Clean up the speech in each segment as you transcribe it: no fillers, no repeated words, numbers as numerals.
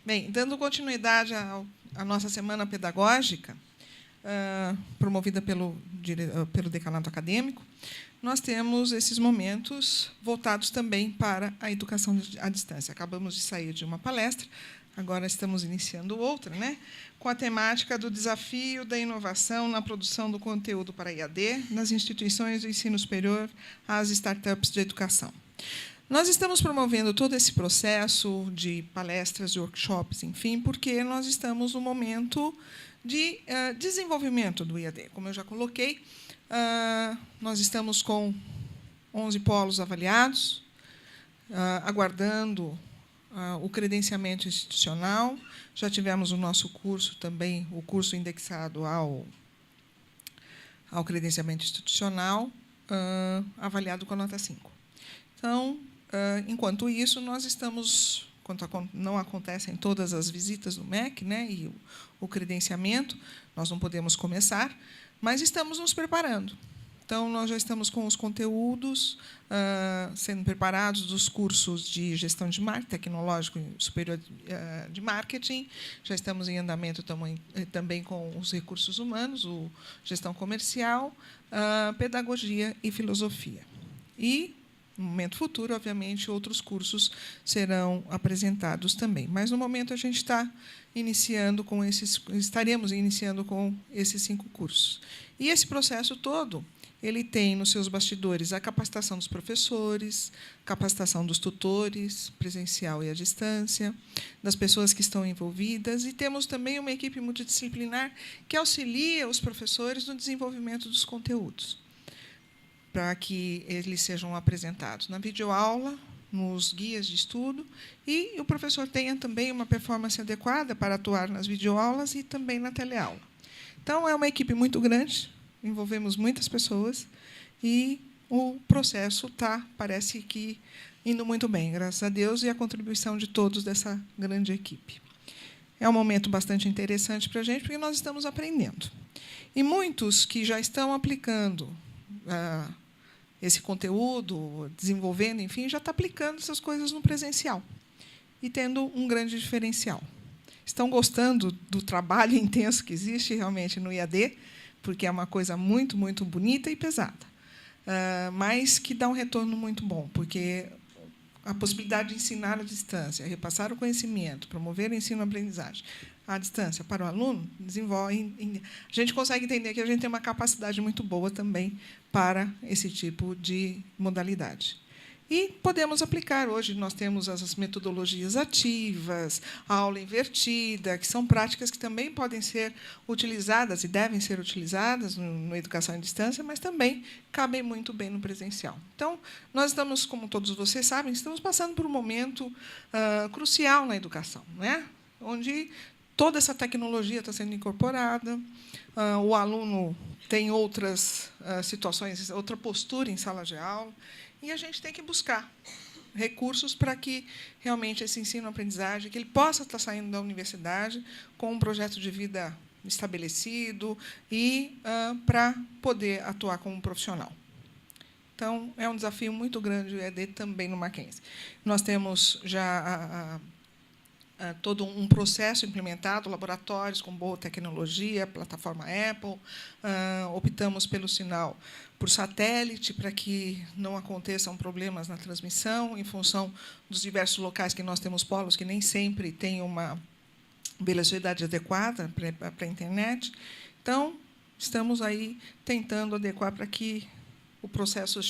Bem, dando continuidade à nossa semana pedagógica, promovida pelo Decanato Acadêmico, nós temos esses momentos voltados também para a educação à distância. Acabamos de sair de uma palestra, agora estamos iniciando outra, né, com a temática do desafio da inovação na produção do conteúdo para IAD nas instituições do ensino superior às startups de educação. Nós estamos promovendo todo esse processo de palestras, de workshops, enfim, porque nós estamos no momento de desenvolvimento do IAD. Como eu já coloquei, nós estamos com 11 polos avaliados, aguardando o credenciamento institucional. Já tivemos o nosso curso também, o curso indexado ao credenciamento institucional, avaliado com a nota 5. Então, enquanto isso, nós estamos, enquanto não acontecem todas as visitas do MEC, né, e o credenciamento, nós não podemos começar, mas estamos nos preparando. Então, nós já estamos com os conteúdos sendo preparados dos cursos de gestão de marketing, tecnológico superior de marketing. Já estamos em andamento também com os recursos humanos, o gestão comercial, pedagogia e filosofia. E, no momento futuro, obviamente, outros cursos serão apresentados também. Mas, no momento, a gente estaremos iniciando com esses 5 cursos. E esse processo todo, ele tem nos seus bastidores a capacitação dos professores, capacitação dos tutores, presencial e à distância, das pessoas que estão envolvidas, e temos também uma equipe multidisciplinar que auxilia os professores no desenvolvimento dos conteúdos, para que eles sejam apresentados na videoaula, nos guias de estudo, e o professor tenha também uma performance adequada para atuar nas videoaulas e também na teleaula. Então, é uma equipe muito grande, envolvemos muitas pessoas, e o processo parece que indo muito bem, graças a Deus, e a contribuição de todos dessa grande equipe. É um momento bastante interessante para a gente, porque nós estamos aprendendo. E muitos que já estão aplicando esse conteúdo, desenvolvendo, enfim, já está aplicando essas coisas no presencial e tendo um grande diferencial. Estão gostando do trabalho intenso que existe realmente no IAD, porque é uma coisa muito, muito bonita e pesada, mas que dá um retorno muito bom, porque a possibilidade de ensinar à distância, repassar o conhecimento, promover o ensino-aprendizagem à distância para o aluno, desenvolve. A gente consegue entender que a gente tem uma capacidade muito boa também para esse tipo de modalidade. E podemos aplicar. Hoje, nós temos as metodologias ativas, a aula invertida, que são práticas que também podem ser utilizadas e devem ser utilizadas na educação à distância, mas também cabem muito bem no presencial. Então, nós estamos, como todos vocês sabem, estamos passando por um momento crucial na educação, né? Onde toda essa tecnologia está sendo incorporada, o aluno tem outras situações, outra postura em sala de aula, e a gente tem que buscar recursos para que realmente esse ensino-aprendizagem, que ele possa estar saindo da universidade com um projeto de vida estabelecido e para poder atuar como profissional. Então, é um desafio muito grande o EAD também no Mackenzie. Nós temos já todo um processo implementado, laboratórios com boa tecnologia, plataforma Apple, optamos pelo sinal por satélite, para que não aconteçam problemas na transmissão, em função dos diversos locais que nós temos polos, que nem sempre têm uma velocidade adequada para a internet. Então, estamos aí tentando adequar para que o processo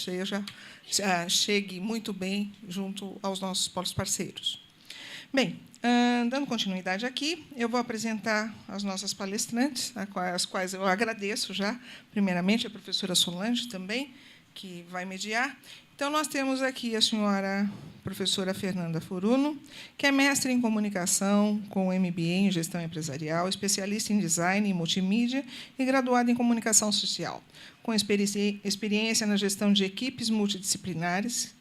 chegue muito bem junto aos nossos polos parceiros. Bem, dando continuidade aqui, eu vou apresentar as nossas palestrantes, às quais eu agradeço já, primeiramente, a professora Solange também, que vai mediar. Então, nós temos aqui a senhora professora Fernanda Furuno, que é mestre em comunicação, com MBA em gestão empresarial, especialista em design e multimídia e graduada em comunicação social, com experiência na gestão de equipes multidisciplinares,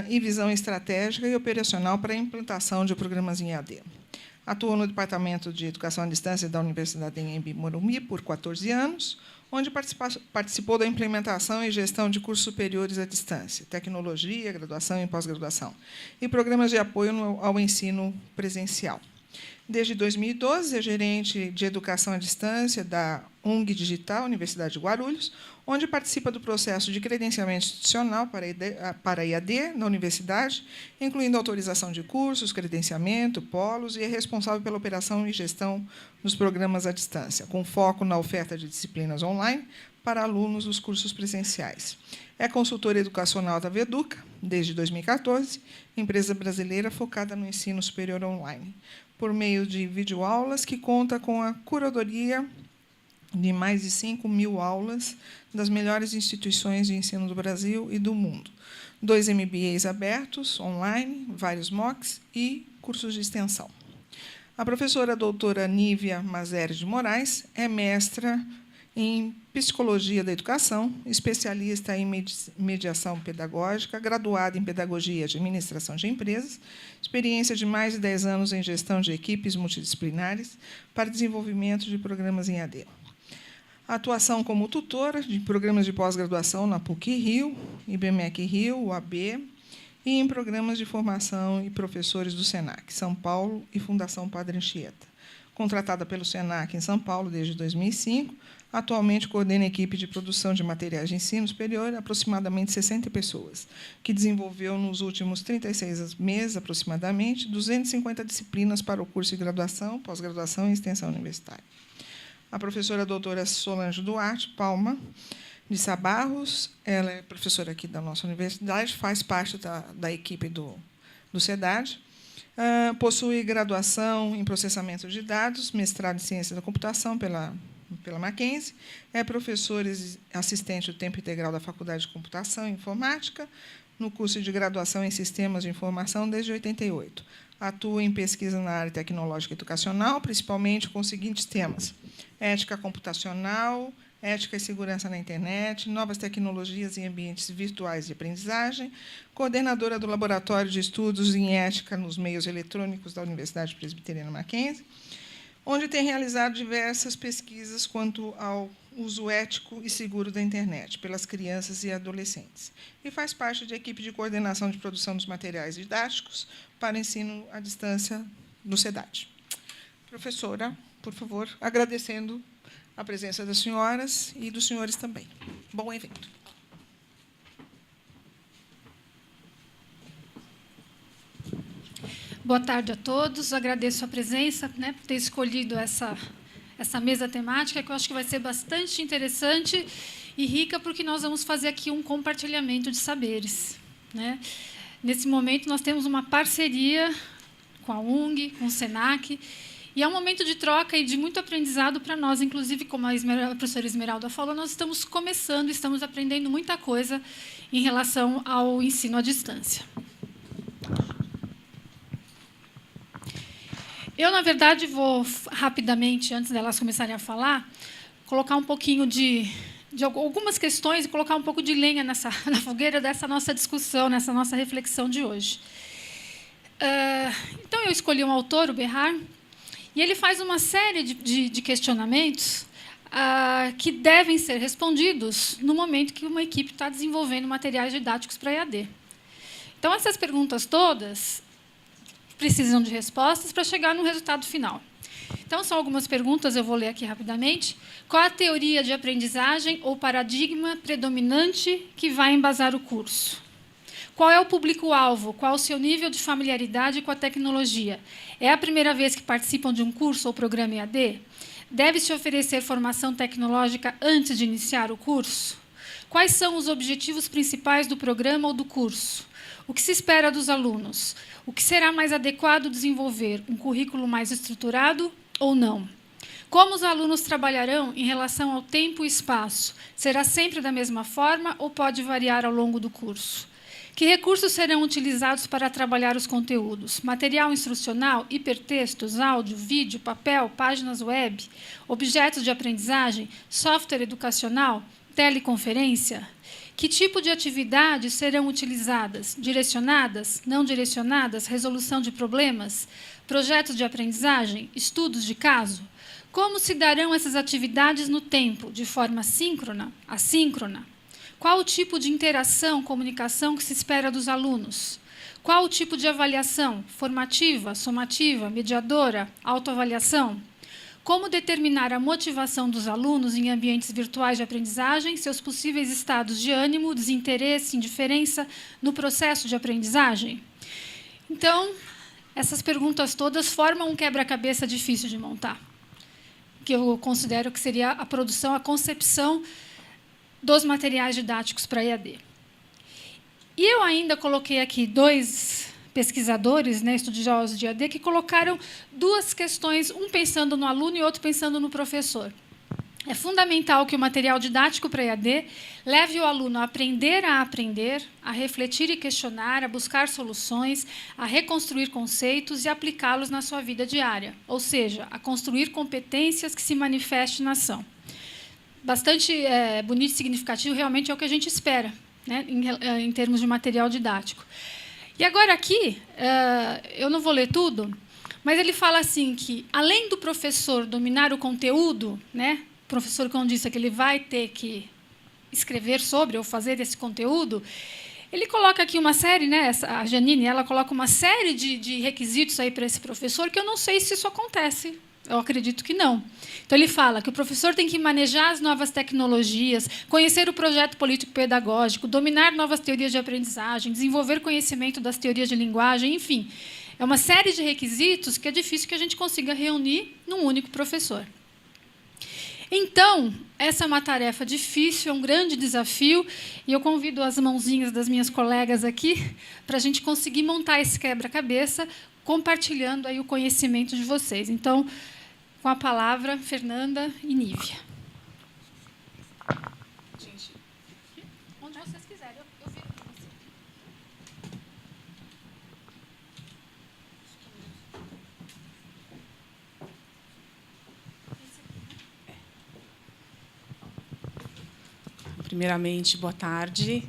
e visão estratégica e operacional para a implantação de programas em EAD. Atuou no Departamento de Educação à Distância da Universidade em Embi Morumbi por 14 anos, onde participou da implementação e gestão de cursos superiores à distância, tecnologia, graduação e pós-graduação, e programas de apoio ao ensino presencial. Desde 2012, é gerente de educação à distância da UNG Digital, Universidade de Guarulhos, onde participa do processo de credenciamento institucional para IAD na universidade, incluindo autorização de cursos, credenciamento, polos, e é responsável pela operação e gestão dos programas à distância, com foco na oferta de disciplinas online para alunos dos cursos presenciais. É consultora educacional da Veduca, desde 2014, empresa brasileira focada no ensino superior online, por meio de videoaulas que conta com a curadoria de mais de 5.000 aulas das melhores instituições de ensino do Brasil e do mundo. 2 MBAs abertos, online, vários MOOCs e cursos de extensão. A professora doutora Nívia Mazeri de Moraes é mestra em Psicologia da Educação, especialista em mediação pedagógica, graduada em Pedagogia e Administração de Empresas, experiência de mais de 10 anos em gestão de equipes multidisciplinares para desenvolvimento de programas em AD. Atuação como tutora de programas de pós-graduação na PUC-Rio, IBMEC-Rio, UAB, e em programas de formação e professores do SENAC, São Paulo e Fundação Padre Anchieta. Contratada pelo SENAC em São Paulo desde 2005, atualmente coordena a equipe de produção de materiais de ensino superior, aproximadamente 60 pessoas, que desenvolveu, nos últimos 36 meses, aproximadamente, 250 disciplinas para o curso de graduação, pós-graduação e extensão universitária. A professora doutora Solange Duarte Palma, de Sabarros, ela é professora aqui da nossa universidade, faz parte da equipe do SEDAD, possui graduação em processamento de dados, mestrado em ciência da computação pela Mackenzie, é professora assistente do tempo integral da Faculdade de Computação e Informática, no curso de graduação em Sistemas de Informação desde 1988. Atua em pesquisa na área tecnológica e educacional, principalmente com os seguintes temas: ética computacional, ética e segurança na internet, novas tecnologias em ambientes virtuais de aprendizagem, coordenadora do Laboratório de Estudos em Ética nos Meios Eletrônicos da Universidade Presbiteriana Mackenzie, onde tem realizado diversas pesquisas quanto ao uso ético e seguro da internet pelas crianças e adolescentes. E faz parte da equipe de coordenação de produção dos materiais didáticos para ensino à distância no SEDAD. Professora, por favor, agradecendo a presença das senhoras e dos senhores também. Bom evento. Boa tarde a todos. Agradeço a presença, por ter escolhido essa mesa temática, que eu acho que vai ser bastante interessante e rica, porque nós vamos fazer aqui um compartilhamento de saberes. Nesse momento, nós temos uma parceria com a UNG, com o SENAC, e é um momento de troca e de muito aprendizado para nós. Inclusive, como a professora Esmeralda falou, nós estamos começando, estamos aprendendo muita coisa em relação ao ensino à distância. Eu, na verdade, vou rapidamente, antes delas começarem a falar, colocar um pouquinho de algumas questões e colocar um pouco de lenha na fogueira dessa nossa discussão, nessa nossa reflexão de hoje. Então, eu escolhi um autor, o Behar, e ele faz uma série de questionamentos que devem ser respondidos no momento que uma equipe está desenvolvendo materiais didáticos para EAD. Então, essas perguntas todas precisam de respostas para chegar no resultado final. Então, são algumas perguntas, eu vou ler aqui rapidamente. Qual a teoria de aprendizagem ou paradigma predominante que vai embasar o curso? Qual é o público-alvo? Qual o seu nível de familiaridade com a tecnologia? É a primeira vez que participam de um curso ou programa EAD? Deve-se oferecer formação tecnológica antes de iniciar o curso? Quais são os objetivos principais do programa ou do curso? O que se espera dos alunos? O que será mais adequado desenvolver? Um currículo mais estruturado ou não? Como os alunos trabalharão em relação ao tempo e espaço? Será sempre da mesma forma ou pode variar ao longo do curso? Que recursos serão utilizados para trabalhar os conteúdos? Material instrucional, hipertextos, áudio, vídeo, papel, páginas web, objetos de aprendizagem, software educacional, teleconferência? Que tipo de atividades serão utilizadas? Direcionadas? Não direcionadas? Resolução de problemas? Projetos de aprendizagem? Estudos de caso? Como se darão essas atividades no tempo? De forma síncrona? Assíncrona? Qual o tipo de interação, comunicação que se espera dos alunos? Qual o tipo de avaliação? Formativa, somativa, mediadora, autoavaliação? Como determinar a motivação dos alunos em ambientes virtuais de aprendizagem, seus possíveis estados de ânimo, desinteresse, indiferença no processo de aprendizagem? Então, essas perguntas todas formam um quebra-cabeça difícil de montar, que eu considero que seria a produção, a concepção dos materiais didáticos para EAD. E eu ainda coloquei aqui 2 pesquisadores, né, estudiosos de EAD, que colocaram 2 questões, um pensando no aluno e outro pensando no professor. É fundamental que o material didático para EAD leve o aluno a aprender, a refletir e questionar, a buscar soluções, a reconstruir conceitos e aplicá-los na sua vida diária, ou seja, a construir competências que se manifestem na ação. Bastante bonito e significativo, realmente é o que a gente espera, né, em termos de material didático. E agora aqui, eu não vou ler tudo, mas ele fala assim que, além do professor dominar o conteúdo, né, o professor, como disse, que ele vai ter que escrever sobre ou fazer esse conteúdo, ele coloca aqui uma série, né, a Janine, ela coloca uma série de requisitos aí para esse professor, que eu não sei se isso acontece. Eu acredito que não. Então, ele fala que o professor tem que manejar as novas tecnologias, conhecer o projeto político-pedagógico, dominar novas teorias de aprendizagem, desenvolver conhecimento das teorias de linguagem, enfim. É uma série de requisitos que é difícil que a gente consiga reunir num único professor. Então, essa é uma tarefa difícil, é um grande desafio, e eu convido as mãozinhas das minhas colegas aqui para a gente conseguir montar esse quebra-cabeça, compartilhando aí o conhecimento de vocês. Então, com a palavra, Fernanda e Nívia. Onde vocês quiserem, eu viro para você. Primeiramente, boa tarde.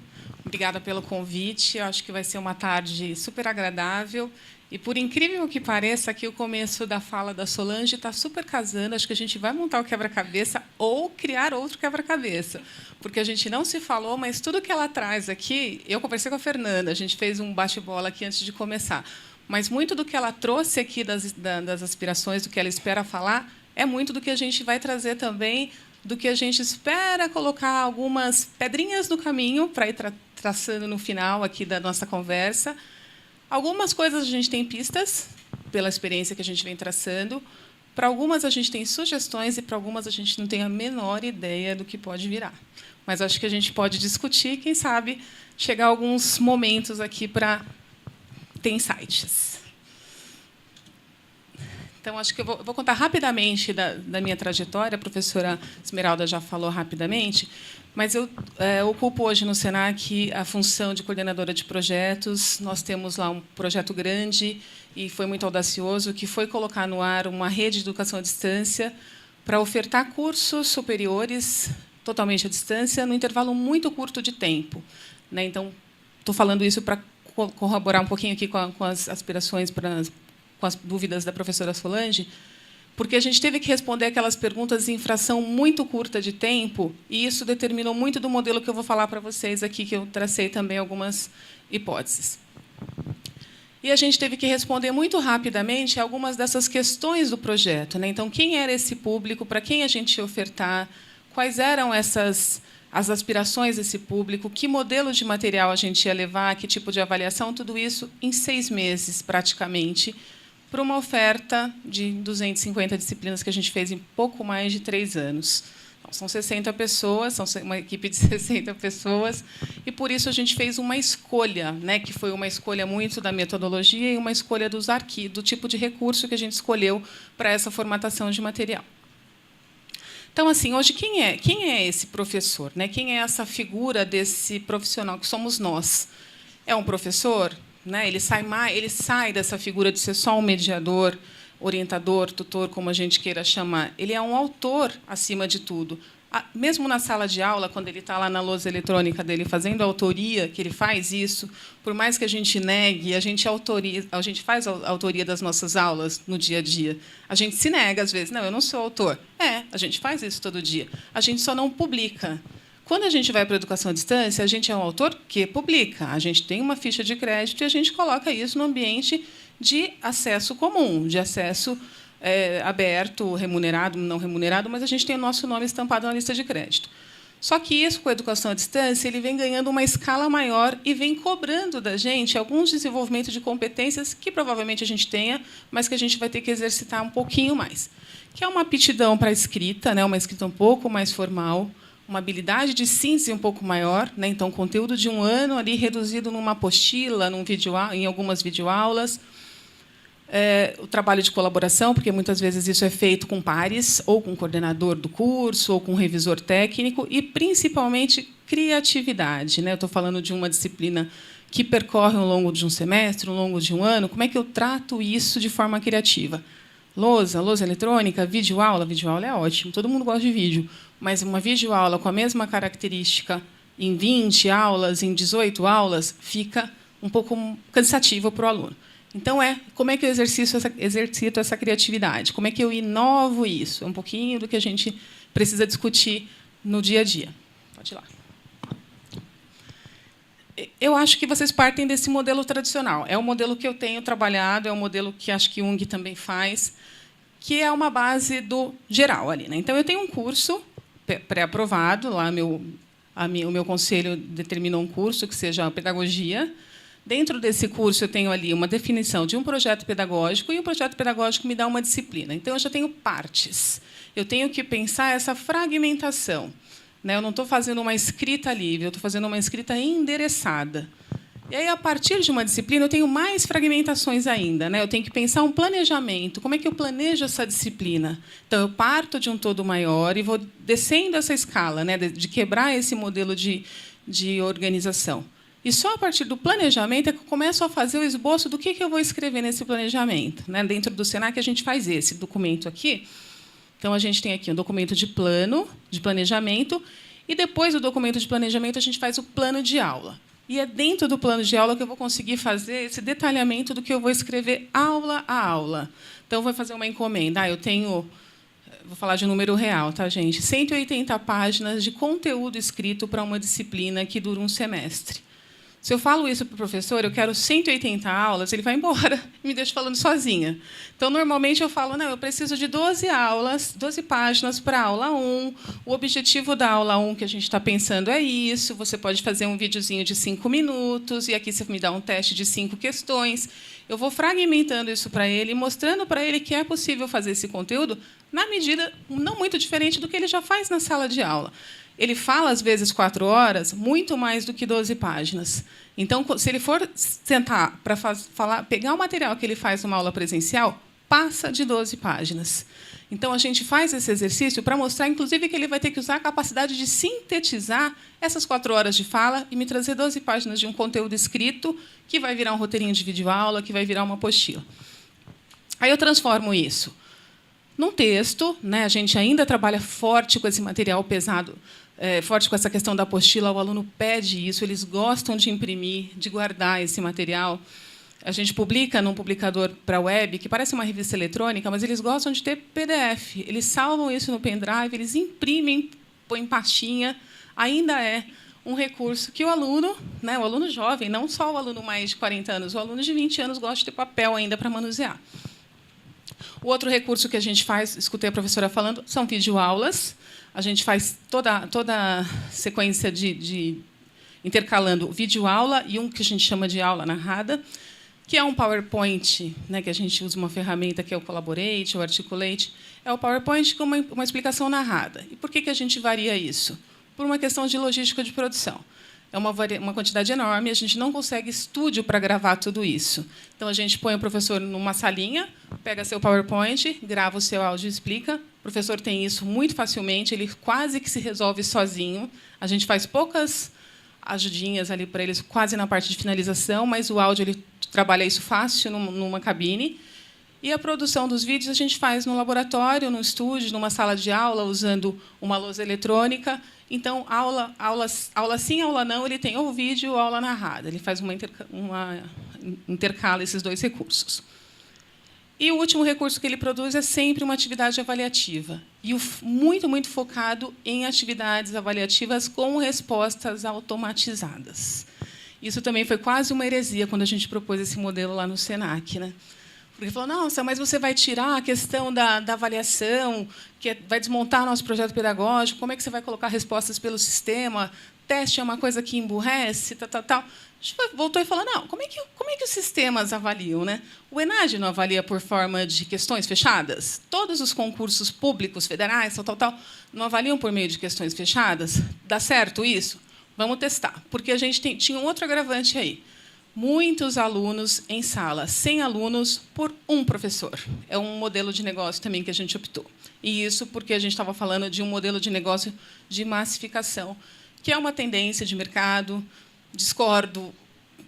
Obrigada pelo convite. Eu acho que vai ser uma tarde super agradável. E, por incrível que pareça, aqui o começo da fala da Solange está super casando. Acho que a gente vai montar o quebra-cabeça ou criar outro quebra-cabeça. Porque a gente não se falou, mas tudo que ela traz aqui... Eu conversei com a Fernanda, a gente fez um bate-bola aqui antes de começar. Mas muito do que ela trouxe aqui das aspirações, do que ela espera falar, é muito do que a gente vai trazer também, do que a gente espera colocar algumas pedrinhas no caminho para ir traçando no final aqui da nossa conversa. Algumas coisas a gente tem pistas, pela experiência que a gente vem traçando. Para algumas, a gente tem sugestões e, para algumas, a gente não tem a menor ideia do que pode virar. Mas acho que a gente pode discutir, quem sabe, chegar a alguns momentos aqui para ter insights. Então, acho que eu vou contar rapidamente da minha trajetória. A professora Esmeralda já falou rapidamente, mas eu ocupo hoje no SENAC a função de coordenadora de projetos. Nós temos lá um projeto grande e foi muito audacioso, que foi colocar no ar uma rede de educação à distância para ofertar cursos superiores totalmente à distância, num intervalo muito curto de tempo. Né? Então, estou falando isso para corroborar um pouquinho aqui com as aspirações, com as dúvidas da professora Solange, porque a gente teve que responder aquelas perguntas em fração muito curta de tempo, e isso determinou muito do modelo que eu vou falar para vocês aqui, que eu tracei também algumas hipóteses. E a gente teve que responder muito rapidamente algumas dessas questões do projeto. Né? Então, quem era esse público, para quem a gente ia ofertar, quais eram as aspirações desse público, que modelo de material a gente ia levar, que tipo de avaliação, tudo isso em 6 meses, praticamente, para uma oferta de 250 disciplinas que a gente fez em pouco mais de 3 anos. Então, são 60 pessoas, são uma equipe de 60 pessoas, e, por isso, a gente fez uma escolha, né, que foi uma escolha muito da metodologia e uma escolha do tipo de recurso que a gente escolheu para essa formatação de material. Então, assim, hoje, quem é esse professor? Né? Quem é essa figura desse profissional que somos nós? É um professor? Né? Ele sai dessa figura de ser só um mediador, orientador, tutor, como a gente queira chamar. Ele é um autor, acima de tudo. Mesmo na sala de aula, quando ele está lá na lousa eletrônica dele fazendo a autoria, que ele faz isso, por mais que a gente negue, a gente faz a autoria das nossas aulas no dia a dia. A gente se nega, às vezes. Não, eu não sou autor. A gente faz isso todo dia. A gente só não publica. Quando a gente vai para a educação à distância, a gente é um autor que publica, a gente tem uma ficha de crédito e a gente coloca isso no ambiente de acesso comum, de acesso aberto, remunerado, não remunerado, mas a gente tem o nosso nome estampado na lista de crédito. Só que isso, com a educação à distância, ele vem ganhando uma escala maior e vem cobrando da gente alguns desenvolvimentos de competências que provavelmente a gente tenha, mas que a gente vai ter que exercitar um pouquinho mais. Que é uma aptidão para a escrita, né, uma escrita um pouco mais formal, uma habilidade de síntese um pouco maior, né, então, conteúdo de 1 ano ali reduzido numa apostila, em algumas videoaulas. O trabalho de colaboração, porque muitas vezes isso é feito com pares, ou com o coordenador do curso, ou com o revisor técnico, e, principalmente, criatividade. Né? Eu estou falando de uma disciplina que percorre ao longo de um semestre, ao longo de 1 ano. Como é que eu trato isso de forma criativa? Lousa eletrônica, videoaula é ótimo, todo mundo gosta de vídeo, mas uma videoaula com a mesma característica em 20 aulas, em 18 aulas, fica um pouco cansativo para o aluno. Então, como é que eu exercito essa criatividade? Como é que eu inovo isso? É um pouquinho do que a gente precisa discutir no dia a dia. Pode ir lá. Eu acho que vocês partem desse modelo tradicional. É o modelo que eu tenho trabalhado, é o modelo que acho que Jung também faz, que é uma base do geral ali. Né? Então, eu tenho um curso pré-aprovado, lá o meu conselho determinou um curso que seja pedagogia. Dentro desse curso, eu tenho ali uma definição de um projeto pedagógico, e o projeto pedagógico me dá uma disciplina. Então, eu já tenho partes. Eu tenho que pensar essa fragmentação. Né? Eu não estou fazendo uma escrita livre, eu estou fazendo uma escrita endereçada. E aí, a partir de uma disciplina, eu tenho mais fragmentações ainda. Né? Eu tenho que pensar um planejamento. Como é que eu planejo essa disciplina? Então, eu parto de um todo maior e vou descendo essa escala, né? de quebrar esse modelo de organização. E só a partir do planejamento é que eu começo a fazer o esboço do que eu vou escrever nesse planejamento. Né? Dentro do Senac, a gente faz esse documento aqui. Então, a gente tem aqui um documento de plano, de planejamento, e, depois do documento de planejamento, a gente faz o plano de aula. E é dentro do plano de aula que eu vou conseguir fazer esse detalhamento do que eu vou escrever aula a aula. Então, eu vou fazer uma encomenda. Eu tenho... Vou falar de um número real, tá, gente? 180 páginas de conteúdo escrito para uma disciplina que dura um semestre. Se eu falo isso para o professor, eu quero 180 aulas, ele vai embora e me deixa falando sozinha. Então, normalmente, eu falo, não, eu preciso de 12 aulas, 12 páginas para a aula 1. O objetivo da aula 1 que a gente está pensando é isso. Você pode fazer um videozinho de 5 minutos, e aqui você me dá um teste de 5 questões. Eu vou fragmentando isso para ele, mostrando para ele que é possível fazer esse conteúdo na medida não muito diferente do que ele já faz na sala de aula. Ele fala, às vezes, 4 horas, muito mais do que 12 páginas. Então, se ele for sentar para pegar o material que ele faz numa aula presencial, passa de 12 páginas. Então, a gente faz esse exercício para mostrar, inclusive, que ele vai ter que usar a capacidade de sintetizar essas 4 horas de fala e me trazer 12 páginas de um conteúdo escrito, que vai virar um roteirinho de videoaula, que vai virar uma apostila. Aí eu transformo isso num texto, né? A gente ainda trabalha forte com esse material pesado, forte com essa questão da apostila. O aluno pede isso, eles gostam de imprimir, de guardar esse material. A gente publica num publicador para web, que parece uma revista eletrônica, mas eles gostam de ter PDF. Eles salvam isso no pendrive, eles imprimem, põem em pastinha. Ainda é um recurso que o aluno, né, o aluno jovem, não só o aluno mais de 40 anos, o aluno de 20 anos gosta de ter papel ainda para manusear. O outro recurso que a gente faz, escutei a professora falando, são videoaulas. A gente faz toda a sequência de intercalando videoaula e um que a gente chama de aula narrada, que é um PowerPoint, né, que a gente usa uma ferramenta que é o Collaborate, o Articulate. É o PowerPoint com uma explicação narrada. E por que a gente varia isso? Por uma questão de logística de produção. É uma quantidade enorme, a gente não consegue estúdio para gravar tudo isso. Então, a gente põe o professor numa salinha, pega seu PowerPoint, grava o seu áudio e explica. O professor tem isso muito facilmente, ele quase que se resolve sozinho. A gente faz poucas ajudinhas ali para eles, quase na parte de finalização, mas o áudio ele trabalha isso fácil numa cabine. E a produção dos vídeos a gente faz no laboratório, no estúdio, numa sala de aula, usando uma lousa eletrônica. Então, aula sim, aula não, ele tem ou vídeo ou aula narrada. Ele faz intercala esses dois recursos. E o último recurso que ele produz é sempre uma atividade avaliativa, e muito focado em atividades avaliativas com respostas automatizadas. Isso também foi quase uma heresia quando a gente propôs esse modelo lá no SENAC, né? Porque falou, nossa, mas você vai tirar a questão da avaliação, vai desmontar nosso projeto pedagógico, como é que você vai colocar respostas pelo sistema? Teste é uma coisa que emburrece, tal. A gente voltou e falou, não, como é que os sistemas avaliam, né? O ENAD não avalia por forma de questões fechadas? Todos os concursos públicos, federais, tal, não avaliam por meio de questões fechadas? Dá certo isso? Vamos testar. Porque a gente tinha um outro agravante aí. Muitos alunos em sala, 100 alunos por um professor. É um modelo de negócio também que a gente optou. E isso porque a gente estava falando de um modelo de negócio de massificação, que é uma tendência de mercado. Discordo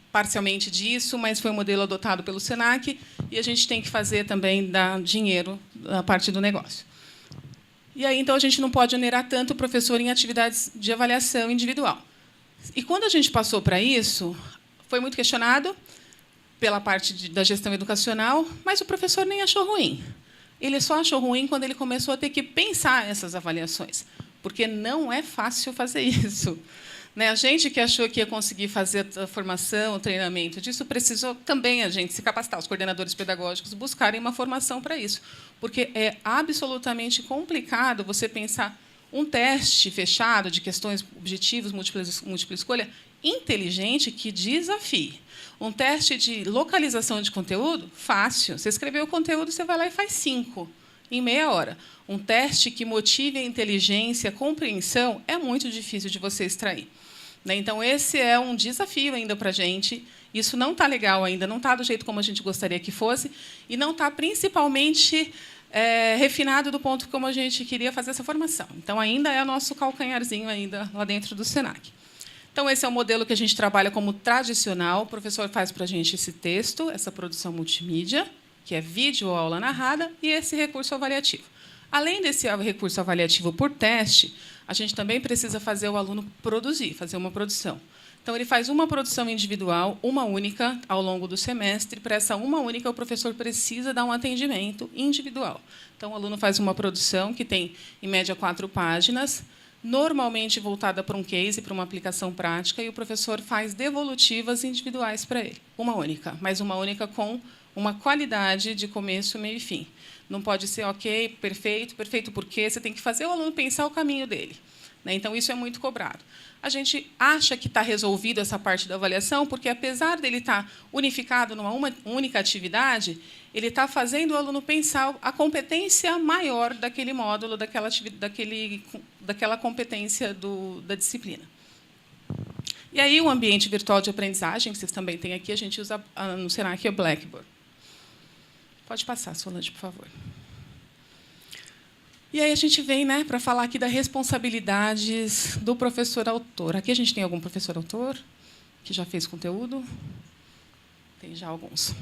parcialmente disso, mas foi um modelo adotado pelo SENAC, e a gente tem que fazer também dar dinheiro à parte do negócio. E aí, então, a gente não pode onerar tanto o professor em atividades de avaliação individual. E, quando a gente passou para isso, foi muito questionado pela parte da gestão educacional, mas o professor nem achou ruim. Ele só achou ruim quando ele começou a ter que pensar essas avaliações, porque não é fácil fazer isso. A gente que achou que ia conseguir fazer a formação, o treinamento disso, precisou também a gente se capacitar, os coordenadores pedagógicos buscarem uma formação para isso, porque é absolutamente complicado você pensar um teste fechado de questões objetivos, múltipla escolha, inteligente, que desafie. Um teste de localização de conteúdo, fácil. Você escreveu o conteúdo, você vai lá e faz 5 em meia hora. Um teste que motive a inteligência, a compreensão, é muito difícil de você extrair. Então, esse é um desafio ainda para a gente. Isso não está legal ainda, não está do jeito como a gente gostaria que fosse, e não está, principalmente, refinado do ponto como a gente queria fazer essa formação. Então, ainda é nosso calcanharzinho ainda lá dentro do SENAC. Então, esse é o modelo que a gente trabalha como tradicional. O professor faz para a gente esse texto, essa produção multimídia, que é vídeo ou aula narrada, e esse recurso avaliativo. Além desse recurso avaliativo por teste, a gente também precisa fazer o aluno produzir, fazer uma produção. Então, ele faz uma produção individual, uma única, ao longo do semestre. Para essa uma única, o professor precisa dar um atendimento individual. Então, o aluno faz uma produção que tem, em média, 4 páginas, normalmente voltada para um case, para uma aplicação prática, e o professor faz devolutivas individuais para ele. Uma única, mas uma única com uma qualidade de começo, meio e fim. Não pode ser, ok, perfeito por quê? Você tem que fazer o aluno pensar o caminho dele. Então, isso é muito cobrado. A gente acha que está resolvido essa parte da avaliação, porque, apesar dele estar unificado numa única atividade, ele está fazendo o aluno pensar a competência maior daquele módulo, daquela competência da disciplina. E aí, o ambiente virtual de aprendizagem, que vocês também têm aqui, a gente usa no SENAC, é o Blackboard. Pode passar, Solange, por favor. E aí a gente vem, para falar aqui das responsabilidades do professor autor. Aqui a gente tem algum professor autor que já fez conteúdo? Tem já alguns.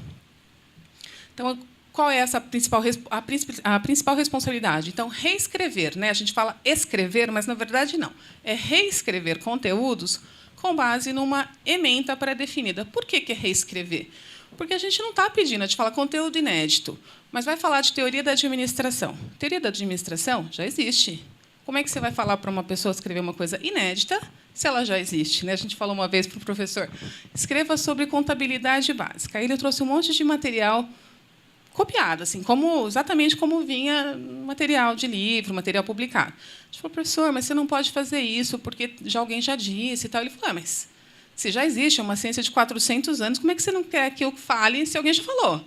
Então, qual é essa a principal responsabilidade? Então, reescrever. A gente fala escrever, mas, na verdade, não. É reescrever conteúdos com base numa ementa pré-definida. Por que é reescrever? Porque a gente não está pedindo, a gente fala conteúdo inédito, mas vai falar de teoria da administração. Teoria da administração já existe. Como é que você vai falar para uma pessoa escrever uma coisa inédita se ela já existe? A gente falou uma vez para o professor, escreva sobre contabilidade básica. Aí ele trouxe um monte de material copiado, assim, exatamente como vinha material de livro, material publicado. A gente falou, professor, mas você não pode fazer isso, porque alguém já disse e tal. Ele falou, mas se já existe uma ciência de 400 anos, como é que você não quer que eu fale se alguém já falou?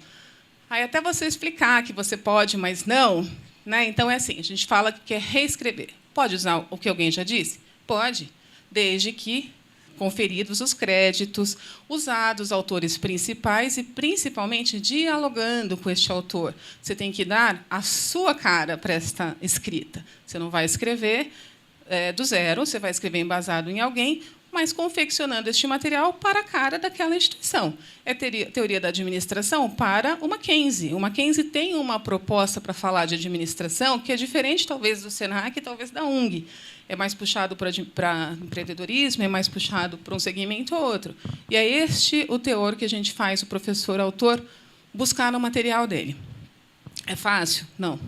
Aí, até você explicar que você pode, mas não. Então, é assim, a gente fala que quer reescrever. Pode usar o que alguém já disse? Pode, desde que conferidos os créditos, usados autores principais e, principalmente, dialogando com este autor. Você tem que dar a sua cara para esta escrita. Você não vai escrever do zero, você vai escrever embasado em alguém, mas confeccionando este material para a cara daquela instituição. É teoria da administração para o Mackenzie. O Mackenzie tem uma proposta para falar de administração que é diferente, talvez, do SENAC e talvez da UNG. É mais puxado para empreendedorismo, é mais puxado para um segmento ou outro. E é este o teor que a gente faz o professor autor buscar no material dele. É fácil? Não.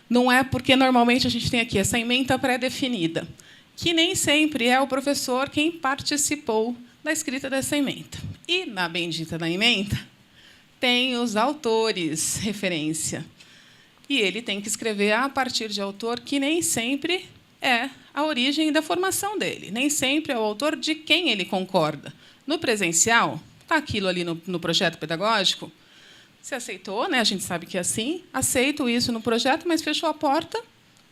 Não é, porque normalmente a gente tem aqui essa ementa pré-definida, que nem sempre é o professor quem participou da escrita dessa ementa. E, na bendita da ementa, tem os autores referência. E ele tem que escrever a partir de autor que nem sempre é a origem da formação dele, nem sempre é o autor de quem ele concorda. No presencial, está aquilo ali no projeto pedagógico, você aceitou, né? A gente sabe que é assim, aceito isso no projeto, mas fechou a porta,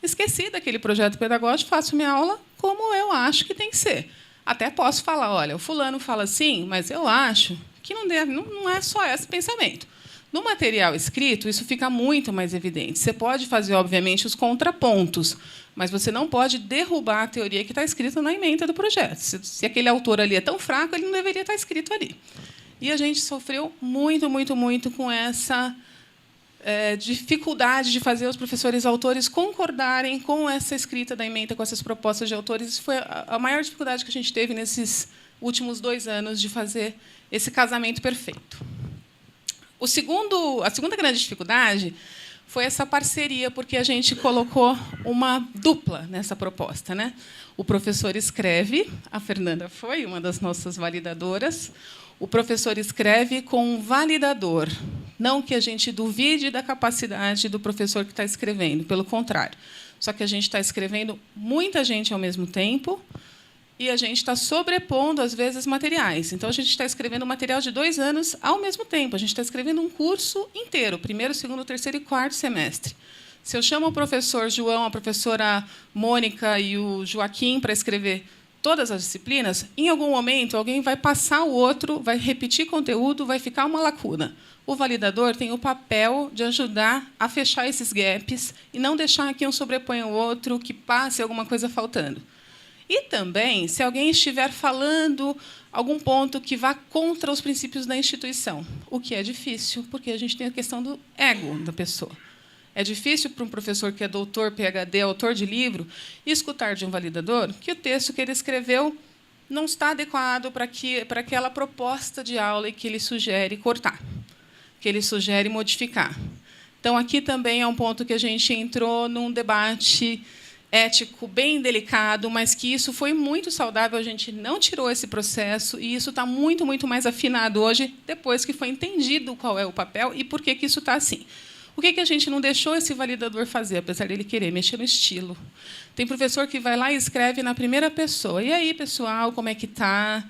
esqueci daquele projeto pedagógico, faço minha aula como eu acho que tem que ser. Até posso falar, olha, o fulano fala assim, mas eu acho que não é só esse pensamento. No material escrito, isso fica muito mais evidente. Você pode fazer, obviamente, os contrapontos, mas você não pode derrubar a teoria que está escrita na ementa do projeto. Se aquele autor ali é tão fraco, ele não deveria estar escrito ali. E a gente sofreu muito, muito, muito com essa dificuldade de fazer os professores autores concordarem com essa escrita da ementa, com essas propostas de autores. Isso foi a maior dificuldade que a gente teve nesses últimos 2 anos de fazer esse casamento perfeito. A segunda grande dificuldade foi essa parceria, porque a gente colocou uma dupla nessa proposta, né? O professor escreve, a Fernanda foi uma das nossas validadoras, o professor escreve com um validador. Não que a gente duvide da capacidade do professor que está escrevendo, pelo contrário. Só que a gente está escrevendo muita gente ao mesmo tempo e a gente está sobrepondo, às vezes, materiais. Então, a gente está escrevendo um material de 2 anos ao mesmo tempo. A gente está escrevendo um curso inteiro, 1º, 2º, 3º e 4º semestre. Se eu chamo o professor João, a professora Mônica e o Joaquim para escrever todas as disciplinas, em algum momento, alguém vai passar o outro, vai repetir conteúdo, vai ficar uma lacuna. O validador tem o papel de ajudar a fechar esses gaps e não deixar que um sobreponha o outro, que passe alguma coisa faltando. E também, se alguém estiver falando algum ponto que vá contra os princípios da instituição, o que é difícil, porque a gente tem a questão do ego da pessoa. É difícil para um professor que é doutor, PhD, autor de livro, escutar de um validador que o texto que ele escreveu não está adequado para aquela proposta de aula e que ele sugere cortar, que ele sugere modificar. Então, aqui também é um ponto que a gente entrou num debate ético bem delicado, mas que isso foi muito saudável, a gente não tirou esse processo, e isso está muito, muito mais afinado hoje, depois que foi entendido qual é o papel e por que isso está assim. O que a gente não deixou esse validador fazer, apesar dele querer mexer no estilo? Tem professor que vai lá e escreve na primeira pessoa. E aí, pessoal, como é que está?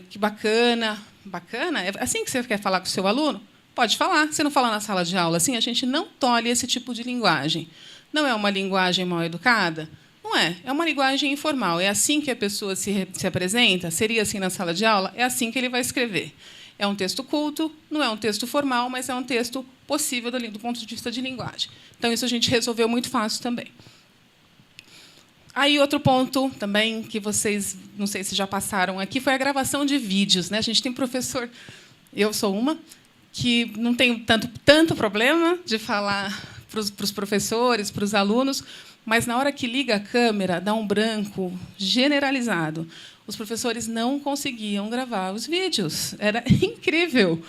Que bacana. Bacana? É assim que você quer falar com o seu aluno? Pode falar. Você não fala na sala de aula assim? A gente não tolhe esse tipo de linguagem. Não é uma linguagem mal educada? Não é. É uma linguagem informal. É assim que a pessoa se apresenta? Seria assim na sala de aula? É assim que ele vai escrever. É um texto culto, não é um texto formal, mas é um texto possível do ponto de vista de linguagem. Então, isso a gente resolveu muito fácil também. Aí, outro ponto também que vocês, não sei se já passaram aqui, foi a gravação de vídeos, né? A gente tem professor, eu sou uma, que não tem tanto problema de falar para os professores, para os alunos, mas, na hora que liga a câmera, dá um branco generalizado. Os professores não conseguiam gravar os vídeos. Era incrível.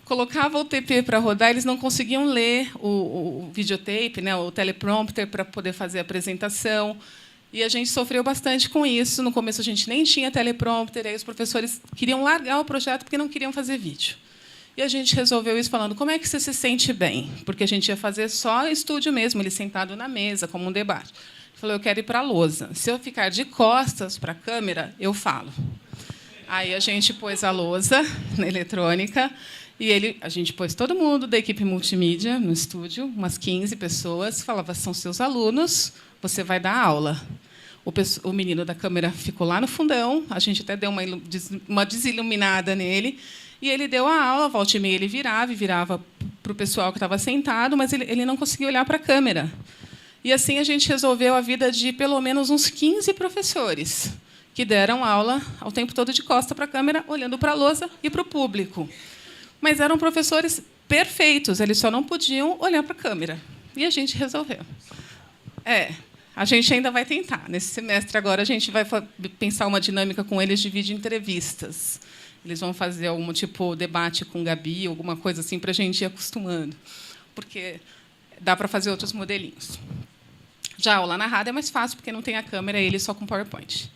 Colocava o TP para rodar, eles não conseguiam ler o videotape, né, o teleprompter, para poder fazer a apresentação. E a gente sofreu bastante com isso. No começo, a gente nem tinha teleprompter, aí os professores queriam largar o projeto porque não queriam fazer vídeo. E a gente resolveu isso falando, como é que você se sente bem? Porque a gente ia fazer só estúdio mesmo, ele sentado na mesa, como um debate. Ele falou, eu quero ir para a lousa. Se eu ficar de costas para a câmera, eu falo. Aí a gente pôs a lousa na eletrônica e a gente pôs todo mundo da equipe multimídia no estúdio, umas 15 pessoas, falava, são seus alunos, você vai dar aula. O menino da câmera ficou lá no fundão, a gente até deu uma desiluminada nele, e ele deu a aula, volta e meia ele virava para o pessoal que estava sentado, mas ele não conseguia olhar para a câmera. E assim a gente resolveu a vida de pelo menos uns 15 professores que deram aula ao tempo todo de costa para a câmera, olhando para a lousa e para o público. Mas eram professores perfeitos, eles só não podiam olhar para a câmera. E a gente resolveu. A gente ainda vai tentar. Nesse semestre agora a gente vai pensar uma dinâmica com eles de vídeo entrevistas. Eles vão fazer algum tipo de debate com Gabi, alguma coisa assim, para a gente ir acostumando. Porque dá para fazer outros modelinhos. Já a aula narrada é mais fácil, porque não tem a câmera, ele só com PowerPoint.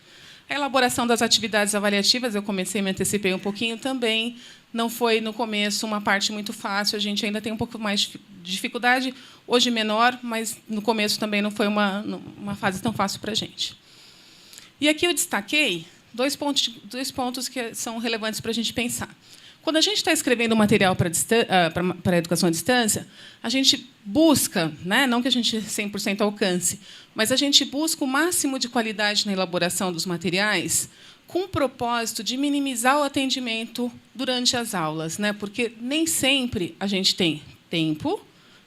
A elaboração das atividades avaliativas, eu comecei, me antecipei um pouquinho também. Não foi, no começo, uma parte muito fácil. A gente ainda tem um pouco mais de dificuldade, hoje menor, mas no começo também não foi uma fase tão fácil para a gente. E aqui eu destaquei dois pontos que são relevantes para a gente pensar. Quando a gente está escrevendo material para a educação à distância, a gente busca, né, não que a gente 100% alcance, mas a gente busca o máximo de qualidade na elaboração dos materiais, com o propósito de minimizar o atendimento durante as aulas, né, porque nem sempre a gente tem tempo,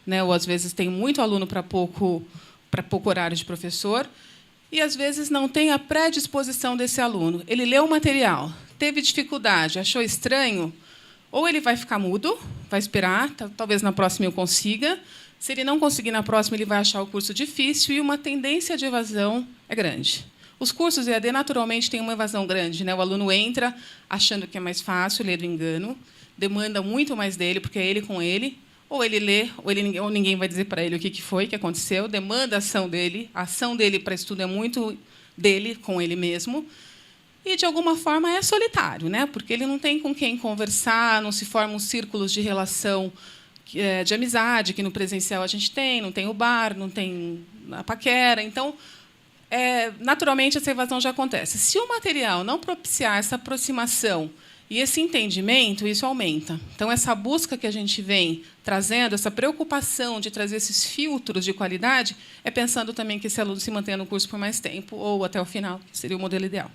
né, ou às vezes tem muito aluno para pouco horário de professor, e às vezes não tem a predisposição desse aluno. Ele leu o material, teve dificuldade, achou estranho, ou ele vai ficar mudo, vai esperar, talvez na próxima eu consiga. Se ele não conseguir na próxima, ele vai achar o curso difícil e uma tendência de evasão é grande. Os cursos EAD, naturalmente, têm uma evasão grande, né? O aluno entra achando que é mais fácil, lê do engano, demanda muito mais dele, porque é ele com ele, ou ele lê, ou ninguém vai dizer para ele o que foi, que aconteceu, demanda a ação dele para estudo é muito dele, com ele mesmo. E, de alguma forma, é solitário, né? Porque ele não tem com quem conversar, não se formam círculos de relação de amizade, que no presencial a gente tem, não tem o bar, não tem a paquera. Então, naturalmente, essa evasão já acontece. Se o material não propiciar essa aproximação e esse entendimento, isso aumenta. Então, essa busca que a gente vem trazendo, essa preocupação de trazer esses filtros de qualidade, é pensando também que esse aluno se mantenha no curso por mais tempo, ou até o final, que seria o modelo ideal.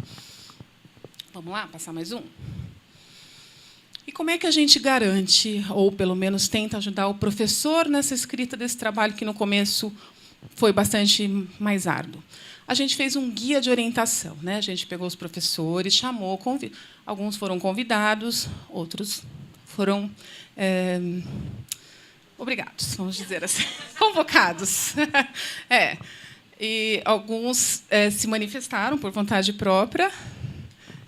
Vamos lá, passar mais um? E como é que a gente garante, ou pelo menos tenta ajudar o professor nessa escrita desse trabalho que, no começo, foi bastante mais árduo? A gente fez um guia de orientação, né? A gente pegou os professores, chamou, alguns foram convidados, outros foram obrigados, vamos dizer assim, convocados. E alguns se manifestaram por vontade própria,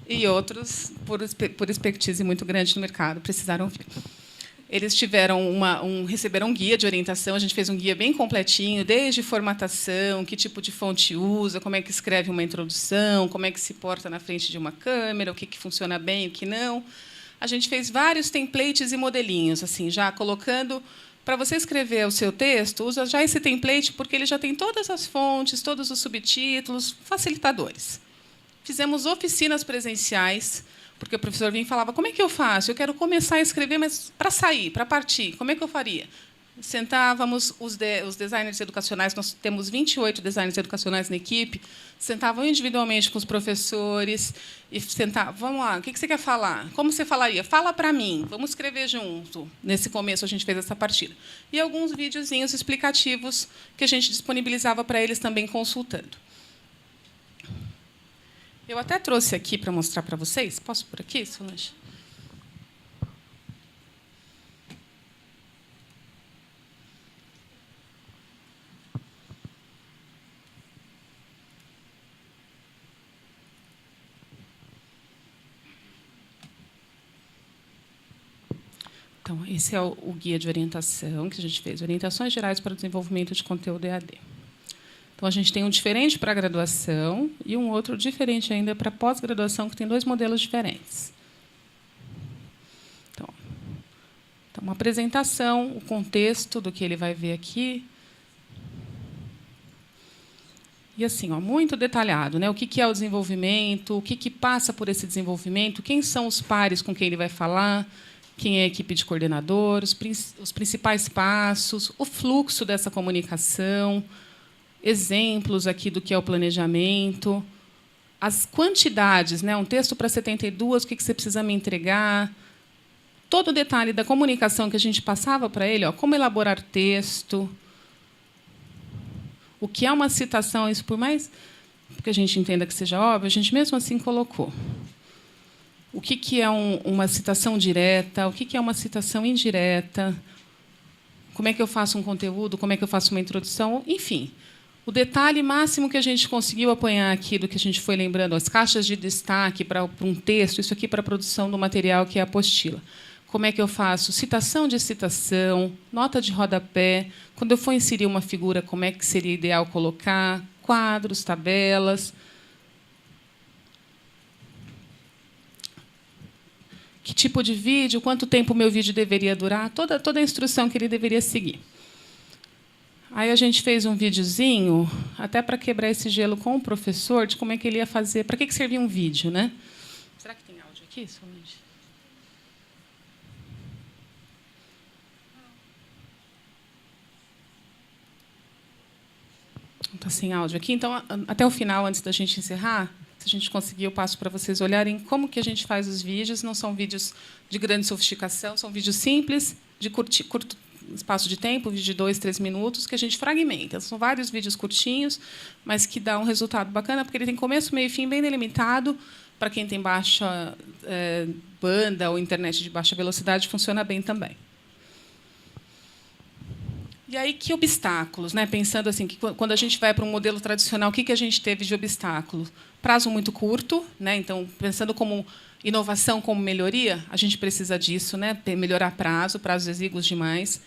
e outros, por expertise muito grande no mercado, precisaram vir. Eles receberam um guia de orientação, a gente fez um guia bem completinho, desde formatação, que tipo de fonte usa, como é que escreve uma introdução, como é que se porta na frente de uma câmera, o que funciona bem, o que não. A gente fez vários templates e modelinhos, assim, já colocando... Para você escrever o seu texto, usa já esse template, porque ele já tem todas as fontes, todos os subtítulos, facilitadores. Fizemos oficinas presenciais, porque o professor vinha e falava, como é que eu faço? Eu quero começar a escrever, mas para sair, para partir, como é que eu faria? Sentávamos os designers educacionais, nós temos 28 designers educacionais na equipe, sentavam individualmente com os professores e sentavam, vamos lá, o que você quer falar? Como você falaria? Fala para mim, vamos escrever junto. Nesse começo, a gente fez essa partida. E alguns videozinhos explicativos que a gente disponibilizava para eles também consultando. Eu até trouxe aqui para mostrar para vocês. Posso por aqui, Solange? Então, esse é o guia de orientação que a gente fez. Orientações gerais para o desenvolvimento de conteúdo EAD. Então, a gente tem um diferente para a graduação e um outro diferente ainda para a pós-graduação, que tem dois modelos diferentes. Então, uma apresentação, o contexto do que ele vai ver aqui. E, assim, muito detalhado, né? O que é o desenvolvimento, o que passa por esse desenvolvimento, quem são os pares com quem ele vai falar, quem é a equipe de coordenador, os principais passos, o fluxo dessa comunicação, exemplos aqui do que é o planejamento, as quantidades, né? Um texto para 72, o que você precisa me entregar, todo o detalhe da comunicação que a gente passava para ele, como elaborar texto, o que é uma citação, isso por mais que a gente entenda que seja óbvio, a gente mesmo assim colocou. O que é uma citação direta, o que é uma citação indireta, como é que eu faço um conteúdo, como é que eu faço uma introdução, enfim. O detalhe máximo que a gente conseguiu apanhar aqui do que a gente foi lembrando, as caixas de destaque para um texto, isso aqui para a produção do material que é a apostila. como é que eu faço citação de citação, nota de rodapé, quando eu for inserir uma figura, como é que seria ideal colocar, quadros, tabelas. Que tipo de vídeo, quanto tempo o meu vídeo deveria durar, toda a instrução que ele deveria seguir. Aí a gente fez um videozinho, até para quebrar esse gelo com o professor, de como é que ele ia fazer, para que servia um vídeo, né? Será que tem áudio aqui, somente? Não está sem áudio aqui, então, até o final, antes da gente encerrar, se a gente conseguir, eu passo para vocês olharem como que a gente faz os vídeos. Não são vídeos de grande sofisticação, são vídeos simples, de curto espaço de tempo, vídeo de 2, 3 minutos, que a gente fragmenta. São vários vídeos curtinhos, mas que dá um resultado bacana, porque ele tem começo, meio e fim bem delimitado. Para quem tem baixa banda ou internet de baixa velocidade, funciona bem também. E aí, que obstáculos, né? Pensando assim, que quando a gente vai para um modelo tradicional, o que a gente teve de obstáculo? Prazo muito curto, né? Então, pensando como inovação, como melhoria, a gente precisa disso, né? Melhorar prazos exíguos demais.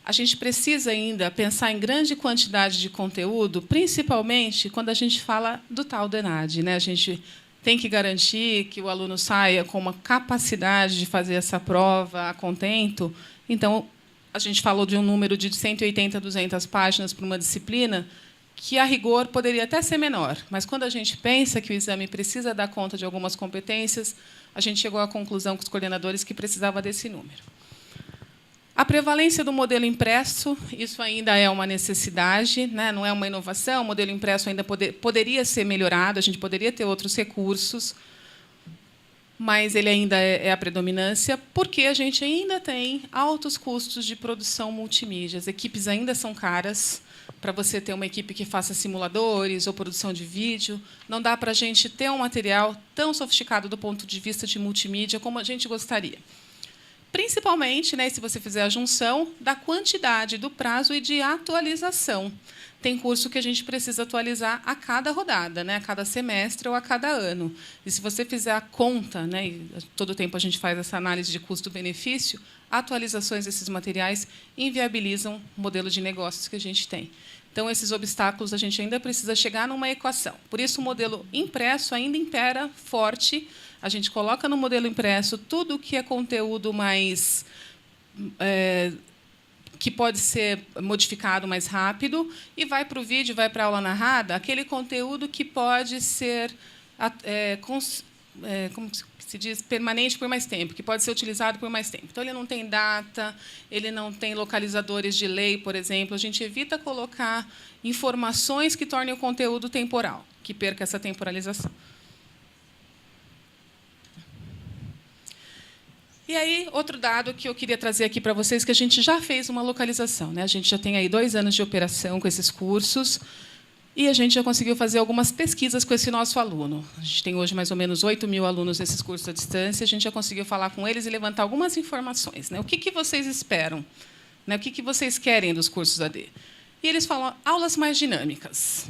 A gente precisa ainda pensar em grande quantidade de conteúdo, principalmente quando a gente fala do tal do ENAD, né? A gente tem que garantir que o aluno saia com uma capacidade de fazer essa prova a contento. Então, a gente falou de um número de 180 a 200 páginas para uma disciplina que, a rigor, poderia até ser menor. Mas, quando a gente pensa que o exame precisa dar conta de algumas competências, a gente chegou à conclusão com os coordenadores que precisava desse número. A prevalência do modelo impresso, isso ainda é uma necessidade, né? Não é uma inovação. O modelo impresso ainda poderia ser melhorado, a gente poderia ter outros recursos, mas ele ainda é a predominância, porque a gente ainda tem altos custos de produção multimídia. As equipes ainda são caras. Para você ter uma equipe que faça simuladores ou produção de vídeo, não dá para a gente ter um material tão sofisticado do ponto de vista de multimídia como a gente gostaria. Principalmente, né, se você fizer a junção da quantidade, do prazo e de atualização. Tem curso que a gente precisa atualizar a cada rodada, né, a cada semestre ou a cada ano. E, se você fizer a conta, né, e todo tempo a gente faz essa análise de custo-benefício, atualizações desses materiais inviabilizam o modelo de negócios que a gente tem. Então, esses obstáculos a gente ainda precisa chegar numa equação. Por isso, o modelo impresso ainda impera forte. A gente coloca no modelo impresso tudo o que é conteúdo mais que pode ser modificado mais rápido, e vai para o vídeo, vai para a aula narrada, aquele conteúdo que pode ser como se diz, permanente por mais tempo, que pode ser utilizado por mais tempo. Então, ele não tem data, ele não tem localizadores de lei, por exemplo. A gente evita colocar informações que tornem o conteúdo temporal, que perca essa temporalização. E aí, outro dado que eu queria trazer aqui para vocês, que a gente já fez uma localização, né? A gente já tem aí 2 anos de operação com esses cursos, e a gente já conseguiu fazer algumas pesquisas com esse nosso aluno. A gente tem hoje mais ou menos 8.000 alunos nesses cursos à distância. A gente já conseguiu falar com eles e levantar algumas informações, né? O que vocês esperam? Né? O que vocês querem dos cursos AD? E eles falam aulas mais dinâmicas.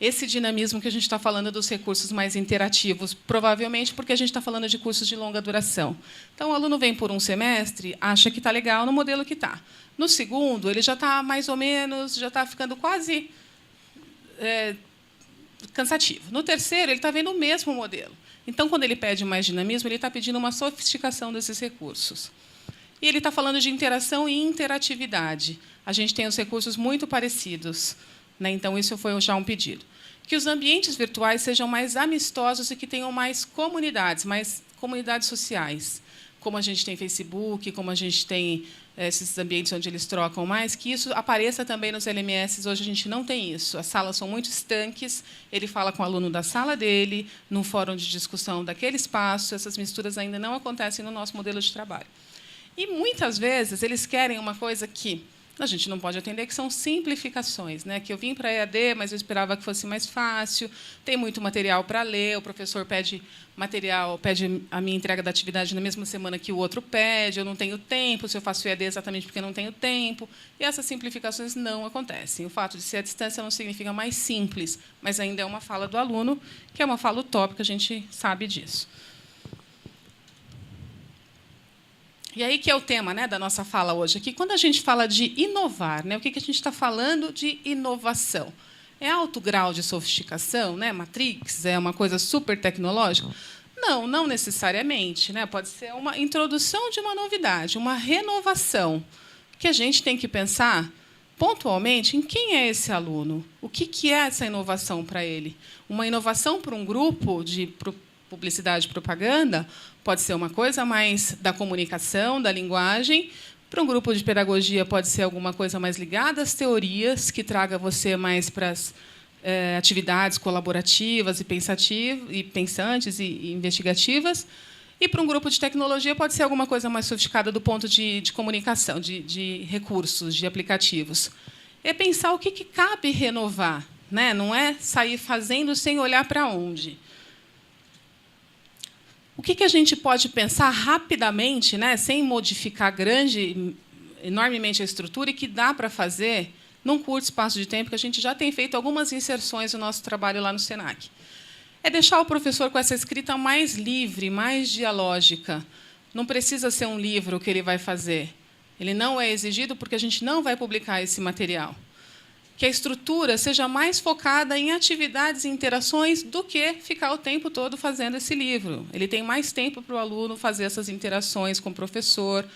Esse dinamismo que a gente está falando dos recursos mais interativos, provavelmente porque a gente está falando de cursos de longa duração. Então, o aluno vem por um semestre, acha que está legal no modelo que está. No segundo, ele já está mais ou menos, já está ficando quase cansativo. No terceiro, ele está vendo o mesmo modelo. Então, quando ele pede mais dinamismo, ele está pedindo uma sofisticação desses recursos. E ele está falando de interação e interatividade. A gente tem os recursos muito parecidos, né? Então, isso foi já um pedido. Que os ambientes virtuais sejam mais amistosos e que tenham mais comunidades sociais. Como a gente tem Facebook, como a gente tem esses ambientes onde eles trocam mais, que isso apareça também nos LMS. Hoje a gente não tem isso. As salas são muito estanques, ele fala com o aluno da sala dele, num fórum de discussão daquele espaço. Essas misturas ainda não acontecem no nosso modelo de trabalho. E, muitas vezes, eles querem uma coisa que a gente não pode atender, que são simplificações, né? Que eu vim para a EAD, mas eu esperava que fosse mais fácil, tem muito material para ler, o professor pede material, pede a minha entrega da atividade na mesma semana que o outro pede, eu não tenho tempo, se eu faço EAD exatamente porque eu não tenho tempo. E essas simplificações não acontecem. O fato de ser à distância não significa mais simples, mas ainda é uma fala do aluno, que é uma fala utópica, a gente sabe disso. E aí que é o tema, né, da nossa fala hoje aqui. Quando a gente fala de inovar, né, o que a gente está falando de inovação? É alto grau de sofisticação, né? Matrix é uma coisa super tecnológica? Não, não necessariamente, né? Pode ser uma introdução de uma novidade, uma renovação, que a gente tem que pensar pontualmente em quem é esse aluno, o que é essa inovação para ele. Uma inovação para um grupo de publicidade e propaganda pode ser uma coisa mais da comunicação, da linguagem. Para um grupo de pedagogia, pode ser alguma coisa mais ligada às teorias, que traga você mais para as atividades colaborativas e pensantes e investigativas. E para um grupo de tecnologia, pode ser alguma coisa mais sofisticada do ponto de comunicação, de recursos, de aplicativos. É pensar o que cabe renovar, né? Não é sair fazendo sem olhar para onde. O que a gente pode pensar rapidamente, né, sem modificar enormemente a estrutura, e que dá para fazer num curto espaço de tempo, que a gente já tem feito algumas inserções no nosso trabalho lá no SENAC? É deixar o professor com essa escrita mais livre, mais dialógica. Não precisa ser um livro que ele vai fazer. Ele não é exigido porque a gente não vai publicar esse material. Que a estrutura seja mais focada em atividades e interações do que ficar o tempo todo fazendo esse livro. Ele tem mais tempo para o aluno fazer essas interações com o professor,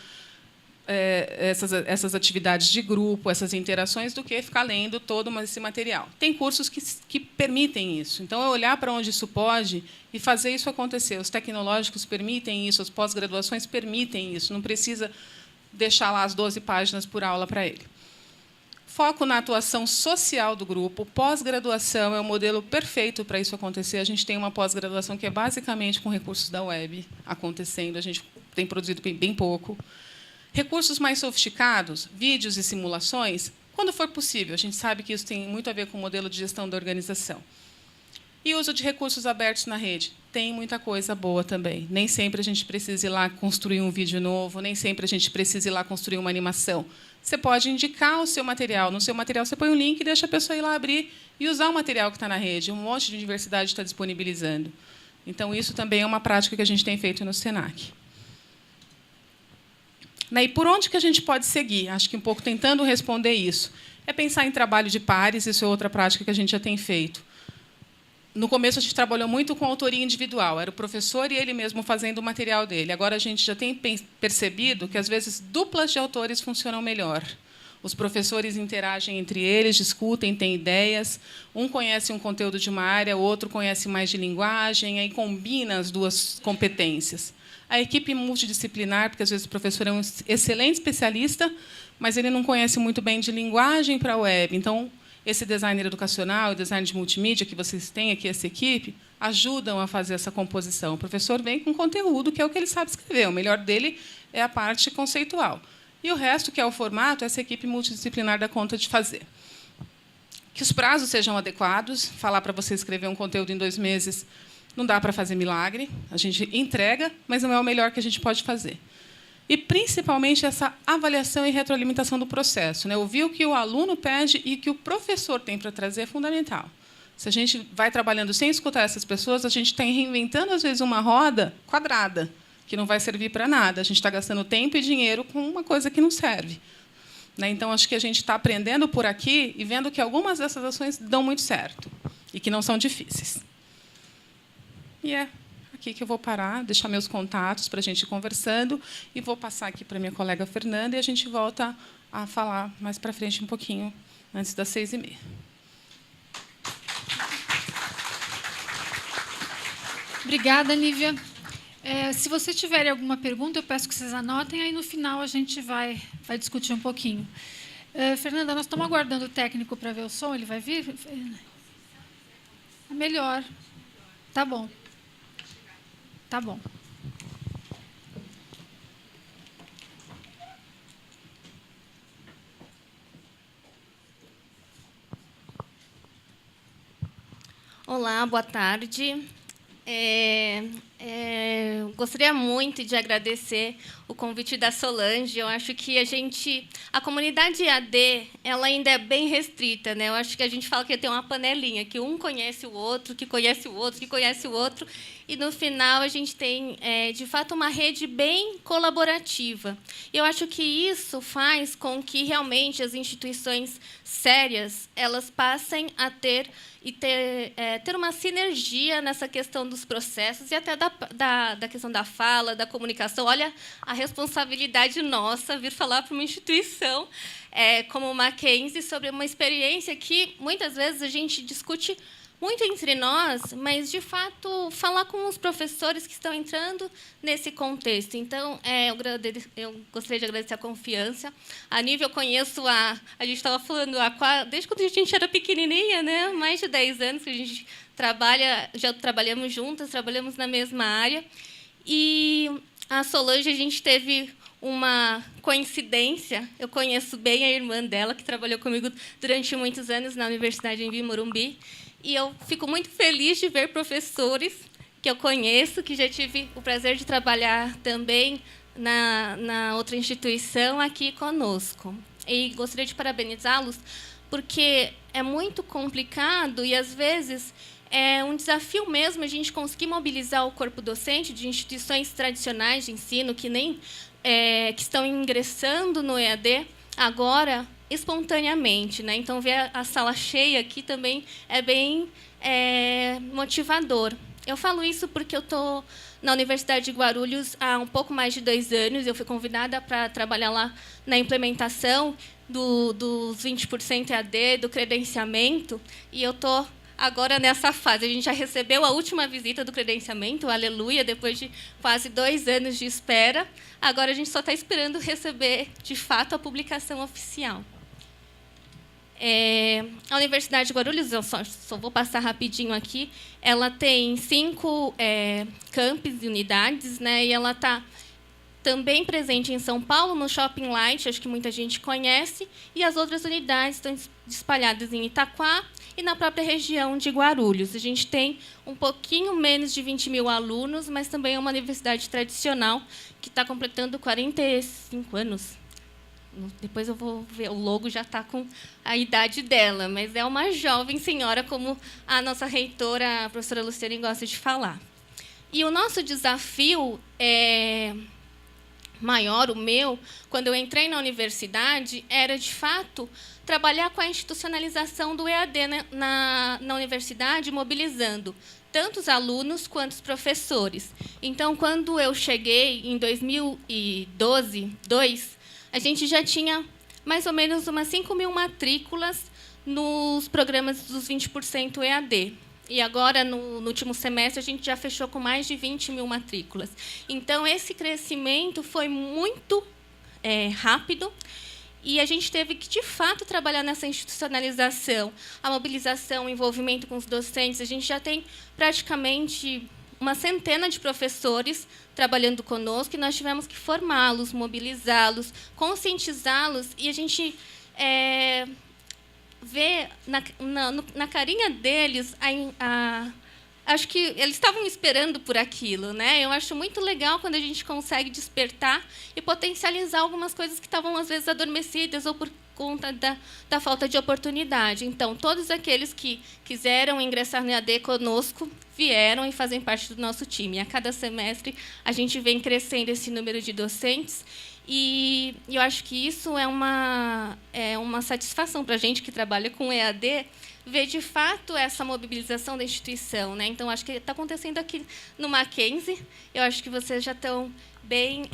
essas atividades de grupo, essas interações, do que ficar lendo todo esse material. Tem cursos que permitem isso. Então, é olhar para onde isso pode e fazer isso acontecer. Os tecnológicos permitem isso, as pós-graduações permitem isso. Não precisa deixar lá as 12 páginas por aula para ele. Foco na atuação social do grupo. Pós-graduação é o modelo perfeito para isso acontecer. A gente tem uma pós-graduação que é basicamente com recursos da web acontecendo. A gente tem produzido bem pouco. Recursos mais sofisticados, vídeos e simulações, quando for possível. A gente sabe que isso tem muito a ver com o modelo de gestão da organização. E uso de recursos abertos na rede. Tem muita coisa boa também. Nem sempre a gente precisa ir lá construir um vídeo novo, nem sempre a gente precisa ir lá construir uma animação. Você pode indicar o seu material. No seu material, você põe um link e deixa a pessoa ir lá abrir e usar o material que está na rede. Um monte de universidade está disponibilizando. Então, isso também é uma prática que a gente tem feito no SENAC. E por onde que a gente pode seguir? Acho que um pouco tentando responder isso. É pensar em trabalho de pares, isso é outra prática que a gente já tem feito. No começo, a gente trabalhou muito com autoria individual. Era o professor e ele mesmo fazendo o material dele. Agora, a gente já tem percebido que, às vezes, duplas de autores funcionam melhor. Os professores interagem entre eles, discutem, têm ideias. Um conhece um conteúdo de uma área, o outro conhece mais de linguagem, aí combina as duas competências. A equipe multidisciplinar, porque, às vezes, o professor é um excelente especialista, mas ele não conhece muito bem de linguagem para a web. Então, esse designer educacional e design de multimídia que vocês têm aqui, essa equipe, ajudam a fazer essa composição. O professor vem com conteúdo, que é o que ele sabe escrever. O melhor dele é a parte conceitual. E o resto, que é o formato, essa equipe multidisciplinar dá conta de fazer. Que os prazos sejam adequados. Falar para você escrever um conteúdo em 2 meses não dá para fazer milagre. A gente entrega, mas não é o melhor que a gente pode fazer. E, principalmente, essa avaliação e retroalimentação do processo. Ouvir o que o aluno pede e o que o professor tem para trazer é fundamental. Se a gente vai trabalhando sem escutar essas pessoas, a gente está reinventando, às vezes, uma roda quadrada, que não vai servir para nada. A gente está gastando tempo e dinheiro com uma coisa que não serve. Então, acho que a gente está aprendendo por aqui e vendo que algumas dessas ações dão muito certo e que não são difíceis. E é aqui que eu vou parar, deixar meus contatos para a gente ir conversando, e vou passar aqui para a minha colega Fernanda, e a gente volta a falar mais para frente um pouquinho, antes das 6h30. Obrigada, Nívia. Se você tiver alguma pergunta, eu peço que vocês anotem, aí no final a gente vai discutir um pouquinho. Fernanda, nós estamos aguardando o técnico para ver o som, ele vai vir? É melhor. Tá bom. Tá bom. Olá, boa tarde. Gostaria muito de agradecer o convite da Solange. Eu acho que a comunidade EAD, ela ainda é bem restrita, né? Eu acho que a gente fala que tem uma panelinha, que um conhece o outro, que conhece o outro, que conhece o outro, e no final a gente tem, de fato, uma rede bem colaborativa. Eu acho que isso faz com que realmente as instituições sérias elas passem a ter uma sinergia nessa questão dos processos e até da questão da fala, da comunicação. Olha a responsabilidade nossa vir falar para uma instituição como o Mackenzie sobre uma experiência que, muitas vezes, a gente discute muito entre nós, mas, de fato, falar com os professores que estão entrando nesse contexto. Então, eu gostaria de agradecer a confiança. A Nívia, eu conheço a gente estava falando desde quando a gente era pequenininha, né? Mais de 10 anos que a gente já trabalhamos juntas, trabalhamos na mesma área. E a Solange, a gente teve uma coincidência. Eu conheço bem a irmã dela, que trabalhou comigo durante muitos anos na Universidade em Morumbi. E eu fico muito feliz de ver professores que eu conheço, que já tive o prazer de trabalhar também na outra instituição aqui conosco. E gostaria de parabenizá-los, porque é muito complicado e, às vezes, é um desafio mesmo a gente conseguir mobilizar o corpo docente de instituições tradicionais de ensino que estão ingressando no EAD agora, espontaneamente, né? Então, ver a sala cheia aqui também é bem motivador. Eu falo isso porque eu estou na Universidade de Guarulhos há um pouco mais de 2 anos. Eu fui convidada para trabalhar lá na implementação dos 20% EAD, do credenciamento, e eu estou agora nessa fase. A gente já recebeu a última visita do credenciamento, aleluia, depois de quase 2 anos de espera. Agora a gente só está esperando receber, de fato, a publicação oficial. A Universidade de Guarulhos, eu só vou passar rapidinho aqui, ela tem 5 campos e unidades, né? E ela está também presente em São Paulo, no Shopping Light, acho que muita gente conhece, e as outras unidades estão espalhadas em Itaquá e na própria região de Guarulhos. A gente tem um pouquinho menos de 20 mil alunos, mas também é uma universidade tradicional que está completando 45 anos. Depois eu vou ver, o logo já está com a idade dela, mas é uma jovem senhora, como a nossa reitora, a professora Luciane, gosta de falar. E o nosso desafio maior, o meu, quando eu entrei na universidade, era, de fato, trabalhar com a institucionalização do EAD na universidade, mobilizando tanto os alunos quanto os professores. Então, quando eu cheguei, em 2012, a gente já tinha mais ou menos umas 5 mil matrículas nos programas dos 20% EAD. E agora, no último semestre, a gente já fechou com mais de 20 mil matrículas. Então, esse crescimento foi muito rápido e a gente teve que, de fato, trabalhar nessa institucionalização, a mobilização, o envolvimento com os docentes. A gente já tem praticamente uma centena de professores trabalhando conosco e nós tivemos que formá-los, mobilizá-los, conscientizá-los, e a gente vê na carinha deles acho que eles estavam esperando por aquilo, né? Eu acho muito legal quando a gente consegue despertar e potencializar algumas coisas que estavam, às vezes, adormecidas ou por conta da falta de oportunidade. Então, todos aqueles que quiseram ingressar no EAD conosco vieram e fazem parte do nosso time. A cada semestre, a gente vem crescendo esse número de docentes e eu acho que isso é uma satisfação para a gente que trabalha com EAD, ver, de fato, essa mobilização da instituição, né? Então, acho que está acontecendo aqui no Mackenzie. Eu acho que vocês já estão bem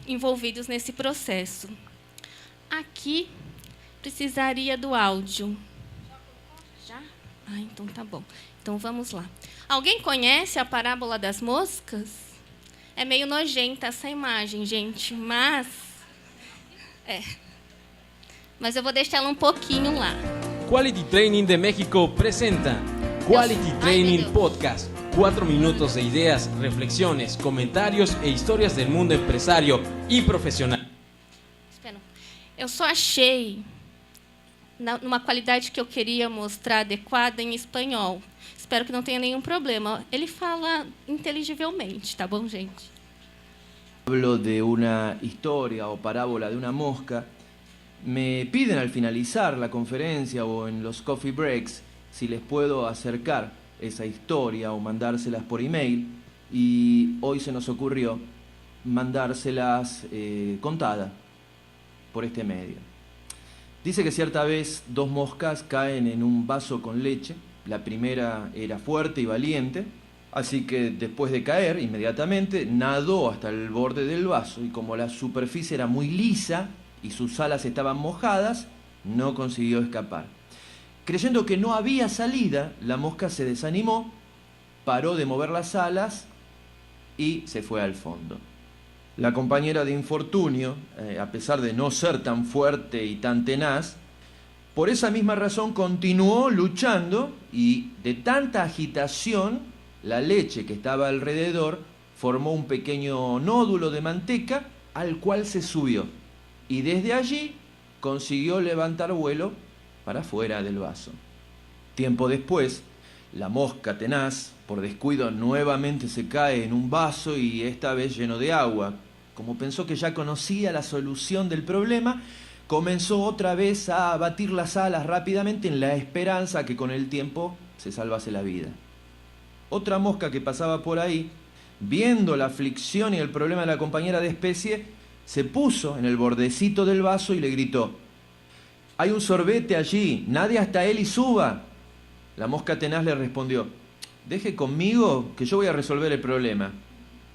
envolvidos nesse processo. Aqui, precisaria do áudio. Já? Então tá bom. Então, vamos lá. Alguém conhece a parábola das moscas? É meio nojenta essa imagem, gente, mas eu vou deixar ela um pouquinho lá. Quality Training de México presenta Quality Training Podcast. 4 minutos de ideas, reflexiones, comentarios e historias del mundo empresario y profesional. Eu só achei numa qualidade que eu queria mostrar adequada em espanhol. Espero que não tenha nenhum problema. Ele fala inteligivelmente, tá bom, gente? Hablo de una historia o parábola de una mosca. Me piden al finalizar la conferencia o en los coffee breaks si les puedo acercar esa historia o mandárselas por email, y hoy se nos ocurrió mandárselas contada por este medio. Dice que cierta vez 2 moscas caen en un vaso con leche. La primera era fuerte y valiente, así que después de caer, inmediatamente nadó hasta el borde del vaso, y como la superficie era muy lisa y sus alas estaban mojadas, no consiguió escapar. Creyendo que no había salida, la mosca se desanimó, paró de mover las alas y se fue al fondo. La compañera de infortunio, a pesar de no ser tan fuerte y tan tenaz, por esa misma razón continuó luchando, y de tanta agitación, la leche que estaba alrededor formó un pequeño nódulo de manteca al cual se subió, y desde allí consiguió levantar vuelo para fuera del vaso. Tiempo después, la mosca tenaz, por descuido, nuevamente se cae en un vaso, y esta vez lleno de agua. Como pensó que ya conocía la solución del problema, comenzó otra vez a batir las alas rápidamente en la esperanza que con el tiempo se salvase la vida. Otra mosca que pasaba por ahí, viendo la aflicción y el problema de la compañera de especie, se puso en el bordecito del vaso y le gritó: «Hay un sorbete allí, nadie hasta él y suba». La mosca tenaz le respondió: «Deje conmigo que yo voy a resolver el problema».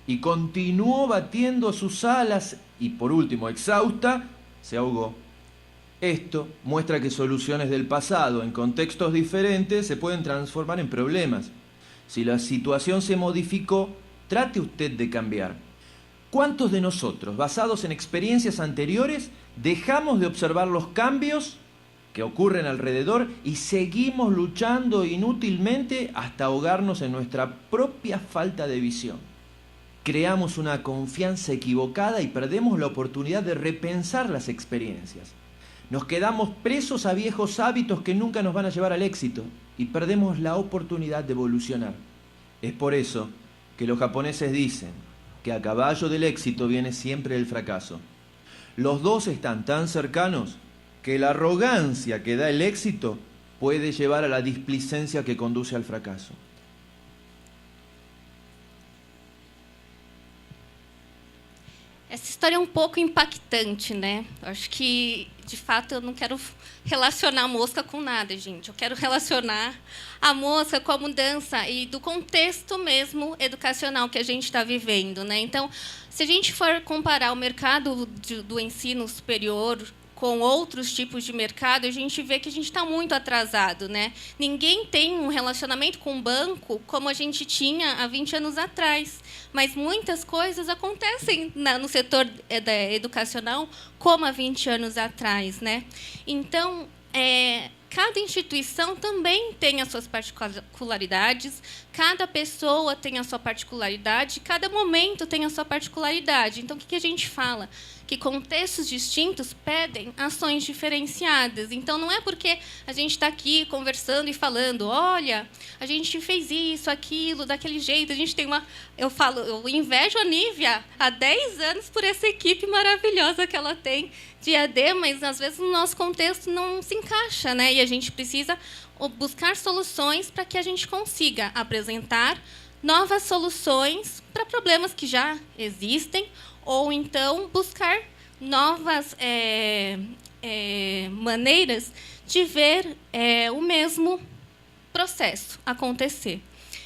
Y continuó batiendo sus alas y, por último, exhausta, se ahogó. Esto muestra que soluciones del pasado en contextos diferentes se pueden transformar en problemas. Si la situación se modificó, trate usted de cambiar. ¿Cuántos de nosotros, basados en experiencias anteriores, dejamos de observar los cambios que ocurren alrededor y seguimos luchando inútilmente hasta ahogarnos en nuestra propia falta de visión? Creamos una confianza equivocada y perdemos la oportunidad de repensar las experiencias. Nos quedamos presos a viejos hábitos que nunca nos van a llevar al éxito, y perdemos la oportunidad de evolucionar. Es por eso que los japoneses dicen que a caballo del éxito viene siempre el fracaso. Los dos están tan cercanos que la arrogancia que da el éxito puede llevar a la displicencia que conduce al fracaso. Essa história é um pouco impactante, né? Eu acho que, de fato, eu não quero relacionar a mosca com nada, gente. Eu quero relacionar a mosca com a mudança e do contexto mesmo educacional que a gente está vivendo, né? Então, se a gente for comparar o mercado do ensino superior com outros tipos de mercado, a gente vê que a gente está muito atrasado, né? Ninguém tem um relacionamento com o banco como a gente tinha há 20 anos atrás, mas muitas coisas acontecem no setor educacional como há 20 anos atrás, né? Então, cada instituição também tem as suas particularidades, cada pessoa tem a sua particularidade, cada momento tem a sua particularidade. Então, o que a gente fala? Que contextos distintos pedem ações diferenciadas. Então, não é porque a gente está aqui conversando e falando, olha, a gente fez isso, aquilo, daquele jeito, a gente tem uma... Eu invejo a Nívia há 10 anos por essa equipe maravilhosa que ela tem de AD, mas, às vezes, no nosso contexto não se encaixa, né? E a gente precisa buscar soluções para que a gente consiga apresentar novas soluções para problemas que já existem, ou então buscar novas maneiras de ver o mesmo processo acontecer.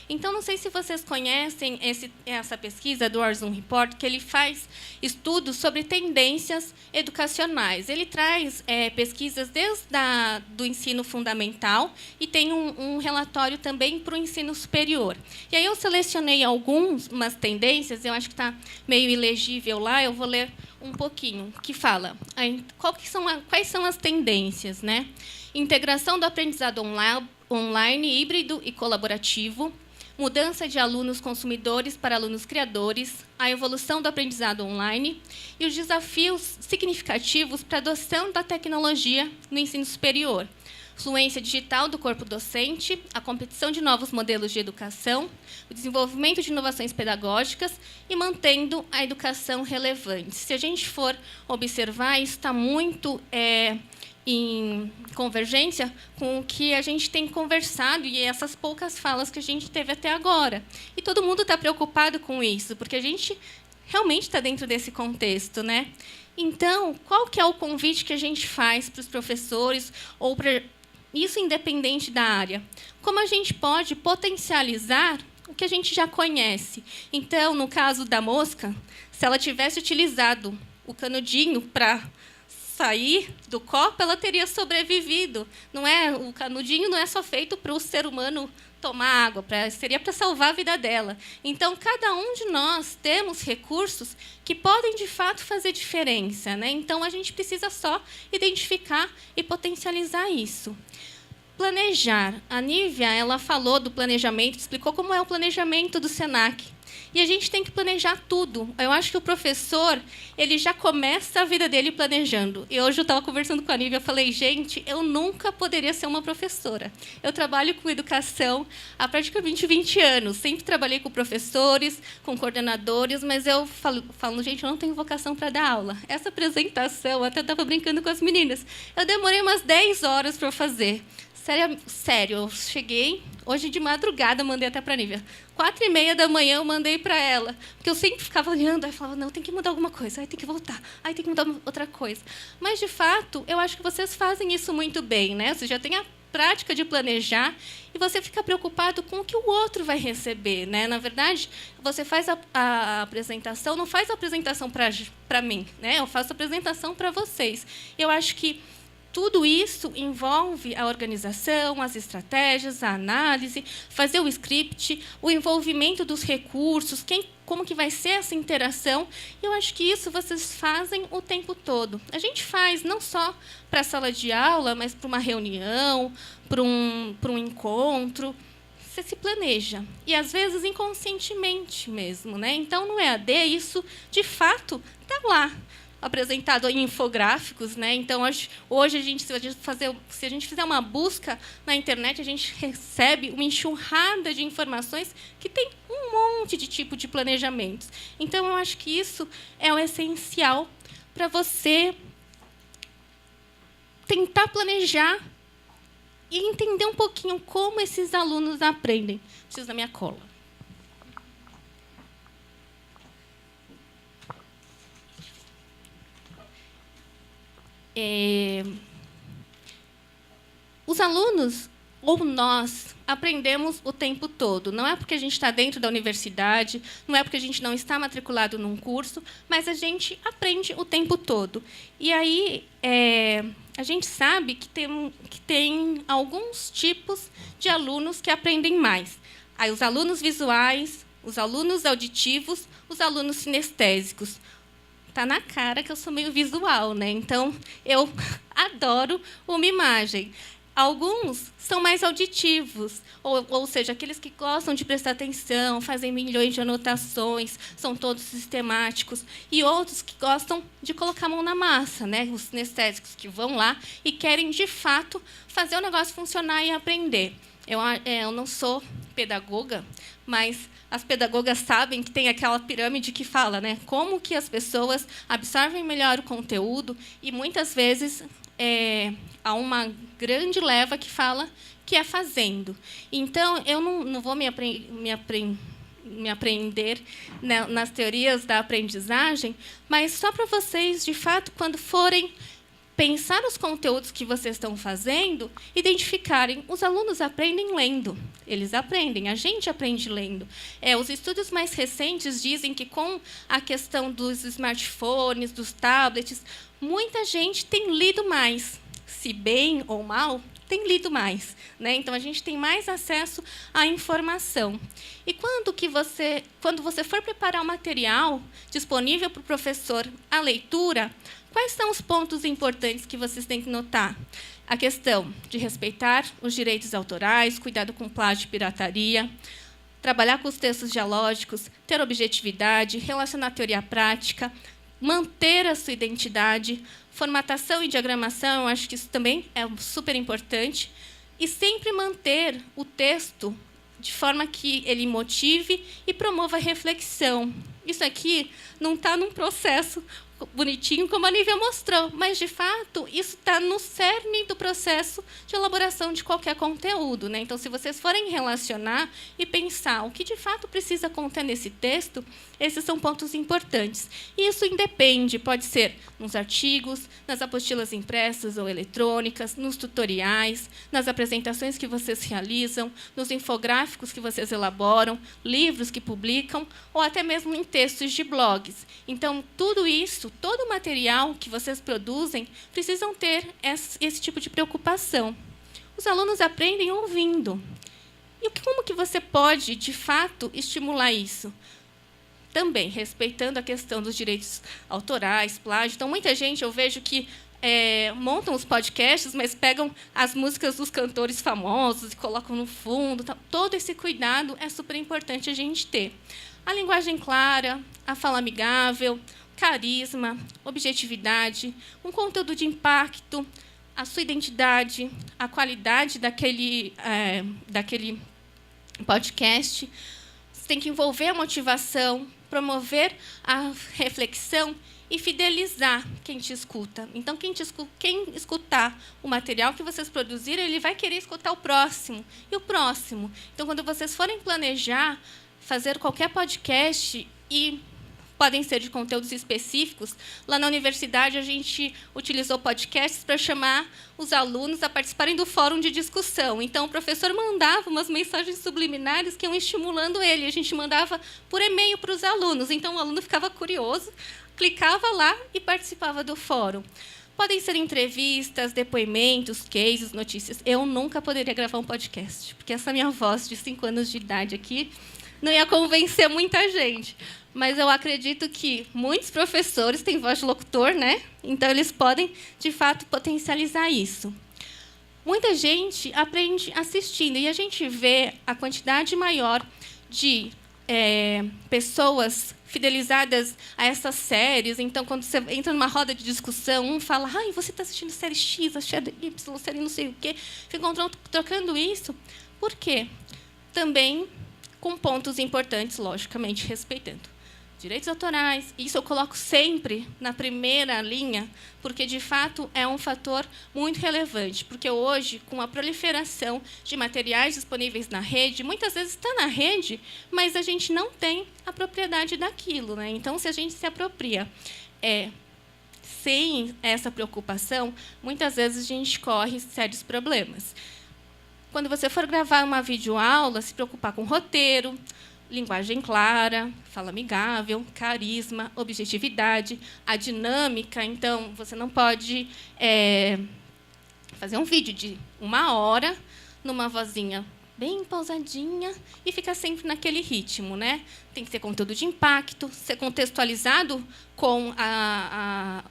Então, não sei se vocês conhecem essa pesquisa do Orson Report, que ele faz estudos sobre tendências educacionais. Ele traz pesquisas desde do ensino fundamental e tem um relatório também para o ensino superior. E aí eu selecionei algumas tendências, eu acho que está meio ilegível lá, eu vou ler um pouquinho, que fala quais são as tendências, né? Integração do aprendizado online, híbrido e colaborativo, mudança de alunos consumidores para alunos criadores, a evolução do aprendizado online e os desafios significativos para a adoção da tecnologia no ensino superior, fluência digital do corpo docente, a competição de novos modelos de educação, o desenvolvimento de inovações pedagógicas e mantendo a educação relevante. Se a gente for observar, isso está muito em convergência com o que a gente tem conversado e essas poucas falas que a gente teve até agora. E todo mundo está preocupado com isso, porque a gente realmente está dentro desse contexto, né? Então, qual que é o convite que a gente faz para os professores, ou para isso independente da área? Como a gente pode potencializar o que a gente já conhece? Então, no caso da mosca, se ela tivesse utilizado o canudinho para sair do copo, ela teria sobrevivido. O canudinho não é só feito para o ser humano tomar água, seria para salvar a vida dela. Então, cada um de nós temos recursos que podem, de fato, fazer diferença, né? Então, a gente precisa só identificar e potencializar isso. Planejar. A Nívia, ela falou do planejamento, explicou como é o planejamento do SENAC. E a gente tem que planejar tudo. Eu acho que o professor, ele já começa a vida dele planejando. E hoje eu estava conversando com a Nívia, eu falei, gente, eu nunca poderia ser uma professora. Eu trabalho com educação há praticamente 20 anos. Sempre trabalhei com professores, com coordenadores, mas eu falo, gente, eu não tenho vocação para dar aula. Essa apresentação, eu até estava brincando com as meninas, eu demorei umas 10 horas para fazer. Sério, eu cheguei, hoje de madrugada, mandei até para a Nívia. 4h30 da manhã eu mandei para ela, porque eu sempre ficava olhando, aí falava, não, tem que mudar alguma coisa, aí tem que voltar, aí tem que mudar outra coisa. Mas, de fato, eu acho que vocês fazem isso muito bem, né? Você já tem a prática de planejar e você fica preocupado com o que o outro vai receber, né? Na verdade, você faz a apresentação, não faz a apresentação para mim, né? Eu faço a apresentação para vocês. Eu acho que tudo isso envolve a organização, as estratégias, a análise, fazer o script, o envolvimento dos recursos, como que vai ser essa interação. E eu acho que isso vocês fazem o tempo todo. A gente faz não só para a sala de aula, mas para uma reunião, para um encontro. Você se planeja. E, às vezes, inconscientemente mesmo, né? Então, no EAD, isso, de fato, está lá, apresentado em infográficos, né? Então, hoje, se a gente fizer uma busca na internet, a gente recebe uma enxurrada de informações que tem um monte de tipo de planejamentos. Então, eu acho que isso é o essencial para você tentar planejar e entender um pouquinho como esses alunos aprendem. Preciso da minha cola. Os alunos, ou nós, aprendemos o tempo todo. Não é porque a gente está dentro da universidade, não é porque a gente não está matriculado num curso, mas a gente aprende o tempo todo. E aí, a gente sabe que tem alguns tipos de alunos que aprendem mais. Aí, os alunos visuais, os alunos auditivos, os alunos sinestésicos. Está na cara que eu sou meio visual, né? Então, eu adoro uma imagem. Alguns são mais auditivos, ou seja, aqueles que gostam de prestar atenção, fazem milhões de anotações, são todos sistemáticos. E outros que gostam de colocar a mão na massa, né? Os sinestésicos que vão lá e querem, de fato, fazer o negócio funcionar e aprender. Eu não sou pedagoga, mas as pedagogas sabem que tem aquela pirâmide que fala, né, como que as pessoas absorvem melhor o conteúdo, e muitas vezes há uma grande leva que fala que é fazendo. Então, eu não vou me aprender, né, nas teorias da aprendizagem, mas só para vocês, de fato, quando forem pensar nos conteúdos que vocês estão fazendo, identificarem. Os alunos aprendem lendo. Eles aprendem, a gente aprende lendo. Os estudos mais recentes dizem que, com a questão dos smartphones, dos tablets, muita gente tem lido mais. Se bem ou mal, tem lido mais, né? Então, a gente tem mais acesso à informação. E quando você for preparar o material disponível para o professor, a leitura, quais são os pontos importantes que vocês têm que notar? A questão de respeitar os direitos autorais, cuidado com plágio e pirataria, trabalhar com os textos dialógicos, ter objetividade, relacionar teoria à prática, manter a sua identidade, formatação e diagramação, eu acho que isso também é super importante, e sempre manter o texto de forma que ele motive e promova a reflexão. Isso aqui não está num processo bonitinho, como a Nívia mostrou, mas, de fato, isso está no cerne do processo de elaboração de qualquer conteúdo, né? Então, se vocês forem relacionar e pensar o que, de fato, precisa conter nesse texto, esses são pontos importantes. E isso independe, pode ser nos artigos, nas apostilas impressas ou eletrônicas, nos tutoriais, nas apresentações que vocês realizam, nos infográficos que vocês elaboram, livros que publicam, ou até mesmo em textos de blogs. Então, tudo isso, todo o material que vocês produzem, precisam ter esse tipo de preocupação. Os alunos aprendem ouvindo. E como que você pode, de fato, estimular isso? Também respeitando a questão dos direitos autorais, plágio. Então, muita gente, eu vejo que montam os podcasts, mas pegam as músicas dos cantores famosos e colocam no fundo. Todo esse cuidado é super importante a gente ter. A linguagem clara, a fala amigável, carisma, objetividade, um conteúdo de impacto, a sua identidade, a qualidade daquele podcast. Você tem que envolver a motivação, promover a reflexão e fidelizar quem te escuta. Então, quem escutar o material que vocês produzirem, ele vai querer escutar o próximo e o próximo. Então, quando vocês forem planejar fazer qualquer podcast, e podem ser de conteúdos específicos, lá na universidade a gente utilizou podcasts para chamar os alunos a participarem do fórum de discussão. Então, o professor mandava umas mensagens subliminares que iam estimulando ele. A gente mandava por e-mail para os alunos. Então, o aluno ficava curioso, clicava lá e participava do fórum. Podem ser entrevistas, depoimentos, cases, notícias. Eu nunca poderia gravar um podcast, porque essa minha voz de 5 anos de idade aqui não ia convencer muita gente. Mas eu acredito que muitos professores têm voz de locutor, né? Então, eles podem, de fato, potencializar isso. Muita gente aprende assistindo, e a gente vê a quantidade maior de pessoas fidelizadas a essas séries. Então, quando você entra numa roda de discussão, um fala, você está assistindo série X, a série Y, a série não sei o quê. Ficam trocando isso. Por quê? Também com pontos importantes, logicamente, respeitando direitos autorais. Isso eu coloco sempre na primeira linha, porque, de fato, é um fator muito relevante. Porque hoje, com a proliferação de materiais disponíveis na rede, muitas vezes está na rede, mas a gente não tem a propriedade daquilo, né? Então, se a gente se apropria sem essa preocupação, muitas vezes a gente corre sérios problemas. Quando você for gravar uma videoaula, se preocupar com roteiro, linguagem clara, fala amigável, carisma, objetividade, a dinâmica. Então, você não pode fazer um vídeo de 1 hora, numa vozinha bem pausadinha, e ficar sempre naquele ritmo, né? Tem que ter conteúdo de impacto, ser contextualizado com a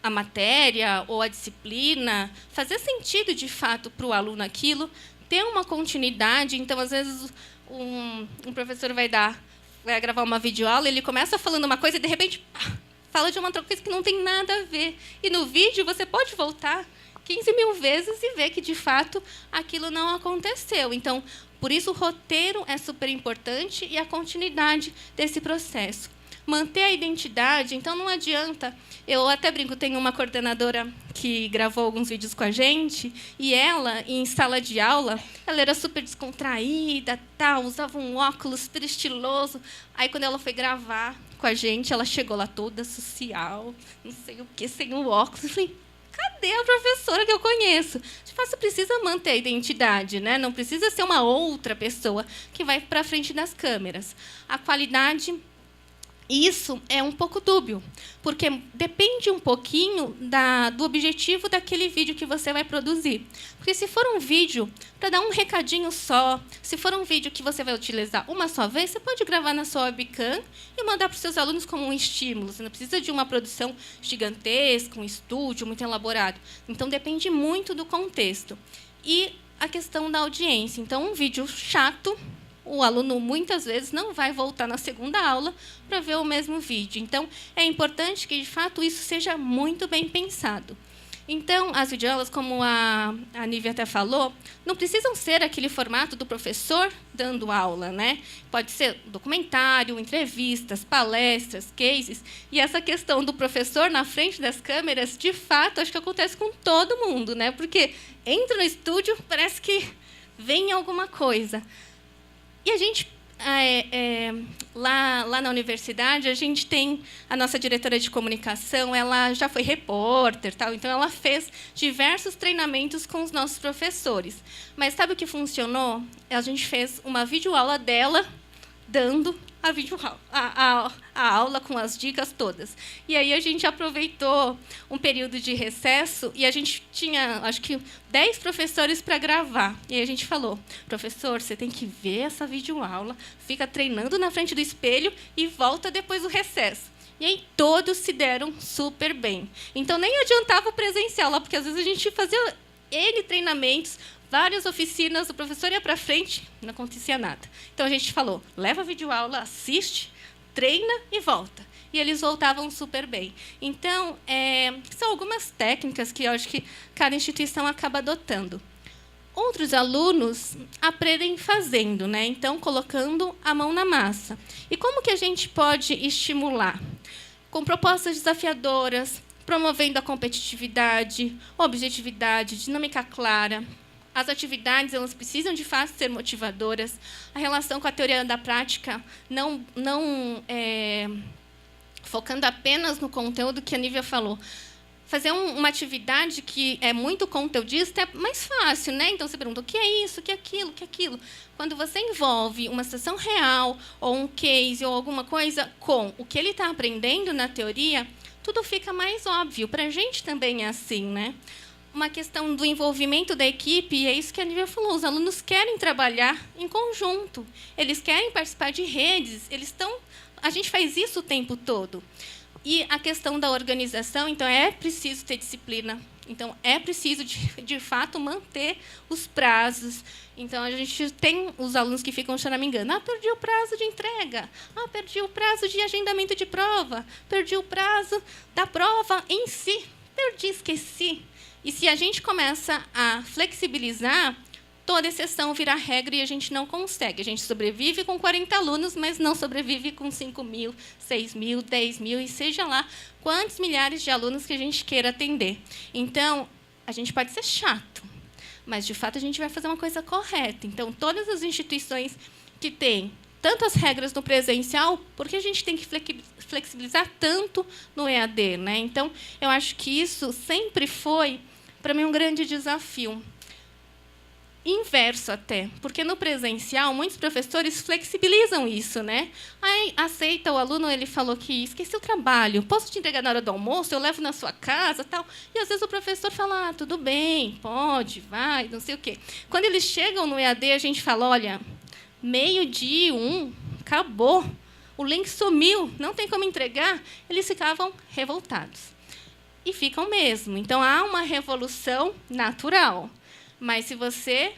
matéria ou a disciplina, fazer sentido, de fato, para o aluno aquilo, ter uma continuidade. Então, às vezes, um professor vai gravar uma videoaula, ele começa falando uma coisa e, de repente, fala de uma outra coisa que não tem nada a ver. E, no vídeo, você pode voltar 15.000 vezes e ver que, de fato, aquilo não aconteceu. Então, por isso, o roteiro é super importante e a continuidade desse processo. Manter a identidade. Então, não adianta. Eu até brinco, tenho uma coordenadora que gravou alguns vídeos com a gente, e ela, em sala de aula, ela era super descontraída, usava um óculos super estiloso. Aí, quando ela foi gravar com a gente, ela chegou lá toda social, não sei o quê, sem o óculos. Eu falei, cadê a professora que eu conheço? De fato, você precisa manter a identidade, né? Não precisa ser uma outra pessoa que vai para frente das câmeras. A qualidade... Isso é um pouco dúbio, porque depende um pouquinho do objetivo daquele vídeo que você vai produzir. Porque, se for um vídeo para dar um recadinho só, se for um vídeo que você vai utilizar uma só vez, você pode gravar na sua webcam e mandar para os seus alunos como um estímulo. Você não precisa de uma produção gigantesca, um estúdio muito elaborado. Então, depende muito do contexto. E a questão da audiência. Então, um vídeo chato, o aluno, muitas vezes, não vai voltar na segunda aula para ver o mesmo vídeo. Então, é importante que, de fato, isso seja muito bem pensado. Então, as videoaulas, como a Nívia até falou, não precisam ser aquele formato do professor dando aula, né? Pode ser documentário, entrevistas, palestras, cases. E essa questão do professor na frente das câmeras, de fato, acho que acontece com todo mundo, né? Porque entra no estúdio, parece que vem alguma coisa. E a gente, lá na universidade, a gente tem a nossa diretora de comunicação, ela já foi repórter, tal, então ela fez diversos treinamentos com os nossos professores. Mas sabe o que funcionou? A gente fez uma videoaula dela dando a aula com as dicas todas. E aí a gente aproveitou um período de recesso e a gente tinha, acho que, 10 professores para gravar. E aí a gente falou, professor, você tem que ver essa videoaula, fica treinando na frente do espelho e volta depois do recesso. E aí todos se deram super bem. Então, nem adiantava o presencial lá, porque às vezes a gente fazia treinamentos, várias oficinas, o professor ia para frente, não acontecia nada. Então, a gente falou, leva a videoaula, assiste, treina e volta. E eles voltavam super bem. Então, são algumas técnicas que eu acho que cada instituição acaba adotando. Outros alunos aprendem fazendo, né? Então, colocando a mão na massa. E como que a gente pode estimular? Com propostas desafiadoras, promovendo a competitividade, objetividade, dinâmica clara. As atividades, elas precisam, de fato, ser motivadoras. A relação com a teoria da prática, não focando apenas no conteúdo que a Nívia falou. Fazer uma atividade que é muito conteudista é mais fácil, né? Então, você pergunta, o que é isso, o que é aquilo, o que é aquilo? Quando você envolve uma situação real, ou um case, ou alguma coisa com o que ele está aprendendo na teoria, tudo fica mais óbvio. Para a gente também é assim, né? Uma questão do envolvimento da equipe, e é isso que a Nívia falou, os alunos querem trabalhar em conjunto, eles querem participar de redes, a gente faz isso o tempo todo. E a questão da organização, então, é preciso ter disciplina, então, é preciso, de fato, manter os prazos. Então, a gente tem os alunos que ficam choramingando, perdi o prazo de entrega, perdi o prazo de agendamento de prova, perdi o prazo da prova em si, esqueci. E se a gente começa a flexibilizar, toda exceção vira regra e a gente não consegue. A gente sobrevive com 40 alunos, mas não sobrevive com 5.000, 6.000, 10.000, e seja lá quantos milhares de alunos que a gente queira atender. Então, a gente pode ser chato, mas, de fato, a gente vai fazer uma coisa correta. Então, todas as instituições que têm tantas regras no presencial, por que a gente tem que flexibilizar tanto no EAD, né? Então, eu acho que isso sempre foi, para mim, um grande desafio. Inverso até, porque no presencial, muitos professores flexibilizam isso, né? Aí, aceita o aluno, ele falou que esqueci o trabalho, posso te entregar na hora do almoço, eu levo na sua casa, tal. E, às vezes, o professor fala, tudo bem, pode, vai, não sei o quê. Quando eles chegam no EAD, a gente fala, olha, 12:01, acabou, o link sumiu, não tem como entregar. Eles ficavam revoltados. E ficam mesmo. Então, há uma revolução natural. Mas, se você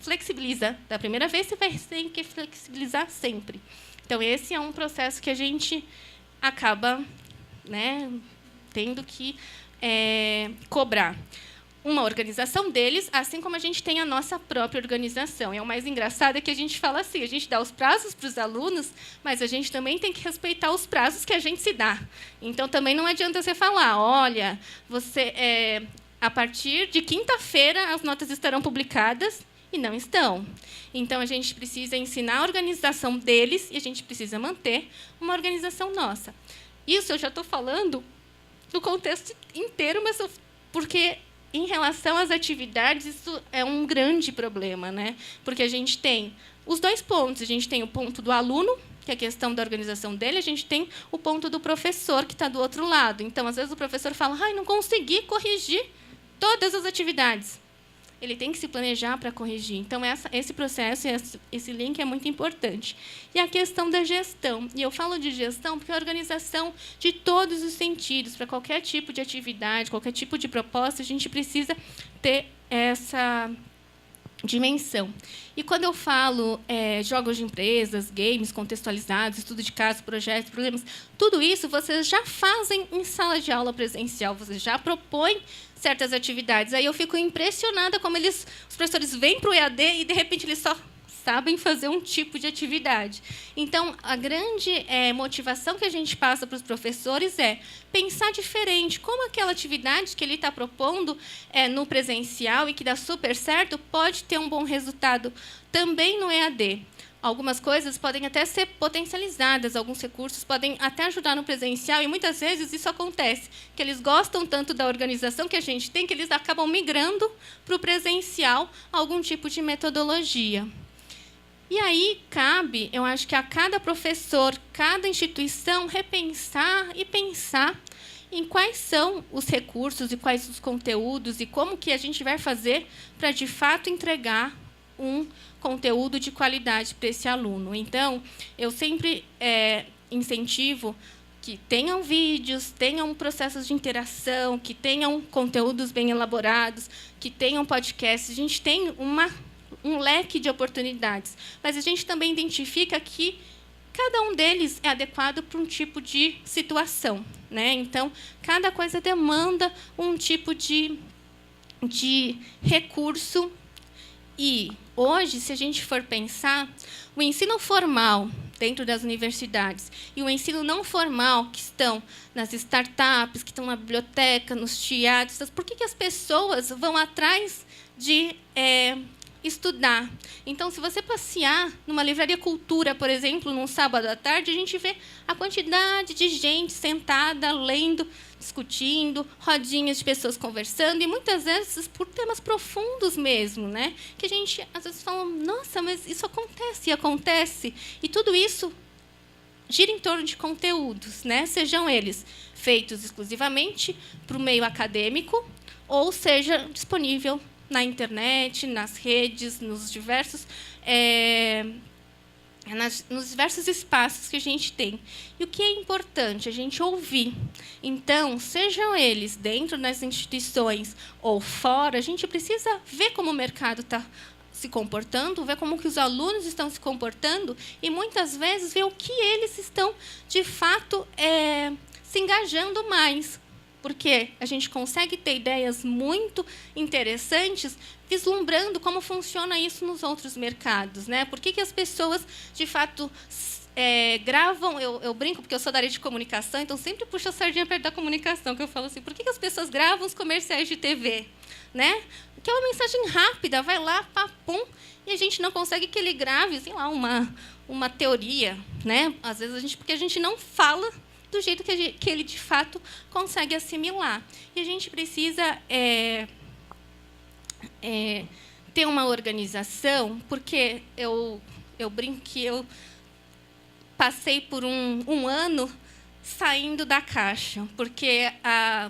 flexibiliza da primeira vez, você vai ter que flexibilizar sempre. Então, esse é um processo que a gente acaba, né, tendo que cobrar uma organização deles, assim como a gente tem a nossa própria organização. E o mais engraçado é que a gente fala assim, a gente dá os prazos para os alunos, mas a gente também tem que respeitar os prazos que a gente se dá. Então, também não adianta você falar, olha, a partir de quinta-feira as notas estarão publicadas, e não estão. Então, a gente precisa ensinar a organização deles e a gente precisa manter uma organização nossa. Isso eu já estou falando do contexto inteiro, mas porque, em relação às atividades, isso é um grande problema, né? Porque a gente tem os dois pontos. A gente tem o ponto do aluno, que é a questão da organização dele, a gente tem o ponto do professor, que está do outro lado. Então, às vezes, o professor fala, não consegui corrigir todas as atividades. Ele tem que se planejar para corrigir. Então, esse processo, esse link é muito importante. E a questão da gestão. E eu falo de gestão porque é a organização de todos os sentidos, para qualquer tipo de atividade, qualquer tipo de proposta, a gente precisa ter dimensão. E quando eu falo jogos de empresas, games contextualizados, estudo de casos, projetos, problemas, tudo isso vocês já fazem em sala de aula presencial, vocês já propõem certas atividades. Aí eu fico impressionada como os professores vêm para o EAD e, de repente, eles só sabem fazer um tipo de atividade. Então, a grande motivação que a gente passa para os professores é pensar diferente, como aquela atividade que ele está propondo no presencial e que dá super certo, pode ter um bom resultado também no EAD. Algumas coisas podem até ser potencializadas, alguns recursos podem até ajudar no presencial, e muitas vezes isso acontece, que eles gostam tanto da organização que a gente tem, que eles acabam migrando para o presencial algum tipo de metodologia. E aí cabe, eu acho que a cada professor, cada instituição, repensar e pensar em quais são os recursos e quais os conteúdos e como que a gente vai fazer para, de fato, entregar um conteúdo de qualidade para esse aluno. Então, eu sempre incentivo que tenham vídeos, tenham processos de interação, que tenham conteúdos bem elaborados, que tenham podcasts. A gente tem um leque de oportunidades, mas a gente também identifica que cada um deles é adequado para um tipo de situação, né? Então, cada coisa demanda um tipo de recurso. E, hoje, se a gente for pensar, o ensino formal dentro das universidades e o ensino não formal, que estão nas startups, que estão na biblioteca, nos teatros, por que as pessoas vão atrás de estudar? Então, se você passear numa livraria Cultura, por exemplo, num sábado à tarde, a gente vê a quantidade de gente sentada, lendo, discutindo, rodinhas de pessoas conversando, e muitas vezes por temas profundos mesmo, né? Que a gente, às vezes, fala, nossa, mas isso acontece, e acontece. E tudo isso gira em torno de conteúdos, né? Sejam eles feitos exclusivamente para o meio acadêmico, ou seja disponível na internet, nas redes, nos diversos espaços que a gente tem. E o que é importante? A gente ouvir. Então, sejam eles dentro das instituições ou fora, a gente precisa ver como o mercado está se comportando, ver como que os alunos estão se comportando e, muitas vezes, ver o que eles estão, de fato, se engajando mais. Porque a gente consegue ter ideias muito interessantes vislumbrando como funciona isso nos outros mercados, né? Por que as pessoas, de fato, gravam... Eu brinco, porque eu sou da área de comunicação, então sempre puxo a sardinha perto da comunicação, que eu falo assim, por que as pessoas gravam os comerciais de TV? Né? Que é uma mensagem rápida, vai lá, papum, e a gente não consegue que ele grave, sei lá, uma teoria, né? Às vezes porque a gente não fala do jeito que ele, de fato, consegue assimilar. E a gente precisa ter uma organização, porque eu brinco que eu passei por um ano saindo da caixa, porque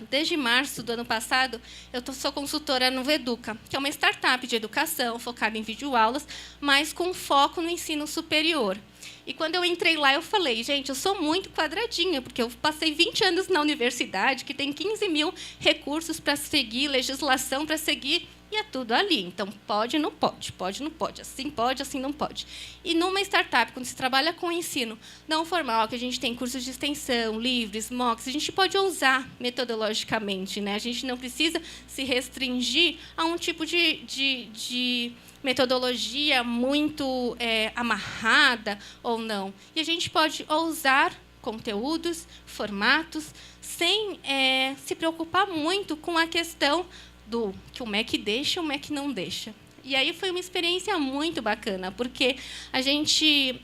desde março do ano passado eu sou consultora no Veduca, que é uma startup de educação focada em videoaulas, mas com foco no ensino superior. E quando eu entrei lá, eu falei, gente, eu sou muito quadradinha, porque eu passei 20 anos na universidade, que tem 15 mil recursos para seguir, legislação para seguir, e é tudo ali. Então, pode, não pode, assim não pode. E numa startup, quando se trabalha com ensino não formal, que a gente tem cursos de extensão, livres, MOOCs, a gente pode ousar metodologicamente, né? A gente não precisa se restringir a um tipo de metodologia muito amarrada ou não. E a gente pode ousar conteúdos, formatos, sem se preocupar muito com a questão do que o MEC deixa, o MEC não deixa. E aí foi uma experiência muito bacana, porque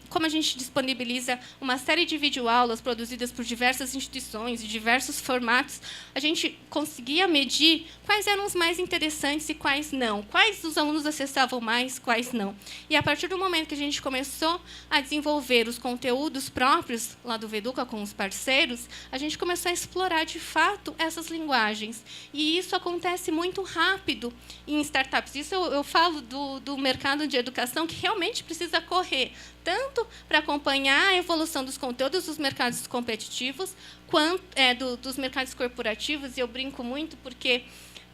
como a gente disponibiliza uma série de videoaulas produzidas por diversas instituições e diversos formatos, a gente conseguia medir quais eram os mais interessantes e quais não, quais os alunos acessavam mais, quais não. E, a partir do momento que a gente começou a desenvolver os conteúdos próprios lá do Veduca com os parceiros, a gente começou a explorar, de fato, essas linguagens. E isso acontece muito rápido em startups. Isso eu falo do mercado de educação, que realmente precisa correr, tanto para acompanhar a evolução dos conteúdos dos mercados competitivos, quanto dos mercados corporativos. E eu brinco muito, porque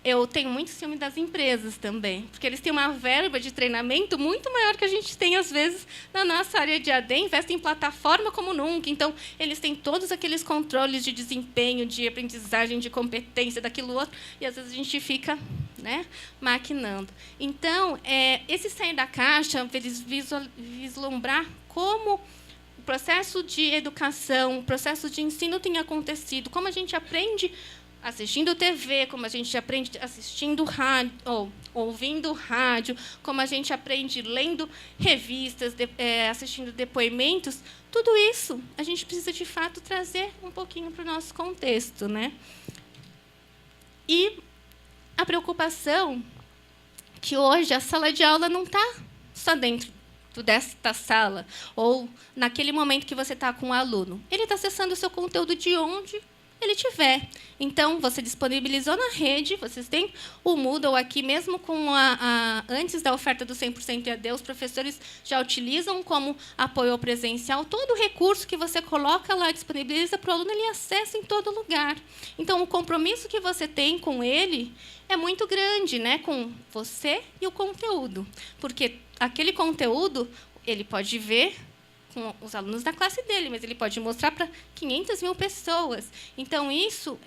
eu tenho muito ciúme das empresas também, porque eles têm uma verba de treinamento muito maior que a gente tem, às vezes, na nossa área de AD, investem em plataforma como nunca. Então, eles têm todos aqueles controles de desempenho, de aprendizagem, de competência, daquilo outro, e, às vezes, a gente fica, né, maquinando. Então, esse sair da caixa, eles vislumbrar como o processo de educação, o processo de ensino tem acontecido, como a gente aprende assistindo TV, como a gente aprende assistindo rádio, ou ouvindo rádio, como a gente aprende lendo revistas, assistindo depoimentos, tudo isso a gente precisa, de fato, trazer um pouquinho para o nosso contexto, né? E a preocupação que hoje a sala de aula não está só dentro desta sala, ou naquele momento que você está com o aluno. Ele está acessando o seu conteúdo de onde ele tiver. Então, você disponibilizou na rede, vocês têm o Moodle aqui, mesmo com antes da oferta do 100% EAD, os professores já utilizam como apoio ao presencial. Todo recurso que você coloca lá, disponibiliza para o aluno, ele acessa em todo lugar. Então, o compromisso que você tem com ele é muito grande, né, com você e o conteúdo. Porque aquele conteúdo, ele pode ver com os alunos da classe dele, mas ele pode mostrar para 500 mil pessoas. Então, isso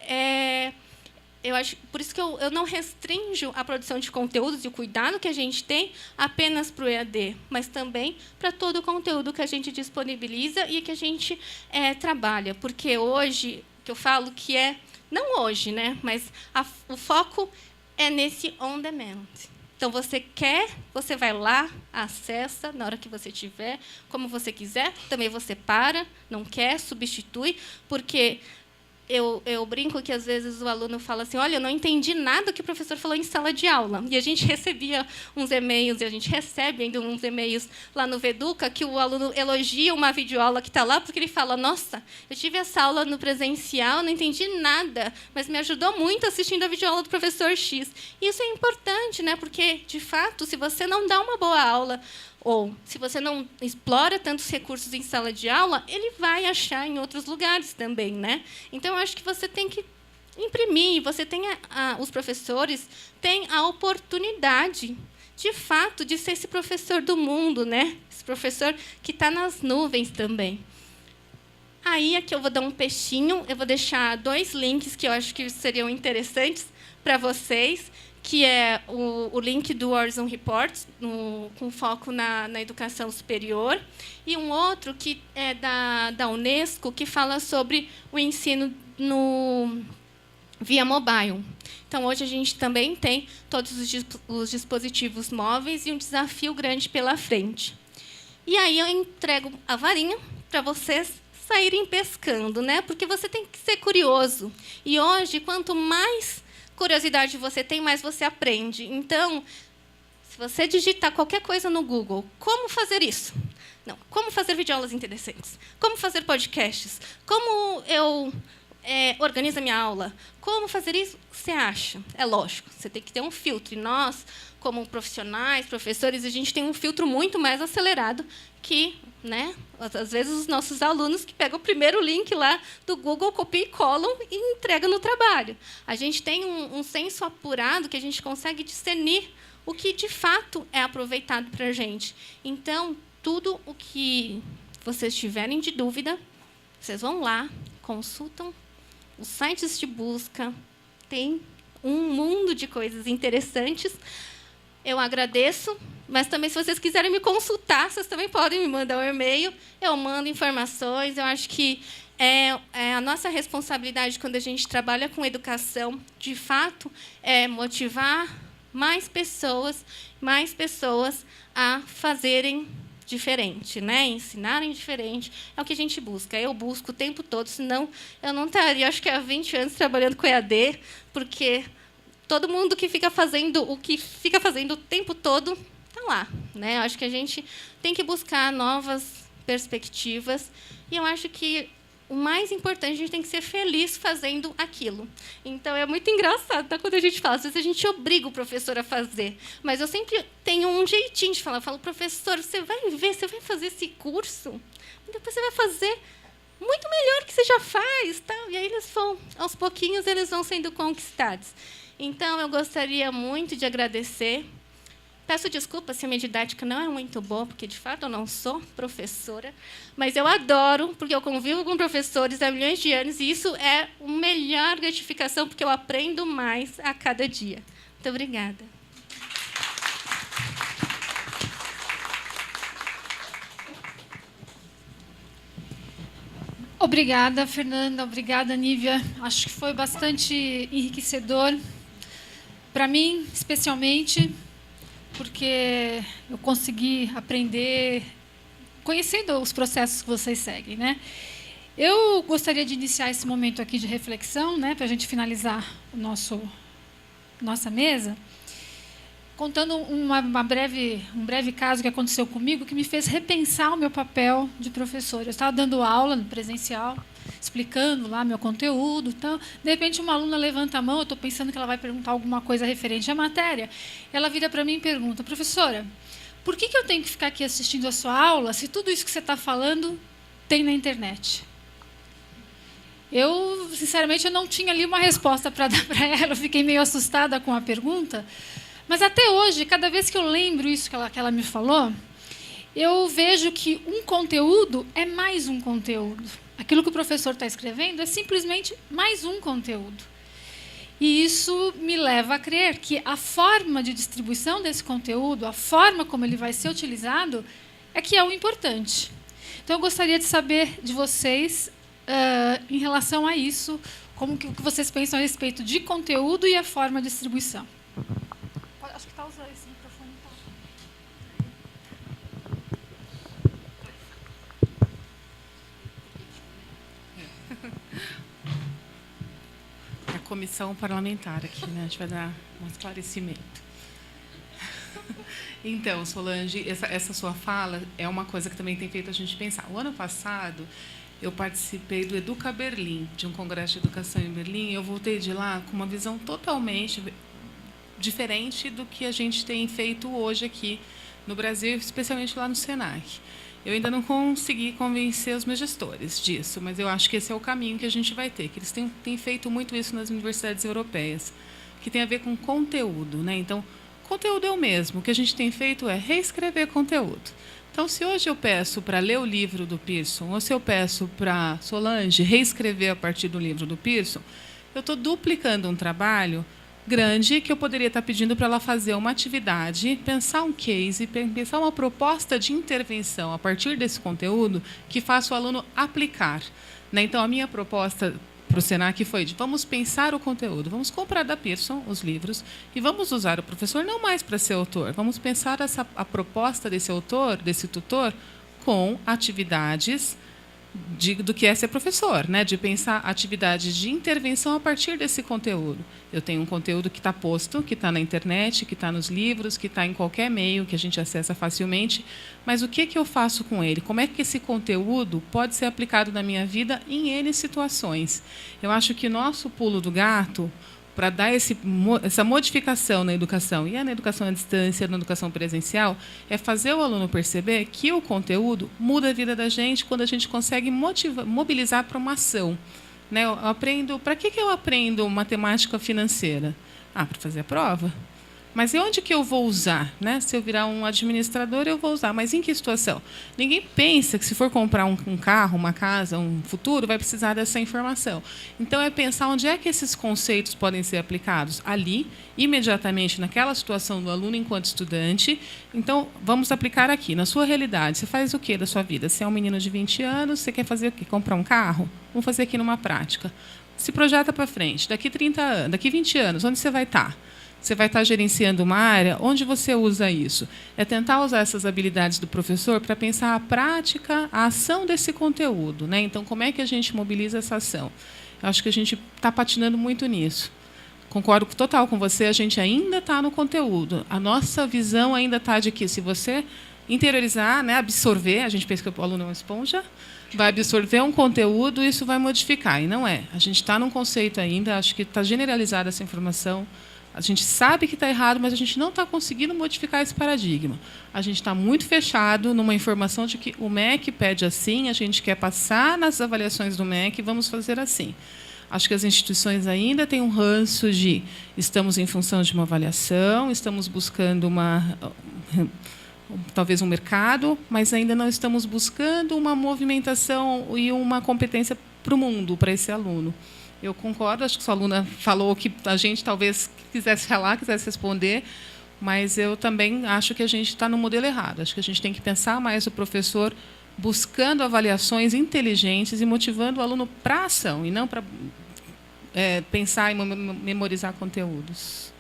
eu acho, por isso que eu não restringo a produção de conteúdos e o cuidado que a gente tem apenas para o EAD, mas também para todo o conteúdo que a gente disponibiliza e que a gente trabalha. Porque hoje, que eu falo que não hoje, né, mas o foco é nesse on demand. Então, você vai lá, acessa na hora que você tiver, como você quiser. Também você não quer, substitui, porque eu brinco que, às vezes, o aluno fala assim, olha, eu não entendi nada que o professor falou em sala de aula. E a gente recebia uns e-mails, e a gente recebe ainda uns e-mails lá no Veduca, que o aluno elogia uma videoaula que está lá, porque ele fala, nossa, eu tive essa aula no presencial, não entendi nada, mas me ajudou muito assistindo a videoaula do professor X. E isso é importante, né? Porque, de fato, se você não dá uma boa aula, ou se você não explora tantos recursos em sala de aula, ele vai achar em outros lugares também, né? Então, eu acho que você tem que imprimir, os professores têm a oportunidade, de fato, de ser esse professor do mundo, né? Esse professor que está nas nuvens também. Aí, aqui eu vou dar um peixinho, eu vou deixar 2 links que eu acho que seriam interessantes para vocês, que é o link do Horizon Report, com foco na educação superior, e um outro que é da Unesco, que fala sobre o ensino via mobile. Então, hoje, a gente também tem todos os dispositivos móveis e um desafio grande pela frente. E aí eu entrego a varinha para vocês saírem pescando, né? Porque você tem que ser curioso. E hoje, quanto mais curiosidade você tem, mais você aprende. Então, se você digitar qualquer coisa no Google, como fazer isso? Não, como fazer videoaulas interessantes? Como fazer podcasts? Como eu organizo a minha aula? Como fazer isso? Você acha? É lógico, você tem que ter um filtro. E nós, como profissionais, professores, a gente tem um filtro muito mais acelerado que, né, às vezes, os nossos alunos que pegam o primeiro link lá do Google, copiam e colam e entregam no trabalho. A gente tem um senso apurado que a gente consegue discernir o que, de fato, é aproveitado para a gente. Então, tudo o que vocês tiverem de dúvida, vocês vão lá, consultam os sites de busca, tem um mundo de coisas interessantes. Eu agradeço, mas também, se vocês quiserem me consultar, vocês também podem me mandar um e-mail, eu mando informações. Eu acho que é a nossa responsabilidade, quando a gente trabalha com educação, de fato, é motivar mais pessoas a fazerem diferente, né? Ensinarem diferente. É o que a gente busca. Eu busco o tempo todo, senão eu não estaria, acho que há 20 anos, trabalhando com EAD, porque todo mundo que fica fazendo o que fica fazendo o tempo todo está lá, né? Eu acho que a gente tem que buscar novas perspectivas, e eu acho que o mais importante, a gente tem que ser feliz fazendo aquilo. Então, é muito engraçado, tá? Quando a gente fala, às vezes a gente obriga o professor a fazer, mas eu sempre tenho um jeitinho de falar. Eu falo, professor, você vai ver, você vai fazer esse curso, depois você vai fazer muito melhor que você já faz, tá? E aí eles vão, aos pouquinhos, eles vão sendo conquistados. Então, eu gostaria muito de agradecer. Peço desculpa se a minha didática não é muito boa, porque, de fato, eu não sou professora, mas eu adoro, porque eu convivo com professores há milhões de anos, e isso é a melhor gratificação, porque eu aprendo mais a cada dia. Muito obrigada. Obrigada, Fernanda. Obrigada, Nívia. Acho que foi bastante enriquecedor. Para mim, especialmente, porque eu consegui aprender conhecendo os processos que vocês seguem, né? Eu gostaria de iniciar esse momento aqui de reflexão, né, para a gente finalizar nossa mesa, contando um breve caso que aconteceu comigo, que me fez repensar o meu papel de professor. Eu estava dando aula no presencial, explicando lá meu conteúdo. Então, de repente, uma aluna levanta a mão, eu estou pensando que ela vai perguntar alguma coisa referente à matéria. Ela vira para mim e pergunta: professora, por que eu tenho que ficar aqui assistindo a sua aula se tudo isso que você está falando tem na internet? Eu, sinceramente, eu não tinha ali uma resposta para dar para ela, eu fiquei meio assustada com a pergunta. Mas, até hoje, cada vez que eu lembro isso que ela me falou, eu vejo que um conteúdo é mais um conteúdo. Aquilo que o professor está escrevendo é simplesmente mais um conteúdo. E isso me leva a crer que a forma de distribuição desse conteúdo, a forma como ele vai ser utilizado, é que é o importante. Então, eu gostaria de saber de vocês, em relação a isso, como que vocês pensam a respeito de conteúdo e a forma de distribuição. Acho que está usando esse microfone. A comissão parlamentar aqui, né? A gente vai dar um esclarecimento. Então, Solange, essa sua fala é uma coisa que também tem feito a gente pensar. O ano passado, eu participei do Educa Berlim, de um congresso de educação em Berlim, e eu voltei de lá com uma visão totalmente diferente do que a gente tem feito hoje aqui no Brasil, especialmente lá no Senac. Eu ainda não consegui convencer os meus gestores disso, mas eu acho que esse é o caminho que a gente vai ter, que eles têm feito muito isso nas universidades europeias, que tem a ver com conteúdo, né? Então, conteúdo é o mesmo. O que a gente tem feito é reescrever conteúdo. Então, se hoje eu peço para ler o livro do Pearson, ou se eu peço para Solange reescrever a partir do livro do Pearson, eu estou duplicando um trabalho grande que eu poderia estar pedindo para ela fazer uma atividade, pensar um case, pensar uma proposta de intervenção a partir desse conteúdo que faça o aluno aplicar, né? Então, a minha proposta para o Senac foi de vamos pensar o conteúdo, vamos comprar da Pearson os livros e vamos usar o professor não mais para ser autor, vamos pensar a proposta desse autor, desse tutor, com atividades do que é ser professor, né? De pensar atividades de intervenção a partir desse conteúdo. Eu tenho um conteúdo que está posto, que está na internet, que está nos livros, que está em qualquer meio que a gente acessa facilmente, mas o que eu faço com ele? Como é que esse conteúdo pode ser aplicado na minha vida em N situações? Eu acho que nosso pulo do gato, para dar essa modificação na educação, e na educação à distância, na educação presencial, é fazer o aluno perceber que o conteúdo muda a vida da gente quando a gente consegue mobilizar para uma ação, né? Para que eu aprendo matemática financeira? Para fazer a prova. Mas e onde que eu vou usar? Né? Se eu virar um administrador, eu vou usar. Mas em que situação? Ninguém pensa que, se for comprar um carro, uma casa, um futuro, vai precisar dessa informação. Então, é pensar onde é que esses conceitos podem ser aplicados. Ali, imediatamente, naquela situação do aluno enquanto estudante. Então, vamos aplicar aqui. Na sua realidade, você faz o quê da sua vida? Você é um menino de 20 anos, você quer fazer o quê? Comprar um carro? Vamos fazer aqui numa prática. Se projeta para frente. Daqui 30 anos, daqui 20 anos, onde você vai estar? Você vai estar gerenciando uma área, onde você usa isso? É tentar usar essas habilidades do professor para pensar a prática, a ação desse conteúdo, né? Então, como é que a gente mobiliza essa ação? Eu acho que a gente está patinando muito nisso. Concordo total com você, a gente ainda está no conteúdo. A nossa visão ainda está de que, se você interiorizar, né, absorver, a gente pensa que o aluno é uma esponja, vai absorver um conteúdo e isso vai modificar. E não é. A gente está num conceito ainda, acho que está generalizada essa informação. A gente sabe que está errado, mas a gente não está conseguindo modificar esse paradigma. A gente está muito fechado numa informação de que o MEC pede assim, a gente quer passar nas avaliações do MEC, vamos fazer assim. Acho que as instituições ainda têm um ranço de estamos em função de uma avaliação, estamos buscando talvez um mercado, mas ainda não estamos buscando uma movimentação e uma competência para o mundo, para esse aluno. Eu concordo, acho que sua aluna falou que a gente talvez quisesse falar, quisesse responder, mas eu também acho que a gente está no modelo errado. Acho que a gente tem que pensar mais o professor buscando avaliações inteligentes e motivando o aluno para a ação, e não para pensar em memorizar conteúdos.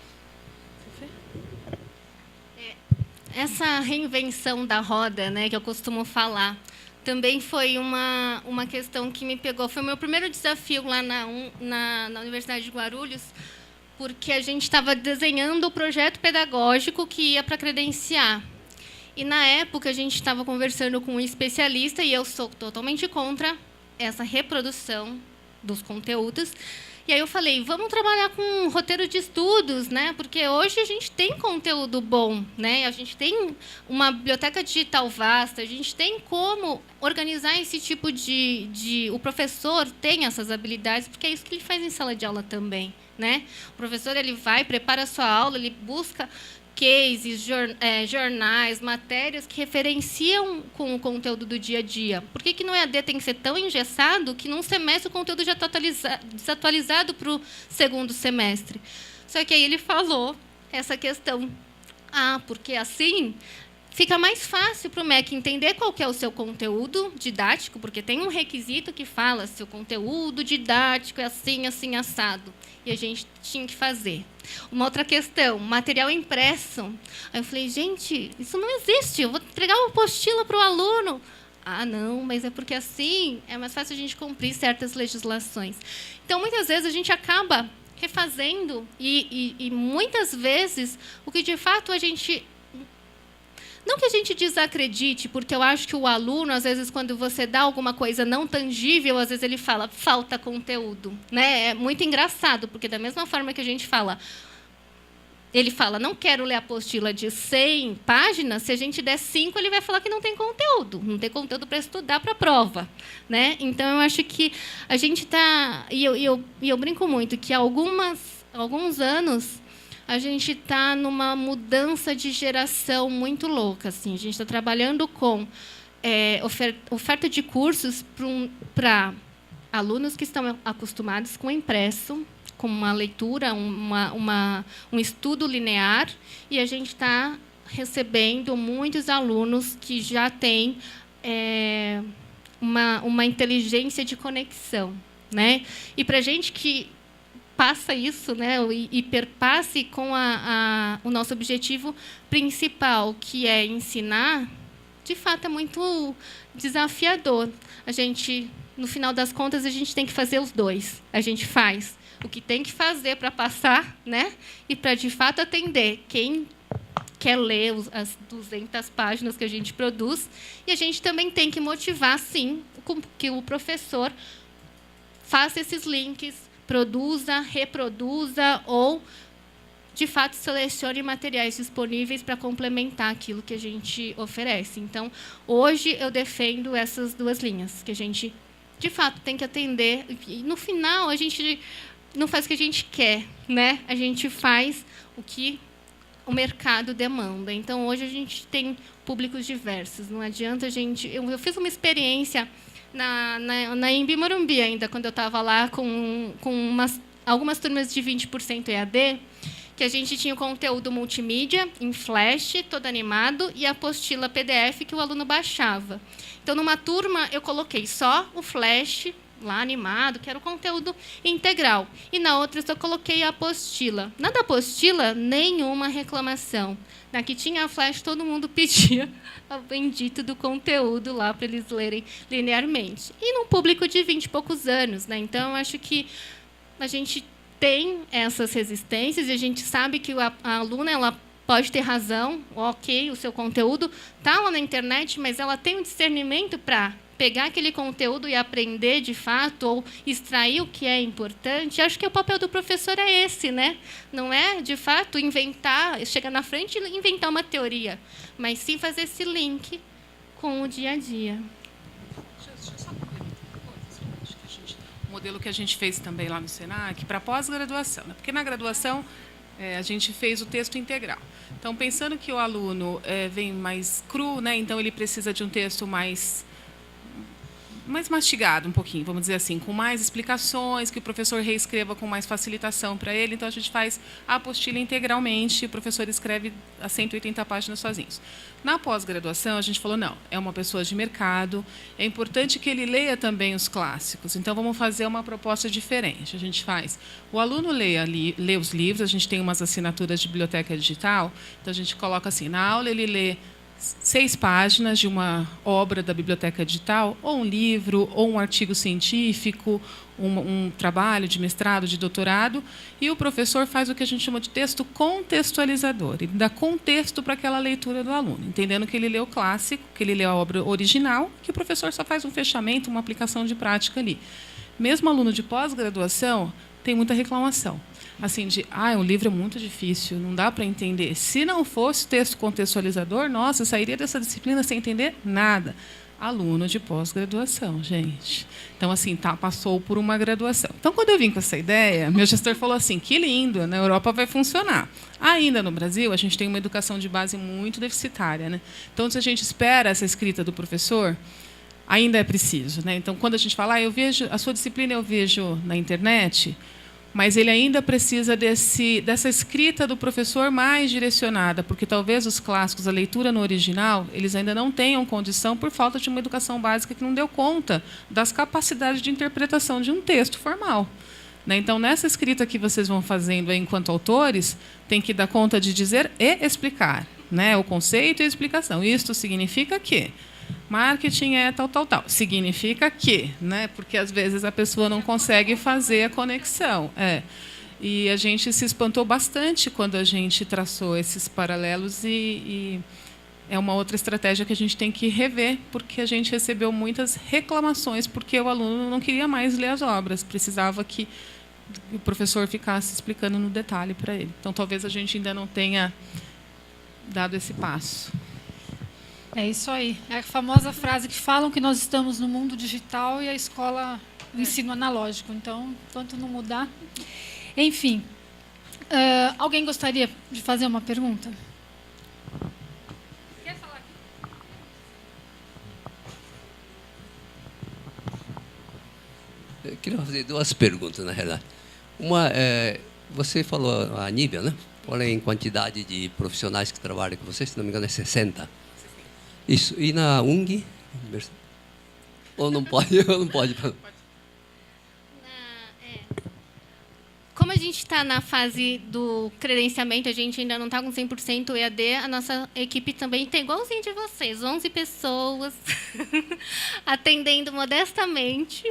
Essa reinvenção da roda, né, que eu costumo falar, também foi uma questão que me pegou. Foi o meu primeiro desafio lá na Universidade de Guarulhos, porque a gente estava desenhando o projeto pedagógico que ia para credenciar. E, na época, a gente estava conversando com um especialista, e eu sou totalmente contra essa reprodução dos conteúdos. E aí eu falei, vamos trabalhar com um roteiro de estudos, né? Porque hoje a gente tem conteúdo bom, né? A gente tem uma biblioteca digital vasta, a gente tem como organizar esse tipo de... O professor tem essas habilidades, porque é isso que ele faz em sala de aula também, né? O professor, ele vai, prepara a sua aula, ele busca cases, jornais, matérias que referenciam com o conteúdo do dia a dia. Por que no EAD tem que ser tão engessado que num semestre o conteúdo já está desatualizado para o segundo semestre? Só que aí ele falou essa questão. Porque assim fica mais fácil para o MEC entender qual que é o seu conteúdo didático, porque tem um requisito que fala se o conteúdo didático é assim, assim, assado. E a gente tinha que fazer. Uma outra questão, material impresso. Aí eu falei, gente, isso não existe. Eu vou entregar uma apostila para o aluno. Não, mas é porque assim é mais fácil a gente cumprir certas legislações. Então, muitas vezes, a gente acaba refazendo e muitas vezes, o que, de fato, a gente... Não que a gente desacredite, porque eu acho que o aluno, às vezes, quando você dá alguma coisa não tangível, às vezes ele fala, falta conteúdo, né? É muito engraçado, porque da mesma forma que a gente fala, ele fala, não quero ler a apostila de 100 páginas, se a gente der 5, ele vai falar que não tem conteúdo para estudar para a prova, né? Então, eu acho que a gente está... E eu brinco muito que há alguns anos a gente está numa mudança de geração muito louca. Assim. A gente está trabalhando com oferta de cursos para alunos que estão acostumados com impresso, com uma leitura, um estudo linear, e a gente está recebendo muitos alunos que já têm uma inteligência de conexão, né? E para a gente que passa isso, né, e perpasse com o nosso objetivo principal, que é ensinar, de fato, é muito desafiador. A gente, no final das contas, a gente tem que fazer os dois. A gente faz o que tem que fazer para passar, né, e para, de fato, atender quem quer ler as 200 páginas que a gente produz, e a gente também tem que motivar, sim, que o professor faça esses links, produza, reproduza ou, de fato, selecione materiais disponíveis para complementar aquilo que a gente oferece. Então, hoje, eu defendo essas duas linhas, que a gente, de fato, tem que atender. E, no final, a gente não faz o que a gente quer, né? A gente faz o que o mercado demanda. Então, hoje, a gente tem públicos diversos. Não adianta a gente... Eu fiz uma experiência na Embi Morumbi ainda, quando eu estava lá com algumas turmas de 20% EAD, que a gente tinha o conteúdo multimídia, em flash, todo animado, e a apostila PDF que o aluno baixava. Então, numa turma, eu coloquei só o flash lá animado, que era o conteúdo integral. E na outra, eu só coloquei a apostila. Na da apostila, nenhuma reclamação. Na que tinha a flash, todo mundo pedia o bendito do conteúdo lá para eles lerem linearmente. E num público de 20 e poucos anos, né? Então, eu acho que a gente tem essas resistências e a gente sabe que a aluna ela pode ter razão, ok, o seu conteúdo está lá na internet, mas ela tem um discernimento para pegar aquele conteúdo e aprender de fato, ou extrair o que é importante. Acho que o papel do professor é esse, né? Não é, de fato, inventar, chegar na frente e inventar uma teoria, mas sim fazer esse link com o dia a dia. Deixa eu só complementar uma coisa. Acho que um modelo que a gente fez também lá no Senac para pós-graduação, né? Porque na graduação a gente fez o texto integral. Então, pensando que o aluno vem mais cru, né? Então ele precisa de um texto mais mastigado um pouquinho, vamos dizer assim, com mais explicações, que o professor reescreva com mais facilitação para ele. Então, a gente faz a apostila integralmente, o professor escreve as 180 páginas sozinhos. Na pós-graduação, a gente falou, não, é uma pessoa de mercado, é importante que ele leia também os clássicos. Então, vamos fazer uma proposta diferente. A gente faz, o aluno lê os livros, a gente tem umas assinaturas de biblioteca digital, então, a gente coloca assim, na aula ele lê 6 páginas de uma obra da biblioteca digital, ou um livro, ou um artigo científico, um trabalho de mestrado, de doutorado, e o professor faz o que a gente chama de texto contextualizador. Ele dá contexto para aquela leitura do aluno, entendendo que ele lê o clássico, que ele lê a obra original, que o professor só faz um fechamento, uma aplicação de prática ali. Mesmo aluno de pós-graduação tem muita reclamação. Assim, o livro é muito difícil, não dá para entender. Se não fosse texto contextualizador, nossa, eu sairia dessa disciplina sem entender nada. Aluno de pós-graduação, gente. Então, assim, passou por uma graduação. Então, quando eu vim com essa ideia, meu gestor falou assim, que lindo, na Europa vai funcionar. Ainda no Brasil, a gente tem uma educação de base muito deficitária, né? Então, se a gente espera essa escrita do professor, ainda é preciso, né? Então, quando a gente fala, eu vejo a sua disciplina, eu vejo na internet, mas ele ainda precisa dessa escrita do professor mais direcionada, porque talvez os clássicos, a leitura no original, eles ainda não tenham condição por falta de uma educação básica que não deu conta das capacidades de interpretação de um texto formal. Então, nessa escrita que vocês vão fazendo aí, enquanto autores, tem que dar conta de dizer e explicar, né? O conceito e a explicação. Isto significa que marketing é tal, tal, tal. Significa que, né? Porque às vezes a pessoa não consegue fazer a conexão. E a gente se espantou bastante quando a gente traçou esses paralelos e é uma outra estratégia que a gente tem que rever, porque a gente recebeu muitas reclamações, porque o aluno não queria mais ler as obras, precisava que o professor ficasse explicando no detalhe para ele. Então, talvez a gente ainda não tenha dado esse passo. É isso aí. É a famosa frase que falam que nós estamos no mundo digital e a escola o ensino analógico. Então, enquanto não mudar... Enfim. Alguém gostaria de fazer uma pergunta? Quer falar aqui? Eu queria fazer 2 perguntas, na realidade. Uma, você falou a nível, né? Porém, em quantidade de profissionais que trabalham com você, se não me engano, é 60. Isso. E na UNG? Ou não pode? Ou não pode? Como a gente está na fase do credenciamento, a gente ainda não está com 100% EAD, a nossa equipe também tem igualzinho de vocês, 11 pessoas atendendo modestamente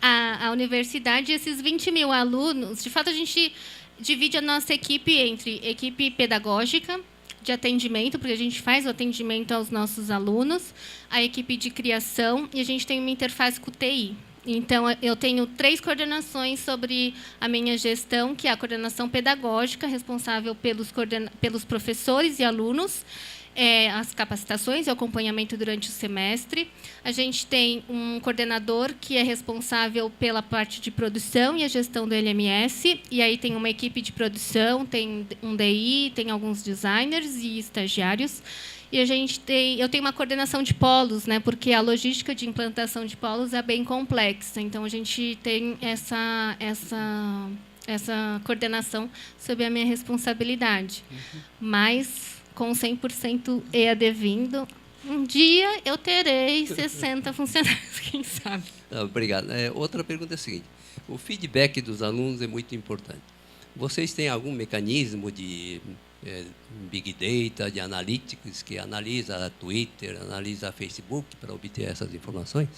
a universidade. E esses 20 mil alunos, de fato, a gente divide a nossa equipe entre equipe pedagógica, de atendimento, porque a gente faz o atendimento aos nossos alunos, a equipe de criação, e a gente tem uma interface com o TI. Então, eu tenho 3 coordenações sobre a minha gestão, que é a coordenação pedagógica, responsável pelos professores e alunos, as capacitações e o acompanhamento durante o semestre. A gente tem um coordenador que é responsável pela parte de produção e a gestão do LMS, e aí tem uma equipe de produção, tem um DI, tem alguns designers e estagiários. E eu tenho uma coordenação de polos, né, porque a logística de implantação de polos é bem complexa. Então, a gente tem essa coordenação sob a minha responsabilidade. Mas, com 100% EAD vindo, um dia eu terei 60 funcionários, quem sabe. Obrigado. Outra pergunta é a seguinte. O feedback dos alunos é muito importante. Vocês têm algum mecanismo de Big Data, de analytics, que analisa a Twitter, analisa a Facebook para obter essas informações?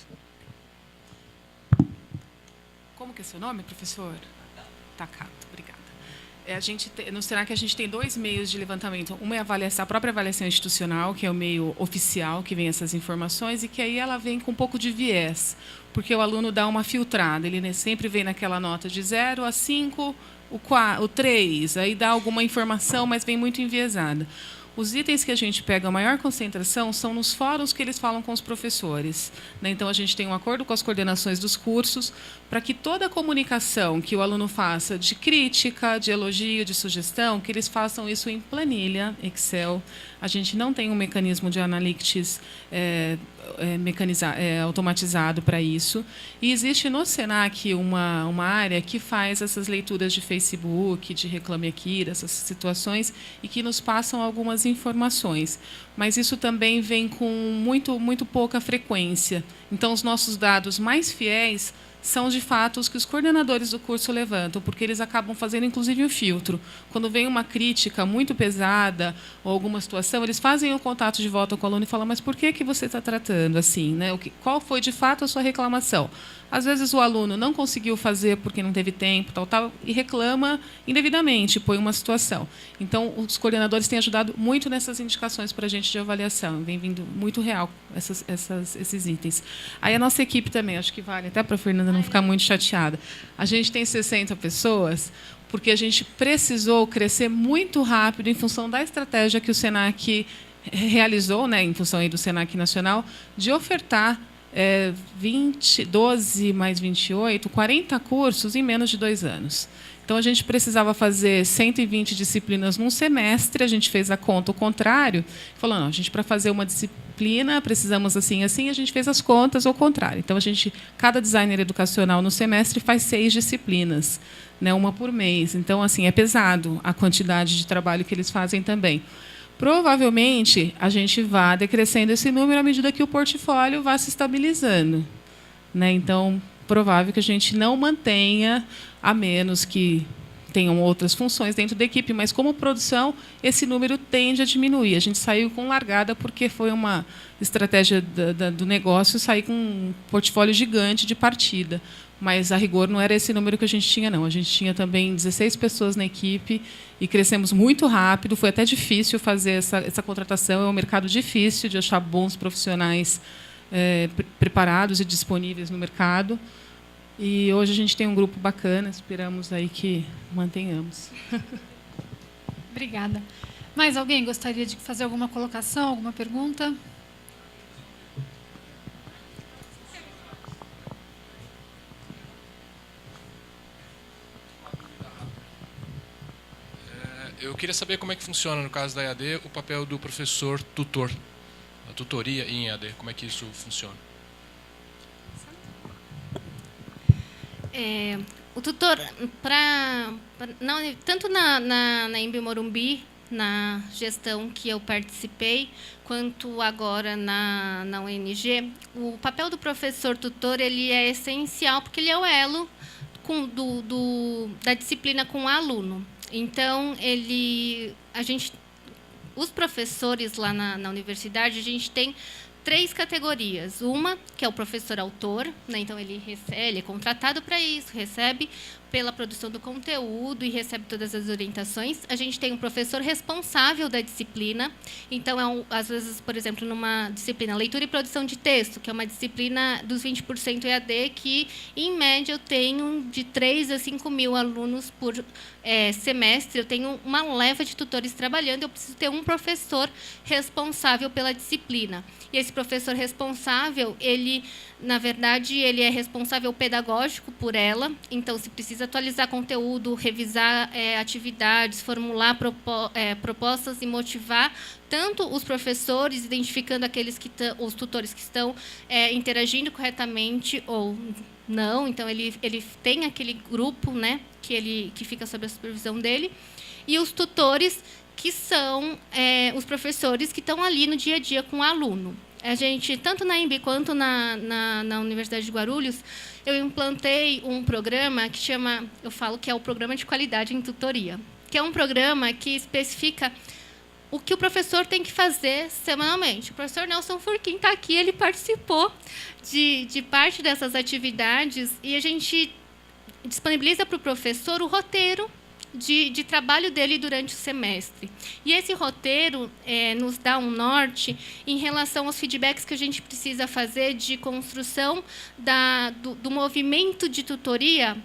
Como que é seu nome, professor? Takato, obrigada. No Senac, a gente tem 2 meios de levantamento. Uma é a própria avaliação institucional, que é o meio oficial que vem essas informações, e que aí ela vem com um pouco de viés, porque o aluno dá uma filtrada. Ele sempre vem naquela nota de 0 a 5, o 3, aí dá alguma informação, mas vem muito enviesada. os itens que a gente pega a maior concentração são nos fóruns que eles falam com os professores, né? Então, a gente tem um acordo com as coordenações dos cursos para que toda a comunicação que o aluno faça de crítica, de elogio, de sugestão, que eles façam isso em planilha, Excel. A gente não tem um mecanismo de analytics automatizado para isso. E existe no Senac uma área que faz essas leituras de Facebook, de Reclame Aqui, dessas situações, e que nos passam algumas informações. Mas isso também vem com muito pouca frequência. Então, os nossos dados mais fiéis são, de fato, os que os coordenadores do curso levantam, porque eles acabam fazendo, inclusive, um filtro. Quando vem uma crítica muito pesada ou alguma situação, eles fazem o contato de volta com o aluno e falam: mas por que você está tratando assim, né? Qual foi, de fato, a sua reclamação? Às vezes, o aluno não conseguiu fazer porque não teve tempo, tal, e reclama indevidamente, põe uma situação. Então, os coordenadores têm ajudado muito nessas indicações para a gente de avaliação. Vem vindo muito real esses itens. Aí, a nossa equipe também, acho que vale até para a Fernanda não ficar muito chateada. A gente tem 60 pessoas, porque a gente precisou crescer muito rápido em função da estratégia que o Senac realizou, né, em função aí do Senac Nacional, de ofertar 12 mais 28, 40 cursos em menos de 2 anos. Então, a gente precisava fazer 120 disciplinas num semestre, a gente fez a conta ao contrário, falou: não, a gente, para fazer uma disciplina, precisamos assim, assim, a gente fez as contas ao contrário. Então, cada designer educacional no semestre faz 6 disciplinas, né, uma por mês. Então, assim, é pesado a quantidade de trabalho que eles fazem também. Provavelmente, a gente vai decrescendo esse número à medida que o portfólio vai se estabilizando, né? Então, provável que a gente não mantenha, a menos que tenham outras funções dentro da equipe, mas, como produção, esse número tende a diminuir. A gente saiu com largada porque foi uma estratégia do negócio sair com um portfólio gigante de partida. Mas, a rigor, não era esse número que a gente tinha, não. A gente tinha também 16 pessoas na equipe e crescemos muito rápido. Foi até difícil fazer essa contratação. É um mercado difícil de achar bons profissionais preparados e disponíveis no mercado. E hoje a gente tem um grupo bacana. Esperamos aí que mantenhamos. Obrigada. Mais alguém gostaria de fazer alguma colocação, alguma pergunta? Eu queria saber como é que funciona, no caso da EAD, o papel do professor tutor, a tutoria em EAD, como é que isso funciona? O tutor, tanto na Embi Morumbi, na gestão que eu participei, quanto agora na UNG, o papel do professor tutor ele é essencial, porque ele é o elo da disciplina com o aluno. Então, os professores lá na universidade, a gente tem 3 categorias. Uma, que é o professor autor, né? Então, ele é contratado para isso, recebe pela produção do conteúdo e recebe todas as orientações. A gente tem um professor responsável da disciplina. Então, às vezes, por exemplo, numa disciplina leitura e produção de texto, que é uma disciplina dos 20% EAD, que, em média, eu tenho de 3 a 5 mil alunos por semestre. Eu tenho uma leva de tutores trabalhando, eu preciso ter um professor responsável pela disciplina. E esse professor responsável, na verdade, ele é responsável pedagógico por ela. Então, se precisa atualizar conteúdo, revisar atividades, formular propostas e motivar tanto os professores, identificando os tutores que estão interagindo corretamente ou não. Então, ele tem aquele grupo, né, que fica sob a supervisão dele. E os tutores, que são os professores que estão ali no dia a dia com o aluno. A gente, tanto na Embi quanto na Universidade de Guarulhos, eu implantei um programa que eu falo que é o Programa de Qualidade em Tutoria, que é um programa que especifica o que o professor tem que fazer semanalmente. O professor Nelson Furquim está aqui, ele participou de parte dessas atividades, e a gente disponibiliza para o professor o roteiro de trabalho dele durante o semestre. E esse roteiro nos dá um norte em relação aos feedbacks que a gente precisa fazer de construção do movimento de tutoria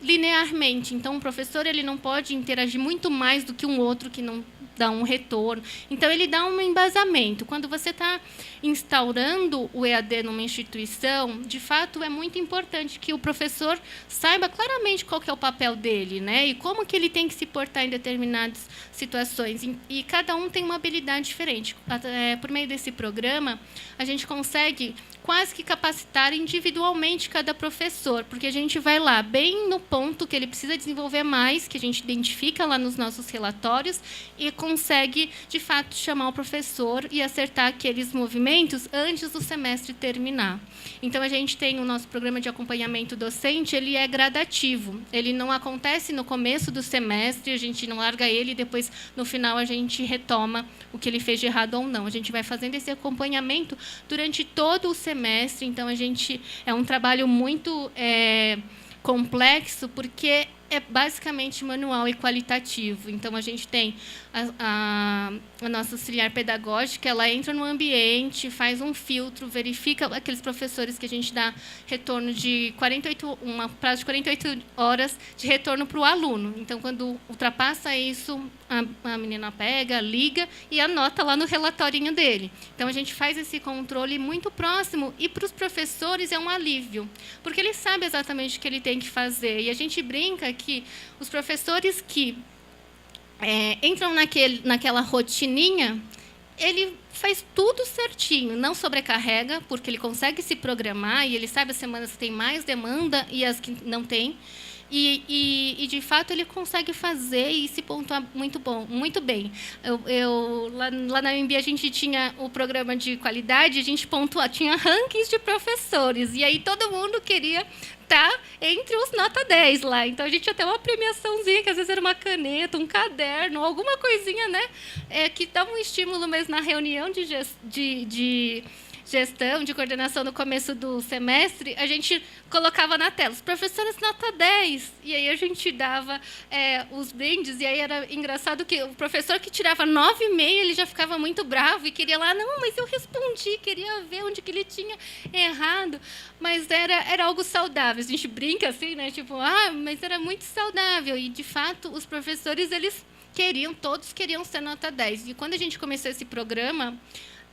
linearmente. Então, o professor ele não pode interagir muito mais do que um outro que não dar um retorno. Então, ele dá um embasamento. Quando você está instaurando o EAD numa instituição, de fato, é muito importante que o professor saiba claramente qual que é o papel dele, né? E como que ele tem que se portar em determinadas situações. E cada um tem uma habilidade diferente. Por meio desse programa, a gente consegue quase que capacitar individualmente cada professor, porque a gente vai lá bem no ponto que ele precisa desenvolver mais, que a gente identifica lá nos nossos relatórios, e consegue, de fato, chamar o professor e acertar aqueles movimentos antes do semestre terminar. Então, a gente tem o nosso programa de acompanhamento docente, ele é gradativo. Ele não acontece no começo do semestre, a gente não larga ele e depois, no final, a gente retoma o que ele fez de errado ou não. A gente vai fazendo esse acompanhamento durante todo o semestre. Então, é um trabalho muito complexo, porque é basicamente manual e qualitativo. Então, a gente tem a nossa auxiliar pedagógica, ela entra no ambiente, faz um filtro, verifica aqueles professores que a gente dá retorno de um prazo de 48 horas de retorno para o aluno. Então, quando ultrapassa isso, a menina pega, liga e anota lá no relatorinho dele. Então, a gente faz esse controle muito próximo, e para os professores é um alívio, porque ele sabe exatamente o que ele tem que fazer. E a gente brinca que os professores que entram naquela rotininha, ele faz tudo certinho, não sobrecarrega, porque ele consegue se programar e ele sabe as semanas que tem mais demanda e as que não tem. E de fato, ele consegue fazer e se pontuar muito bem. Lá na UNB, a gente tinha o programa de qualidade, a gente tinha rankings de professores, e aí todo mundo queria estar entre os nota 10 lá. Então, a gente tinha até uma premiaçãozinha, que às vezes era uma caneta, um caderno, alguma coisinha, né, que dava um estímulo mesmo na reunião de gestão, de coordenação no começo do semestre. A gente colocava na tela, os professores nota 10, e aí a gente dava os brindes, e aí era engraçado que o professor que tirava 9,5, ele já ficava muito bravo e queria lá, não, mas eu respondi, queria ver onde que ele tinha errado, mas era algo saudável. A gente brinca assim, né, tipo, mas era muito saudável, e de fato os professores, eles todos queriam ser nota 10, e quando a gente começou esse programa,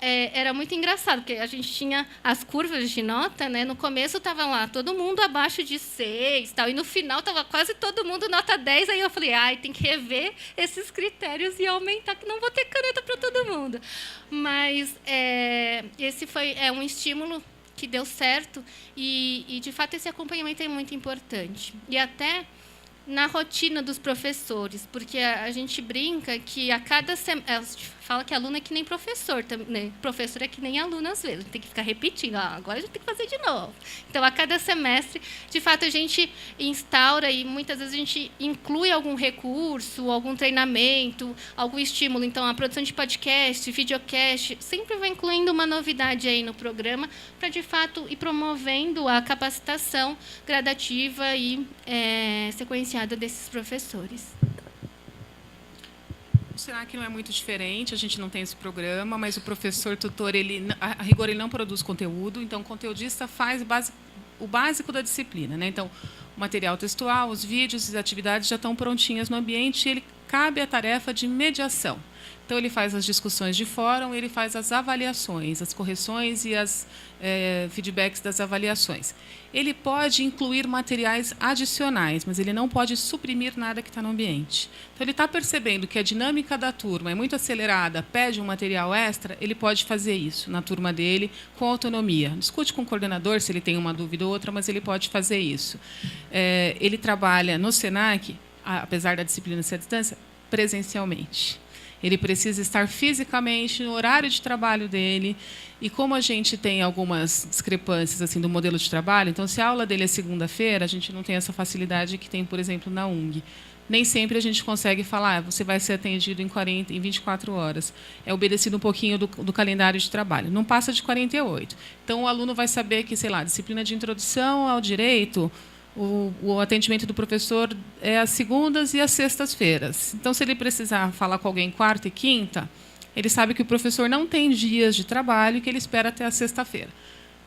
era muito engraçado, porque a gente tinha as curvas de nota, né? No começo estava lá todo mundo abaixo de 6, tal, e no final estava quase todo mundo nota 10. Aí eu falei, tem que rever esses critérios e aumentar, que não vou ter caneta para todo mundo. Mas esse foi um estímulo que deu certo, e, de fato, esse acompanhamento é muito importante. E até na rotina dos professores, porque a gente brinca que a cada semestre, fala que aluno é que nem professor, né? Professor é que nem aluno às vezes, tem que ficar repetindo, agora a gente tem que fazer de novo. Então, a cada semestre, de fato, a gente instaura, e muitas vezes a gente inclui algum recurso, algum treinamento, algum estímulo. Então, a produção de podcast, videocast, sempre vai incluindo uma novidade aí no programa, para, de fato, ir promovendo a capacitação gradativa e sequenciada desses professores. O SENAC não é muito diferente, a gente não tem esse programa, mas o professor tutor, a rigor, ele não produz conteúdo, então o conteudista faz o básico da disciplina, né? Então, o material textual, os vídeos, as atividades já estão prontinhas no ambiente, e ele cabe a tarefa de mediação. Então, ele faz as discussões de fórum, ele faz as avaliações, as correções e as feedbacks das avaliações. Ele pode incluir materiais adicionais, mas ele não pode suprimir nada que está no ambiente. Então, ele está percebendo que a dinâmica da turma é muito acelerada, pede um material extra, ele pode fazer isso na turma dele com autonomia. Discute com o coordenador se ele tem uma dúvida ou outra, mas ele pode fazer isso. Ele trabalha no SENAC, apesar da disciplina ser à distância, presencialmente. Ele precisa estar fisicamente no horário de trabalho dele. E como a gente tem algumas discrepâncias assim do modelo de trabalho, então, se a aula dele é segunda-feira, a gente não tem essa facilidade que tem, por exemplo, na UNG. Nem sempre a gente consegue falar, você vai ser atendido em 24 horas. É obedecido um pouquinho do calendário de trabalho. Não passa de 48. Então, o aluno vai saber que, sei lá, disciplina de introdução ao direito, o atendimento do professor é às segundas e às sextas-feiras. Então, se ele precisar falar com alguém quarta e quinta, ele sabe que o professor não tem dias de trabalho e que ele espera até a sexta-feira.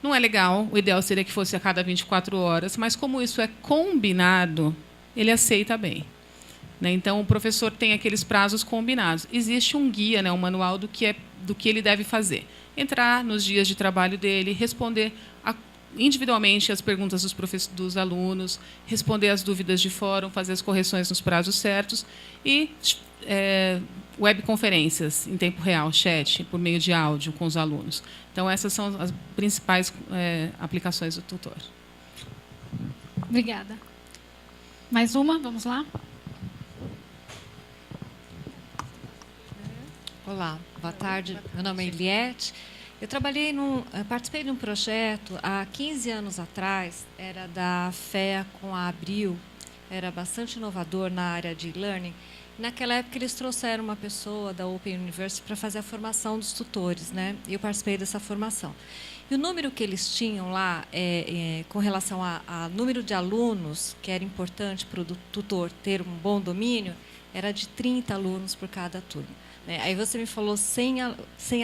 Não é legal, o ideal seria que fosse a cada 24 horas, mas como isso é combinado, ele aceita bem. né? Então, o professor tem aqueles prazos combinados. Existe um guia, né, um manual do que ele deve fazer. Entrar nos dias de trabalho dele, responder individualmente as perguntas dos alunos, responder as dúvidas de fórum, fazer as correções nos prazos certos e webconferências em tempo real, chat, por meio de áudio com os alunos. Então, essas são as principais aplicações do tutor. Obrigada. Mais uma? Vamos lá. Olá, boa tarde. Meu nome é Eliette. Eu participei de um projeto há 15 anos atrás, era da FEA com a Abril, era bastante inovador na área de e-learning. Naquela época, eles trouxeram uma pessoa da Open University para fazer a formação dos tutores, né? E eu participei dessa formação. E o número que eles tinham lá, com relação a número de alunos, que era importante para o tutor ter um bom domínio, era de 30 alunos por cada turma. Aí você me falou 100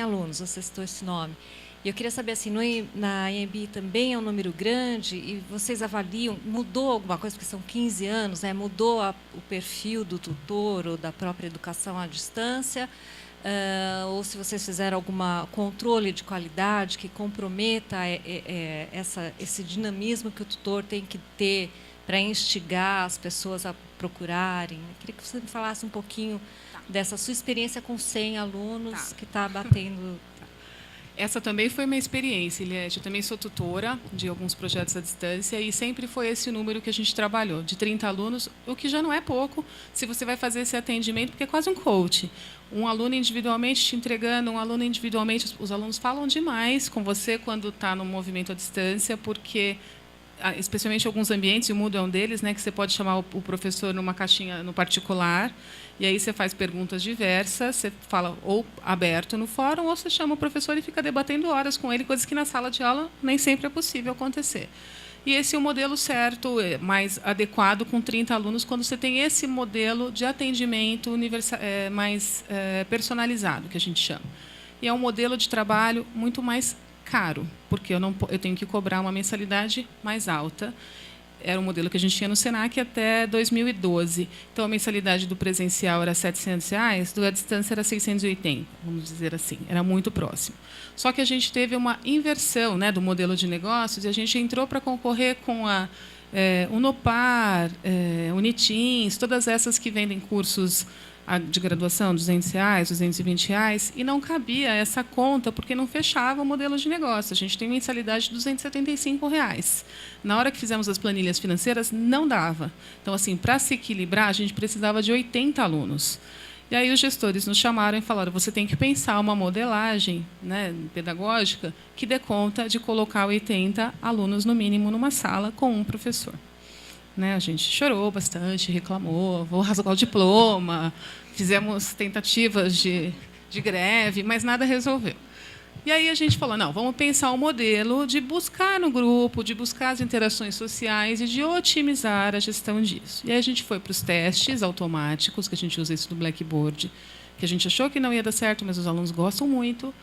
alunos, você citou esse nome. E eu queria saber, assim, na IMB também é um número grande e vocês avaliam, mudou alguma coisa, porque são 15 anos, né? Mudou o perfil do tutor ou da própria educação à distância? Ou se vocês fizeram algum controle de qualidade que comprometa esse dinamismo que o tutor tem que ter para instigar as pessoas a procurarem. Eu queria que você me falasse um pouquinho dessa sua experiência com 100 alunos que está batendo. Essa também foi minha experiência, Eliette. Eu também sou tutora de alguns projetos à distância e sempre foi esse o número que a gente trabalhou, de 30 alunos, o que já não é pouco se você vai fazer esse atendimento, porque é quase um coach. Um aluno individualmente te entregando, um aluno individualmente. Os alunos falam demais com você quando está no movimento à distância, porque especialmente alguns ambientes, e o Moodle é um deles, né, que você pode chamar o professor numa caixinha no particular, e aí você faz perguntas diversas, você fala ou aberto no fórum, ou você chama o professor e fica debatendo horas com ele, coisas que na sala de aula nem sempre é possível acontecer. E esse é o modelo certo, mais adequado, com 30 alunos, quando você tem esse modelo de atendimento mais personalizado, que a gente chama. E é um modelo de trabalho muito mais caro, porque eu tenho que cobrar uma mensalidade mais alta. Era um modelo que a gente tinha no Senac até 2012. Então, a mensalidade do presencial era R$ 700, do à distância era 680, vamos dizer assim. Era muito próximo. Só que a gente teve uma inversão, né, do modelo de negócios e a gente entrou para concorrer com a Unopar, Unitins, todas essas que vendem cursos de graduação, R$ 200, R$ 220, e não cabia essa conta, porque não fechava o modelo de negócio. A gente tem mensalidade de R$ 275. Na hora que fizemos as planilhas financeiras, não dava. Então, assim, para se equilibrar, a gente precisava de 80 alunos. E aí os gestores nos chamaram e falaram: você tem que pensar uma modelagem, né, pedagógica que dê conta de colocar 80 alunos, no mínimo, numa sala com um professor. Né, a gente chorou bastante, reclamou, vou rasgar o diploma, fizemos tentativas de greve, mas nada resolveu. E aí a gente falou: não, vamos pensar um modelo de buscar no grupo, de buscar as interações sociais e de otimizar a gestão disso. E aí a gente foi para os testes automáticos, que a gente usa isso do Blackboard, que a gente achou que não ia dar certo, mas os alunos gostam muito.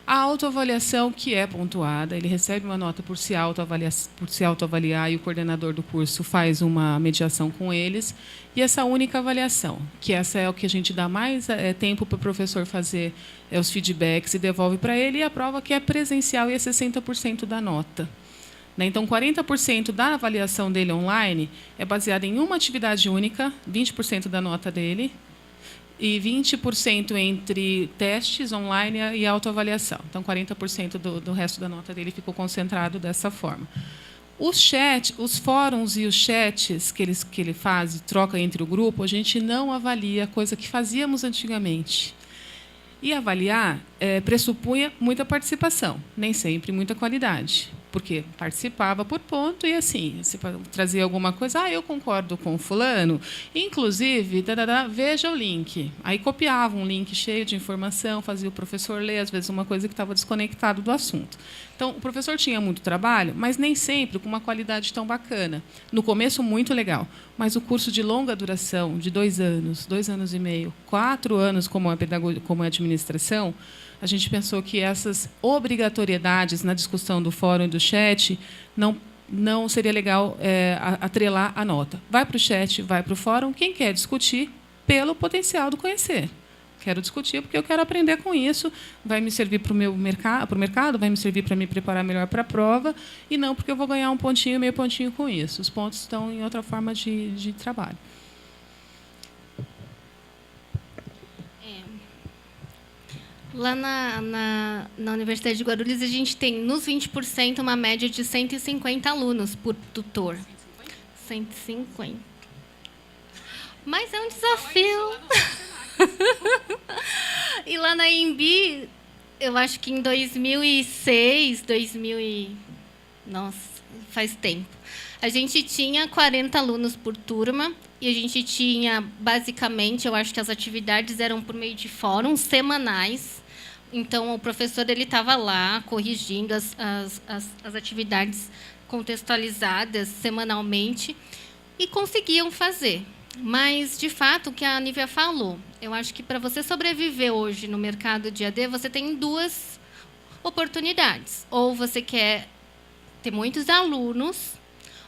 A autoavaliação, que é pontuada, ele recebe uma nota por se autoavaliar e o coordenador do curso faz uma mediação com eles. E essa única avaliação, que essa é o que a gente dá mais tempo para o professor fazer os feedbacks e devolve para ele, e a prova que é presencial e é 60% da nota. Então, 40% da avaliação dele online é baseada em uma atividade única, 20% da nota dele, e 20% entre testes online e autoavaliação. Então, 40% do resto da nota dele ficou concentrado dessa forma. Os fóruns e os chats que ele faz e troca entre o grupo, a gente não avalia, coisa que fazíamos antigamente. E avaliar pressupunha muita participação, nem sempre muita qualidade, porque participava por ponto e, assim, se trazia alguma coisa, eu concordo com fulano, inclusive, veja o link. Aí copiava um link cheio de informação, fazia o professor ler, às vezes, uma coisa que estava desconectado do assunto. Então, o professor tinha muito trabalho, mas nem sempre com uma qualidade tão bacana. No começo, muito legal, mas o curso de longa duração, de 2 anos, 2 anos e meio, 4 anos como é pedagogia, como é administração, a gente pensou que essas obrigatoriedades na discussão do fórum e do chat não seria legal atrelar a nota. Vai para o chat, vai para o fórum. Quem quer discutir, pelo potencial do conhecer. Quero discutir porque eu quero aprender com isso, vai me servir para o mercado, vai me servir para me preparar melhor para a prova, e não porque eu vou ganhar um pontinho, meio pontinho com isso. Os pontos estão em outra forma de trabalho. Lá na Universidade de Guarulhos, a gente tem, nos 20%, uma média de 150 alunos por tutor. 150. Mas é um desafio. E lá na IMB, eu acho que em 2006, nossa, faz tempo, a gente tinha 40 alunos por turma, e a gente tinha, basicamente, eu acho que as atividades eram por meio de fóruns semanais. Então, o professor estava lá corrigindo as atividades contextualizadas semanalmente e conseguiam fazer. Mas, de fato, o que a Nívia falou, eu acho que para você sobreviver hoje no mercado de AD, você tem duas oportunidades. Ou você quer ter muitos alunos,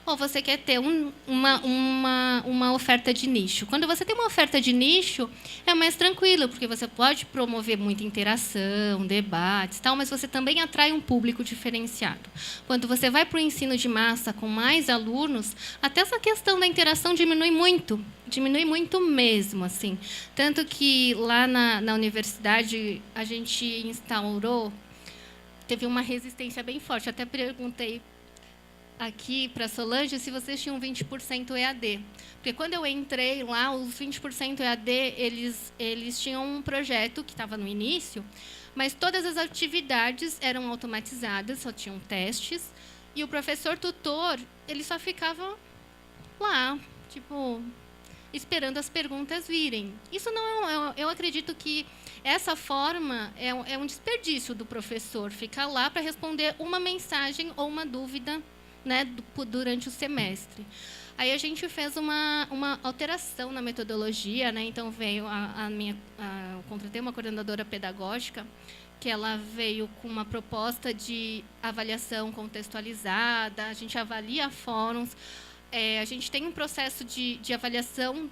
ou você quer ter uma oferta de nicho. Quando você tem uma oferta de nicho, é mais tranquilo, porque você pode promover muita interação, debates, tal, mas você também atrai um público diferenciado. Quando você vai para o ensino de massa com mais alunos, até essa questão da interação diminui muito mesmo. Assim. Tanto que lá na universidade a gente instaurou, teve uma resistência bem forte. Até perguntei aqui para a Solange se vocês tinham 20% EAD. Porque quando eu entrei lá, os 20% EAD, eles tinham um projeto que estava no início, mas todas as atividades eram automatizadas, só tinham testes, e o professor tutor, ele só ficava lá, tipo, esperando as perguntas virem. Isso não, eu acredito que essa forma é um desperdício do professor, ficar lá para responder uma mensagem ou uma dúvida, né, durante o semestre. Aí a gente fez uma alteração na metodologia, né? Então veio eu contratei uma coordenadora pedagógica, que ela veio com uma proposta de avaliação contextualizada, a gente avalia fóruns, a gente tem um processo de avaliação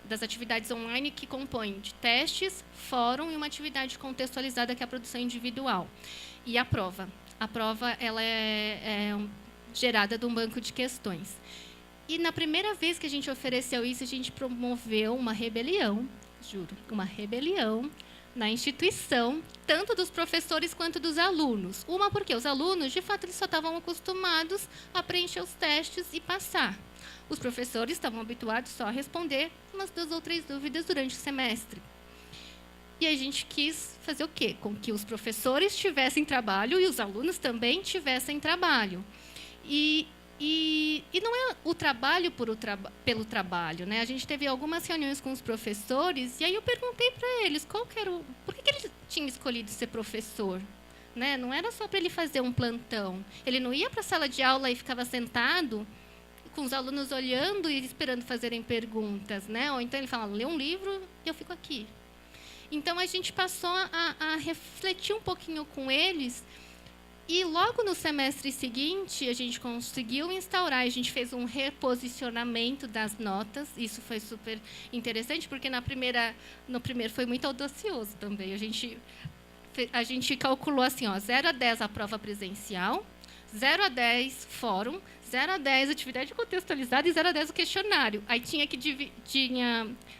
das atividades online que compõe de testes, fórum e uma atividade contextualizada, que é a produção individual. E a prova. A prova ela é gerada de um banco de questões. E, na primeira vez que a gente ofereceu isso, a gente promoveu uma rebelião, juro, uma rebelião na instituição, tanto dos professores quanto dos alunos. Uma porque os alunos, de fato, eles só estavam acostumados a preencher os testes e passar. Os professores estavam habituados só a responder umas 2 ou 3 dúvidas durante o semestre. E a gente quis fazer o quê? Com que os professores tivessem trabalho e os alunos também tivessem trabalho. E não é o trabalho pelo trabalho, né? A gente teve algumas reuniões com os professores, e aí eu perguntei para eles por que eles tinham escolhido ser professor. Né? Não era só para ele fazer um plantão. Ele não ia para a sala de aula e ficava sentado com os alunos olhando e esperando fazerem perguntas. Né? Ou então ele falava, lê um livro e eu fico aqui. Então, a gente passou a refletir um pouquinho com eles, e logo no semestre seguinte, a gente conseguiu instaurar, a gente fez um reposicionamento das notas. Isso foi super interessante, porque no primeiro foi muito audacioso também. A gente calculou assim, 0 a 10 a prova presencial, 0 a 10 fórum, 0 a 10 atividade contextualizada e 0 a 10 o questionário. Aí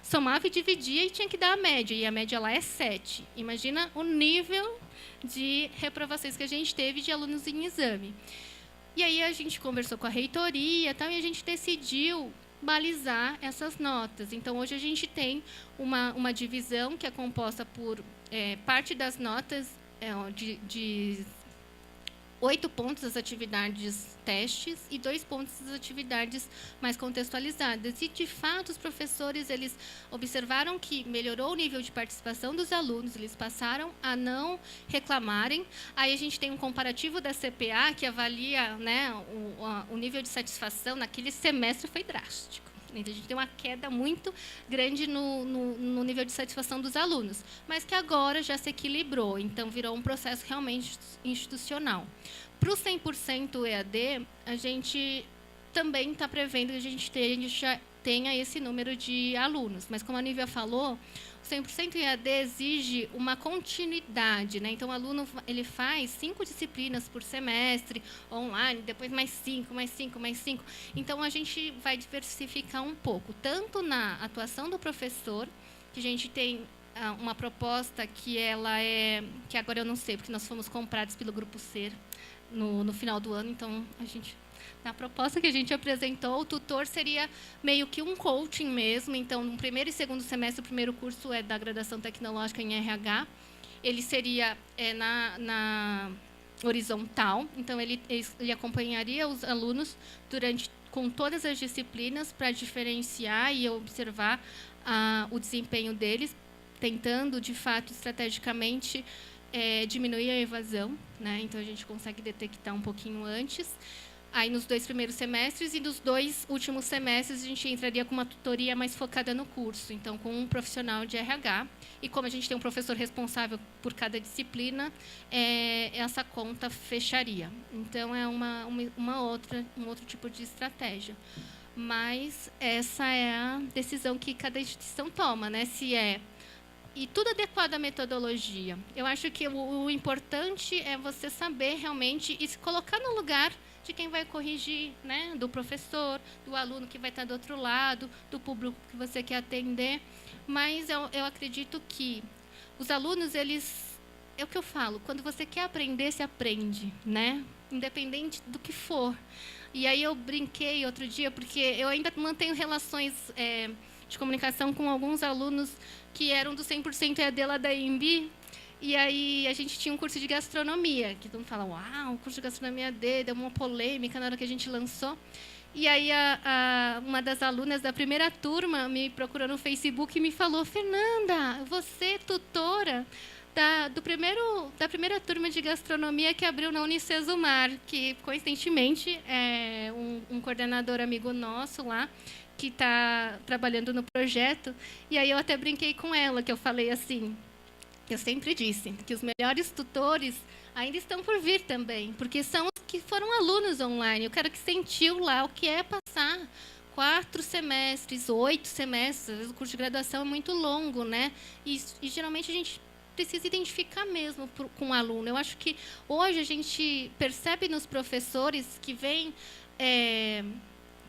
somava e dividia e tinha que dar a média. E a média lá é 7. Imagina o nível de reprovações que a gente teve de alunos em exame. E aí a gente conversou com a reitoria e a gente decidiu balizar essas notas. Então, hoje a gente tem uma divisão que é composta por parte das notas de 8 pontos as atividades testes e 2 pontos as atividades mais contextualizadas. E, de fato, os professores eles observaram que melhorou o nível de participação dos alunos, eles passaram a não reclamarem. Aí a gente tem um comparativo da CPA, que avalia, né, o nível de satisfação naquele semestre foi drástico. A gente tem uma queda muito grande no nível de satisfação dos alunos, mas que agora já se equilibrou, então virou um processo realmente institucional. Para o 100% EAD, a gente também está prevendo que a gente tenha esse número de alunos. Mas, como a Nívia falou, 100% EAD exige uma continuidade, né? Então, o aluno ele faz 5 disciplinas por semestre, online, depois mais 5, mais 5, mais 5. Então, a gente vai diversificar um pouco, tanto na atuação do professor, que a gente tem uma proposta que ela é... que agora eu não sei, porque nós fomos comprados pelo Grupo Ser no final do ano, então, na proposta que a gente apresentou, o tutor seria meio que um coaching mesmo. Então, no primeiro e segundo semestre, o primeiro curso é da graduação tecnológica em RH. Ele seria na horizontal. Então, ele acompanharia os alunos com todas as disciplinas para diferenciar e observar o desempenho deles, tentando, de fato, estrategicamente, diminuir a evasão, né? Então, a gente consegue detectar um pouquinho antes. Aí, nos 2 primeiros semestres e nos 2 últimos semestres, a gente entraria com uma tutoria mais focada no curso. Então, com um profissional de RH. E como a gente tem um professor responsável por cada disciplina, essa conta fecharia. Então, é um outro tipo de estratégia. Mas essa é a decisão que cada instituição toma, né? E tudo adequado à metodologia. Eu acho que o importante é você saber realmente e se colocar no lugar de quem vai corrigir, né? Do professor, do aluno que vai estar do outro lado, do público que você quer atender. Mas eu acredito que os alunos, é o que eu falo, quando você quer aprender, se aprende, né? Independente do que for. E aí eu brinquei outro dia, porque eu ainda mantenho relações de comunicação com alguns alunos que eram do 100% EAD lá da EMB. E aí a gente tinha um curso de gastronomia, que todo mundo fala, uau, o curso de gastronomia EAD, deu uma polêmica na hora que a gente lançou. E aí uma das alunas da primeira turma me procurou no Facebook e me falou, Fernanda, você tutora da primeira turma de gastronomia que abriu na Unicesumar, que, coincidentemente, é um coordenador amigo nosso lá, que está trabalhando no projeto. E aí eu até brinquei com ela, que eu falei assim, eu sempre disse que os melhores tutores ainda estão por vir também, porque são os que foram alunos online, o cara que sentiu lá o que é passar 4 semestres, 8 semestres, às vezes o curso de graduação é muito longo, né? E geralmente a gente precisa identificar mesmo com o aluno. Eu acho que hoje a gente percebe nos professores que vêm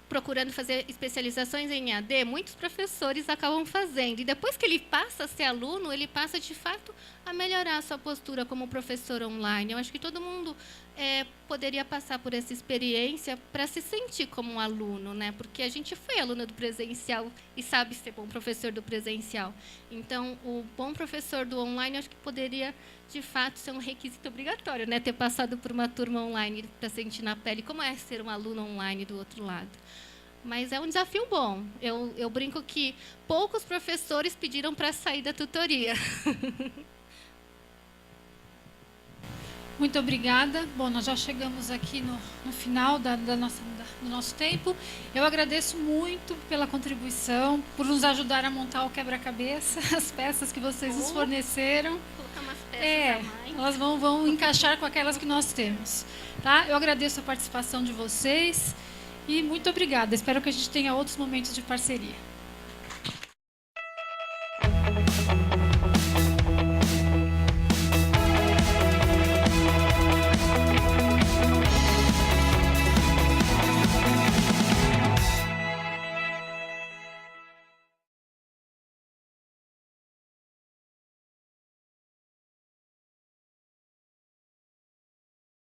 procurando fazer especializações em EAD, muitos professores acabam fazendo. E depois que ele passa a ser aluno, ele passa, de fato, a melhorar a sua postura como professor online. Eu acho que todo mundo poderia passar por essa experiência para se sentir como um aluno, né? Porque a gente foi aluno do presencial e sabe ser bom professor do presencial. Então, o bom professor do online, eu acho que poderia, de fato, ser um requisito obrigatório, né? Ter passado por uma turma online para sentir na pele como é ser um aluno online do outro lado. Mas é um desafio bom. Eu brinco que poucos professores pediram para sair da tutoria. Muito obrigada. Bom, nós já chegamos aqui no final do nosso tempo. Eu agradeço muito pela contribuição, por nos ajudar a montar o quebra-cabeça, as peças que vocês nos forneceram. Colocar umas peças a mais. Elas vão encaixar com aquelas que nós temos. Tá? Eu agradeço a participação de vocês e muito obrigada. Espero que a gente tenha outros momentos de parceria.